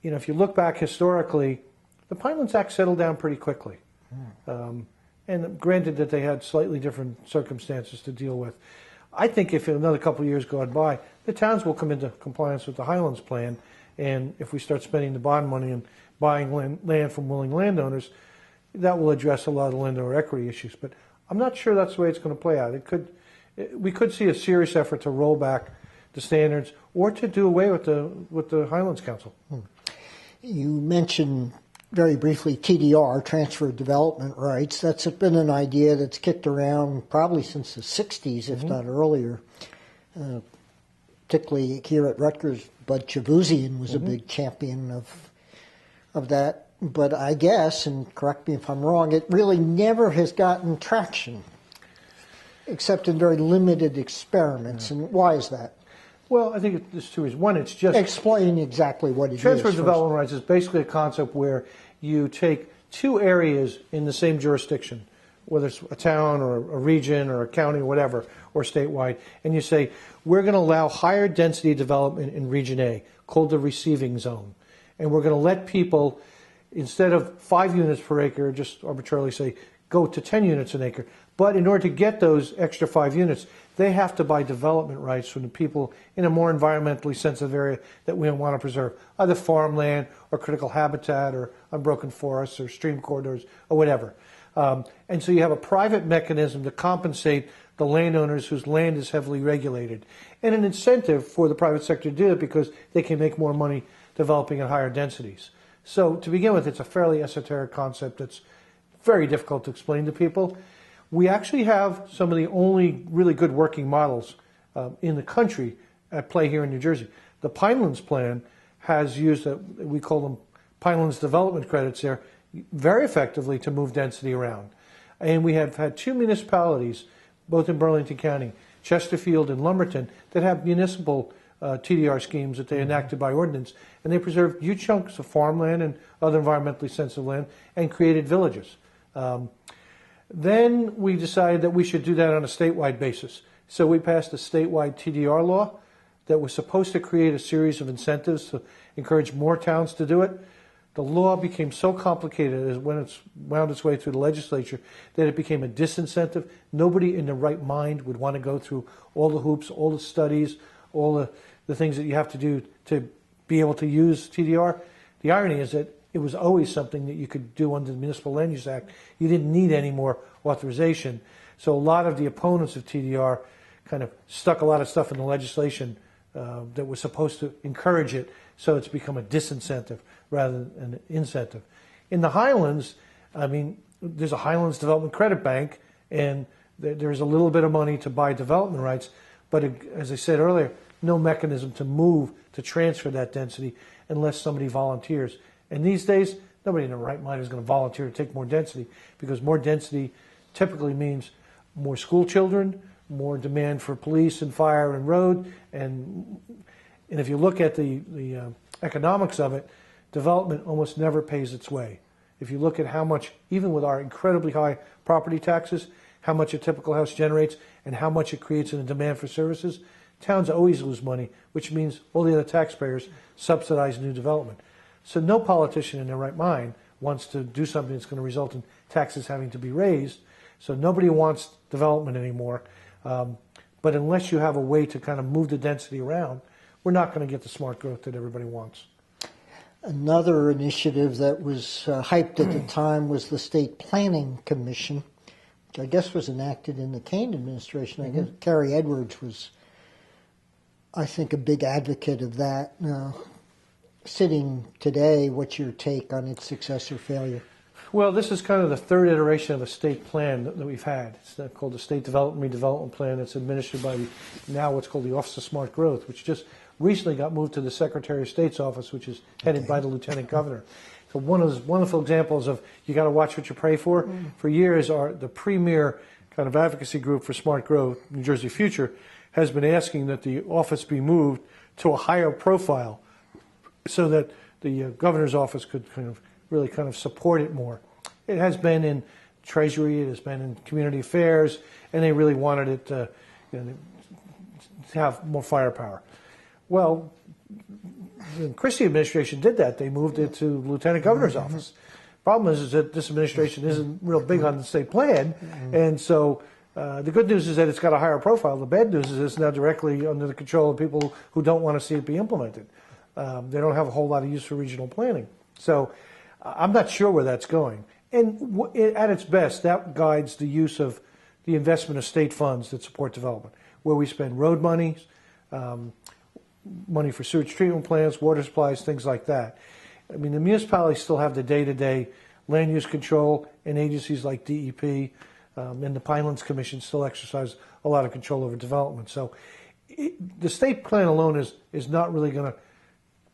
if you look back historically, the Pinelands Act settled down pretty quickly. And granted that they had slightly different circumstances to deal with. I think if another couple of years go by, the towns will come into compliance with the Highlands Plan, and if we start spending the bond money and buying land from willing landowners, that will address a lot of the landowner equity issues. But I'm not sure that's the way it's going to play out. We could see a serious effort to roll back the standards or to do away with the Highlands Council. You mentioned very briefly TDR, transfer of development rights. That's been an idea that's kicked around probably since the 60s, if not earlier. Particularly here at Rutgers, Bud Chavuzian was a big champion of that. But I guess, and correct me if I'm wrong, it really never has gotten traction, except in very limited experiments. And why is that? Well, I think there's two reasons. One, it's just... Explain exactly what it is. Transfer of development rights is basically a concept where you take two areas in the same jurisdiction, whether it's a town or a region or a county or whatever, or statewide, and you say, we're going to allow higher density development in Region A, called the receiving zone. And we're going to let people, instead of 5 units per acre, just arbitrarily say, go to 10 units an acre. But in order to get those extra 5 units, they have to buy development rights from the people in a more environmentally sensitive area that we want to preserve, either farmland or critical habitat or unbroken forests or stream corridors or whatever. And so you have a private mechanism to compensate the landowners whose land is heavily regulated, and an incentive for the private sector to do it because they can make more money developing at higher densities. So to begin with, it's a fairly esoteric concept that's very difficult to explain to people. We actually have some of the only really good working models in the country at play here in New Jersey. The Pinelands Plan has used, we call them Pinelands development credits there, very effectively to move density around. And we have had 2 municipalities, both in Burlington County, Chesterfield and Lumberton, that have municipal TDR schemes that they enacted by ordinance, and they preserved huge chunks of farmland and other environmentally sensitive land and created villages. Then we decided that we should do that on a statewide basis. So we passed a statewide TDR law that was supposed to create a series of incentives to encourage more towns to do it, the law became so complicated as when it's wound its way through the legislature that it became a disincentive. Nobody in their right mind would want to go through all the hoops, all the studies, all the things that you have to do to be able to use TDR. The irony is that it was always something that you could do under the Municipal Land Use Act. You didn't need any more authorization. So a lot of the opponents of TDR kind of stuck a lot of stuff in the legislation that was supposed to encourage it, so it's become a disincentive rather than an incentive. In the Highlands, I mean, there's a Highlands Development Credit Bank, and there's a little bit of money to buy development rights, but as I said earlier, no mechanism to move, to transfer that density unless somebody volunteers. And these days, nobody in their right mind is going to volunteer to take more density, because more density typically means more school children, more demand for police and fire and road, and if you look at the economics of it, development almost never pays its way. If you look at how much, even with our incredibly high property taxes, how much a typical house generates and how much it creates in a demand for services, towns always lose money, which means all the other taxpayers subsidize new development. So no politician in their right mind wants to do something that's going to result in taxes having to be raised. So nobody wants development anymore. But unless you have a way to kind of move the density around, we're not going to get the smart growth that everybody wants. Another initiative that was hyped at the time was the State Planning Commission, which I guess was enacted in the Kane administration. I guess Carrie Edwards was, I think, a big advocate of that. Sitting today, what's your take on its success or failure? Well, this is kind of the third iteration of a state plan that we've had. It's called the State Development Redevelopment Plan. It's administered by now what's called the Office of Smart Growth, which just recently got moved to the Secretary of State's office, which is headed by the Lieutenant Governor. So one of those wonderful examples of you got to watch what you pray for. For years, the premier kind of advocacy group for smart growth, New Jersey Future, has been asking that the office be moved to a higher profile so that the governor's office could really support it more. It has been in Treasury, it has been in Community Affairs, and they really wanted it to have more firepower. Well, the Christie administration did that. They moved it to Lieutenant Governor's office. Problem is that this administration isn't real big on the state plan, and so the good news is that it's got a higher profile. The bad news is it's now directly under the control of people who don't want to see it be implemented. They don't have a whole lot of use for regional planning. So I'm not sure where that's going. And at its best, that guides the use of the investment of state funds that support development, where we spend road money, money for sewage treatment plants, water supplies, things like that. I mean, the municipalities still have the day-to-day land use control, and agencies like DEP and the Pinelands Commission still exercise a lot of control over development. So the state plan alone is not really going to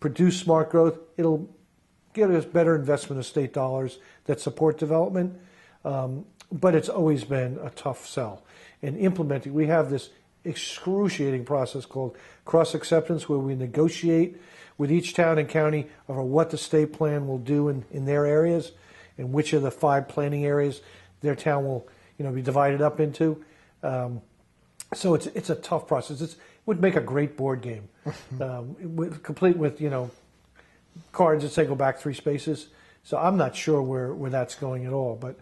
produce smart growth. It'll get us better investment of state dollars that support development, but it's always been a tough sell. And implementing, we have this excruciating process called cross-acceptance, where we negotiate with each town and county over what the state plan will do in their areas and which of the 5 planning areas their town will be divided up into. So it's a tough process. It would make a great board game, complete with cards that say go back 3 spaces. So I'm not sure where that's going at all, but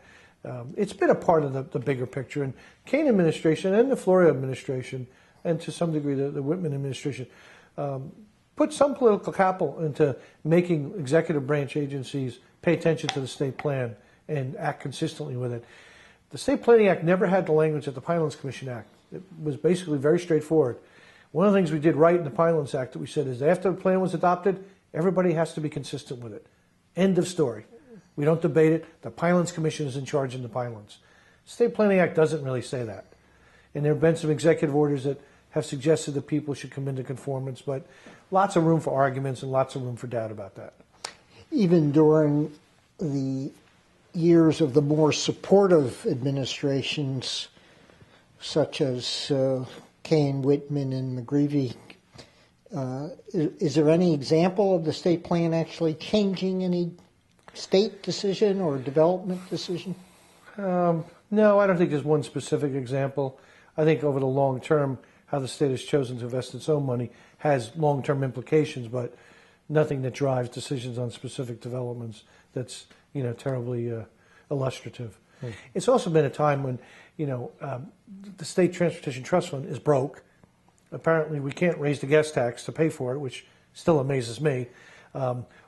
it's been a part of the bigger picture. And Kane administration and the Florida administration, and to some degree the Whitman administration, put some political capital into making executive branch agencies pay attention to the state plan and act consistently with it. The State Planning Act never had the language that the Pinelands Commission Act. It was basically very straightforward. One of the things we did right in the Pinelands Act that we said is after the plan was adopted, everybody has to be consistent with it. End of story. We don't debate it. The Pinelands Commission is in charge in the Pinelands. State Planning Act doesn't really say that. And there have been some executive orders that have suggested that people should come into conformance, but lots of room for arguments and lots of room for doubt about that. Even during the years of the more supportive administrations, such as Kane, Whitman, and McGreevey, is there any example of the state plan actually changing any state decision or development decision? No, I don't think there's one specific example. I think over the long term, how the state has chosen to invest its own money has long-term implications, but nothing that drives decisions on specific developments that's, terribly illustrative. Right. It's also been a time when, the State Transportation Trust Fund is broke. Apparently, we can't raise the gas tax to pay for it, which still amazes me.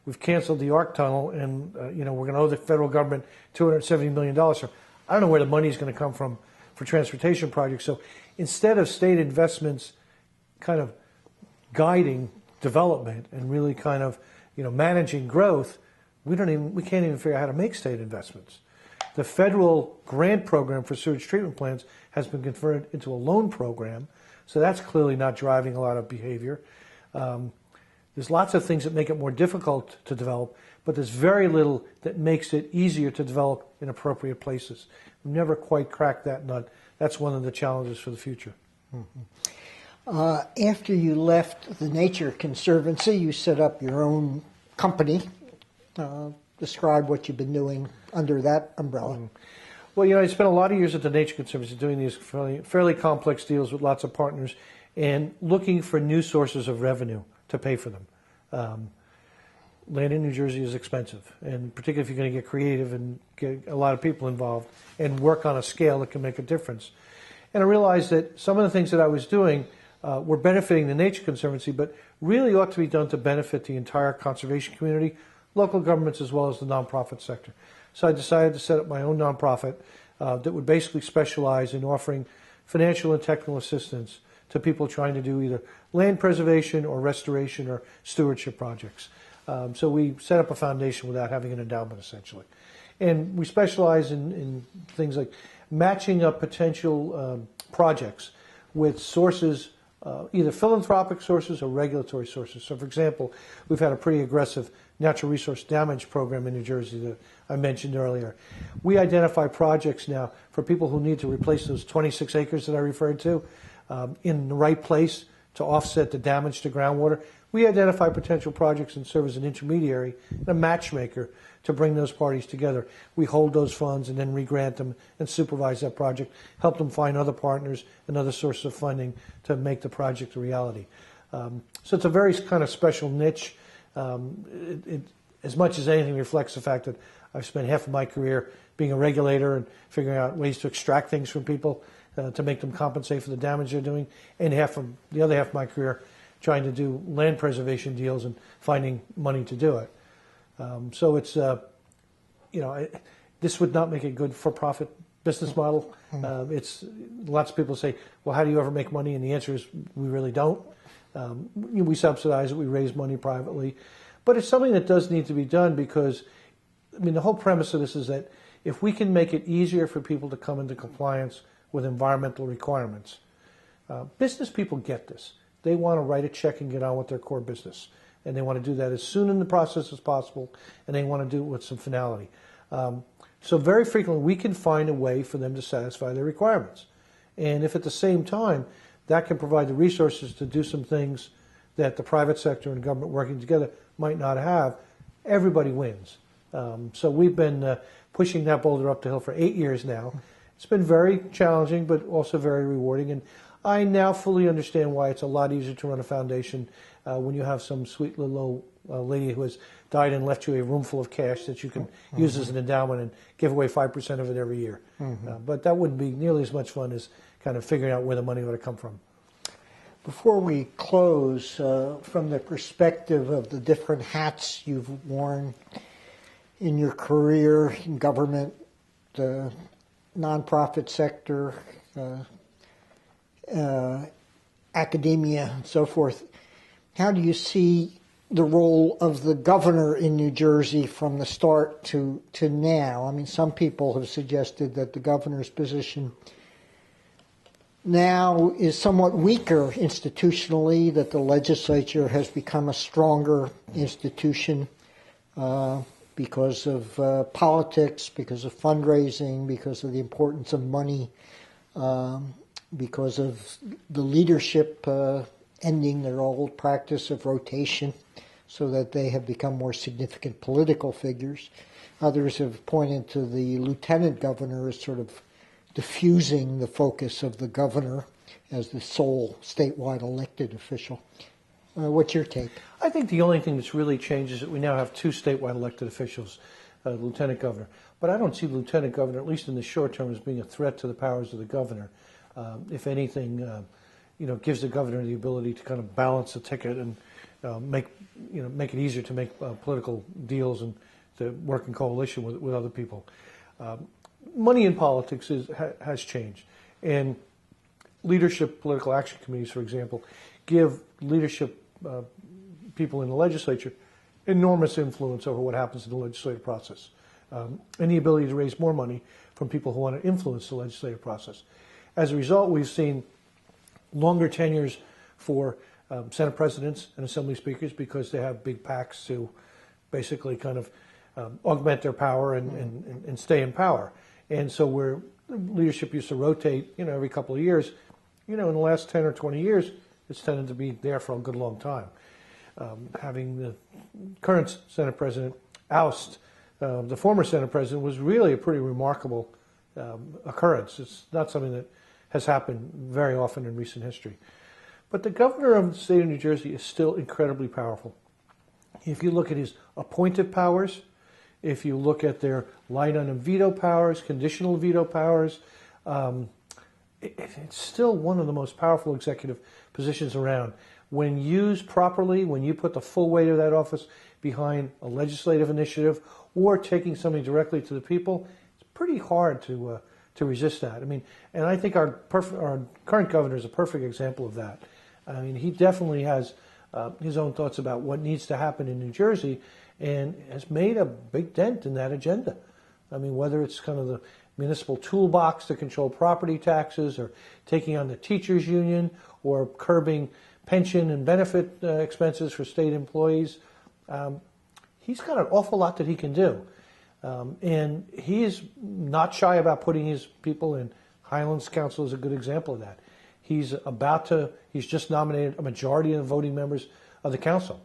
We've canceled the ARC tunnel, and we're going to owe the federal government $270 million. So I don't know where the money is going to come from for transportation projects. So instead of state investments kind of guiding development and really kind of managing growth, we can't even figure out how to make state investments. The federal grant program for sewage treatment plants has been converted into a loan program, so that's clearly not driving a lot of behavior. There's lots of things that make it more difficult to develop, but there's very little that makes it easier to develop in appropriate places. We've never quite cracked that nut. That's one of the challenges for the future. Mm-hmm. After you left the Nature Conservancy, you set up your own company. Describe what you've been doing under that umbrella. Well, I spent a lot of years at the Nature Conservancy doing these fairly complex deals with lots of partners and looking for new sources of revenue to pay for them. Land in New Jersey is expensive, and particularly if you're going to get creative and get a lot of people involved and work on a scale that can make a difference. And I realized that some of the things that I was doing were benefiting the Nature Conservancy, but really ought to be done to benefit the entire conservation community, local governments, as well as the nonprofit sector. So I decided to set up my own nonprofit that would basically specialize in offering financial and technical assistance to people trying to do either land preservation or restoration or stewardship projects. So we set up a foundation without having an endowment, essentially. And we specialize in things like matching up potential projects with sources, either philanthropic sources or regulatory sources. So, for example, we've had a pretty aggressive natural resource damage program in New Jersey that I mentioned earlier. We identify projects now for people who need to replace those 26 acres that I referred to in the right place to offset the damage to groundwater. We identify potential projects and serve as an intermediary and a matchmaker to bring those parties together. We hold those funds and then re-grant them and supervise that project, help them find other partners and other sources of funding to make the project a reality. So it's a very kind of special niche. It, as much as anything, reflects the fact that I've spent half of my career being a regulator and figuring out ways to extract things from people to make them compensate for the damage they're doing, and the other half of my career trying to do land preservation deals and finding money to do it. So it's, this would not make a good for-profit business model. It's lots of people say, well, how do you ever make money? And the answer is we really don't. We subsidize it. We raise money privately. But it's something that does need to be done because, the whole premise of this is that if we can make it easier for people to come into compliance with environmental requirements, business people get this. They want to write a check and get on with their core business. And they want to do that as soon in the process as possible, and they want to do it with some finality. So very frequently, we can find a way for them to satisfy their requirements. And if at the same time, that can provide the resources to do some things that the private sector and government working together might not have, everybody wins. So we've been pushing that boulder up the hill for 8 years now. It's been very challenging, but also very rewarding. And I now fully understand why it's a lot easier to run a foundation when you have some sweet little old lady who has died and left you a room full of cash that you can use as an endowment and give away 5% of it every year. But that wouldn't be nearly as much fun as kind of figuring out where the money ought to come from. Before we close, from the perspective of the different hats you've worn in your career in government, the nonprofit sector, academia, and so forth, how do you see the role of the governor in New Jersey from the start to now? Some people have suggested that the governor's position now is somewhat weaker institutionally, that the legislature has become a stronger institution because of politics, because of fundraising, because of the importance of money, because of the leadership ending their old practice of rotation, so that they have become more significant political figures. Others have pointed to the lieutenant governor as sort of diffusing the focus of the governor as the sole statewide elected official. What's your take? I think the only thing that's really changed is that we now have 2 statewide elected officials, lieutenant governor. But I don't see the lieutenant governor, at least in the short term, as being a threat to the powers of the governor. If anything, gives the governor the ability to kind of balance the ticket and make it easier to make political deals and to work in coalition with other people. Money in politics has changed, and leadership political action committees, for example, give leadership people in the legislature enormous influence over what happens in the legislative process, and the ability to raise more money from people who want to influence the legislative process. As a result, we've seen longer tenures for Senate presidents and Assembly speakers because they have big PACs to basically kind of augment their power and stay in power. And so where leadership used to rotate, every couple of years, in the last 10 or 20 years, it's tended to be there for a good long time. Having the current Senate president oust the former Senate president was really a pretty remarkable occurrence. It's not something that has happened very often in recent history. But the governor of the state of New Jersey is still incredibly powerful. If you look at his appointive powers, if you look at their light on and veto powers, conditional veto powers, it's still one of the most powerful executive positions around. When used properly, when you put the full weight of that office behind a legislative initiative or taking something directly to the people, it's pretty hard to resist that. And I think our current governor is a perfect example of that. He definitely has his own thoughts about what needs to happen in New Jersey and has made a big dent in that agenda. Whether it's kind of the municipal toolbox to control property taxes or taking on the teachers union or curbing pension and benefit expenses for state employees, he's got an awful lot that he can do. And he is not shy about putting his people in. Highlands Council is a good example of that. He's just nominated a majority of the voting members of the council.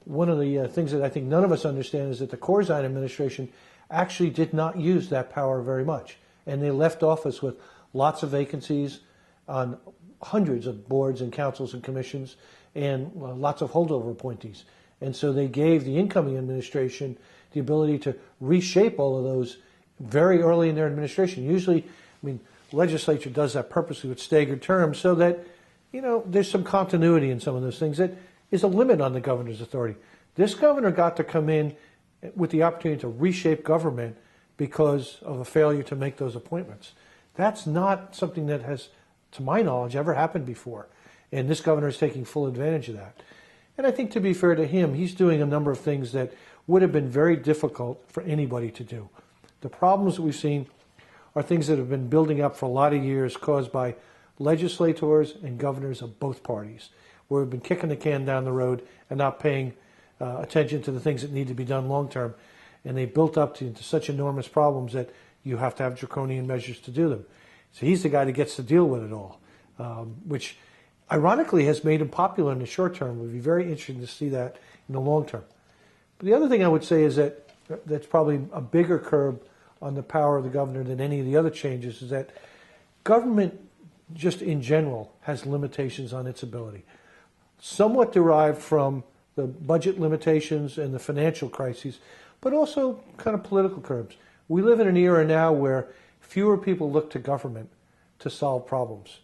One of the things that I think none of us understand is that the Corzine administration actually did not use that power very much. And they left office with lots of vacancies on hundreds of boards and councils and commissions and lots of holdover appointees. And so they gave the incoming administration the ability to reshape all of those very early in their administration. Usually, legislature does that purposely with staggered terms so that, there's some continuity in some of those things that is a limit on the governor's authority. This governor got to come in with the opportunity to reshape government because of a failure to make those appointments. That's not something that has, to my knowledge, ever happened before. And this governor is taking full advantage of that. And I think, to be fair to him, he's doing a number of things that would have been very difficult for anybody to do. The problems that we've seen are things that have been building up for a lot of years, caused by legislators and governors of both parties, where we've been kicking the can down the road and not paying attention to the things that need to be done long term. And they built up into such enormous problems that you have to have draconian measures to do them. So he's the guy that gets to deal with it all, which ironically has made him popular in the short term. It would be very interesting to see that in the long term. But the other thing I would say is that that's probably a bigger curb on the power of the governor than any of the other changes, is that government just in general has limitations on its ability, somewhat derived from the budget limitations and the financial crises, but also kind of political curbs. We live in an era now where fewer people look to government to solve problems.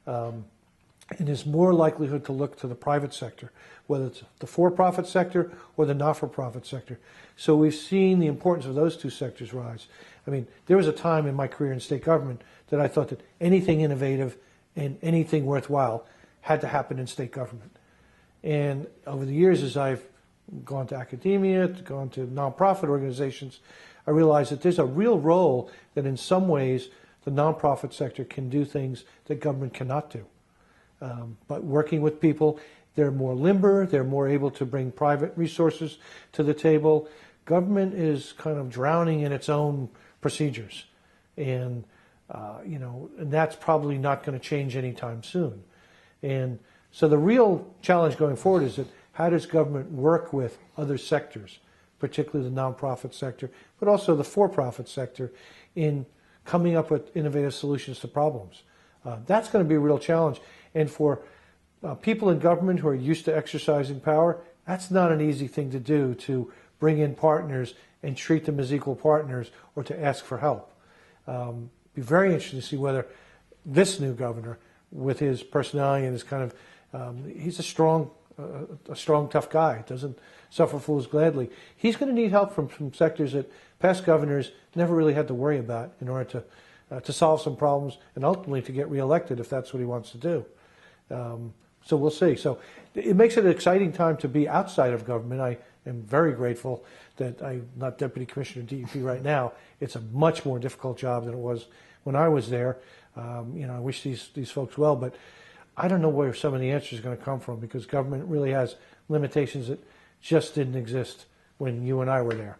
And there's more likelihood to look to the private sector, whether it's the for-profit sector or the not-for-profit sector. So we've seen the importance of those two sectors rise. There was a time in my career in state government that I thought that anything innovative and anything worthwhile had to happen in state government. And over the years, as I've gone to academia, gone to nonprofit organizations, I realized that there's a real role that in some ways the nonprofit sector can do things that government cannot do. But working with people, they're more limber, they're more able to bring private resources to the table. Government is kind of drowning in its own procedures. And, and that's probably not going to change anytime soon. And so the real challenge going forward is that how does government work with other sectors, particularly the nonprofit sector, but also the for-profit sector, in coming up with innovative solutions to problems? That's going to be a real challenge. And for people in government who are used to exercising power, that's not an easy thing to do, to bring in partners and treat them as equal partners or to ask for help. Be very interesting to see whether this new governor, with his personality and his kind of, he's a strong, tough guy, doesn't suffer fools gladly. He's going to need help from some sectors that past governors never really had to worry about in order to solve some problems and ultimately to get reelected if that's what he wants to do. So we'll see. So it makes it an exciting time to be outside of government. I am very grateful that I'm not Deputy Commissioner of DEP right now. It's a much more difficult job than it was when I was there. I wish these folks well, but I don't know where some of the answers are going to come from, because government really has limitations that just didn't exist when you and I were there.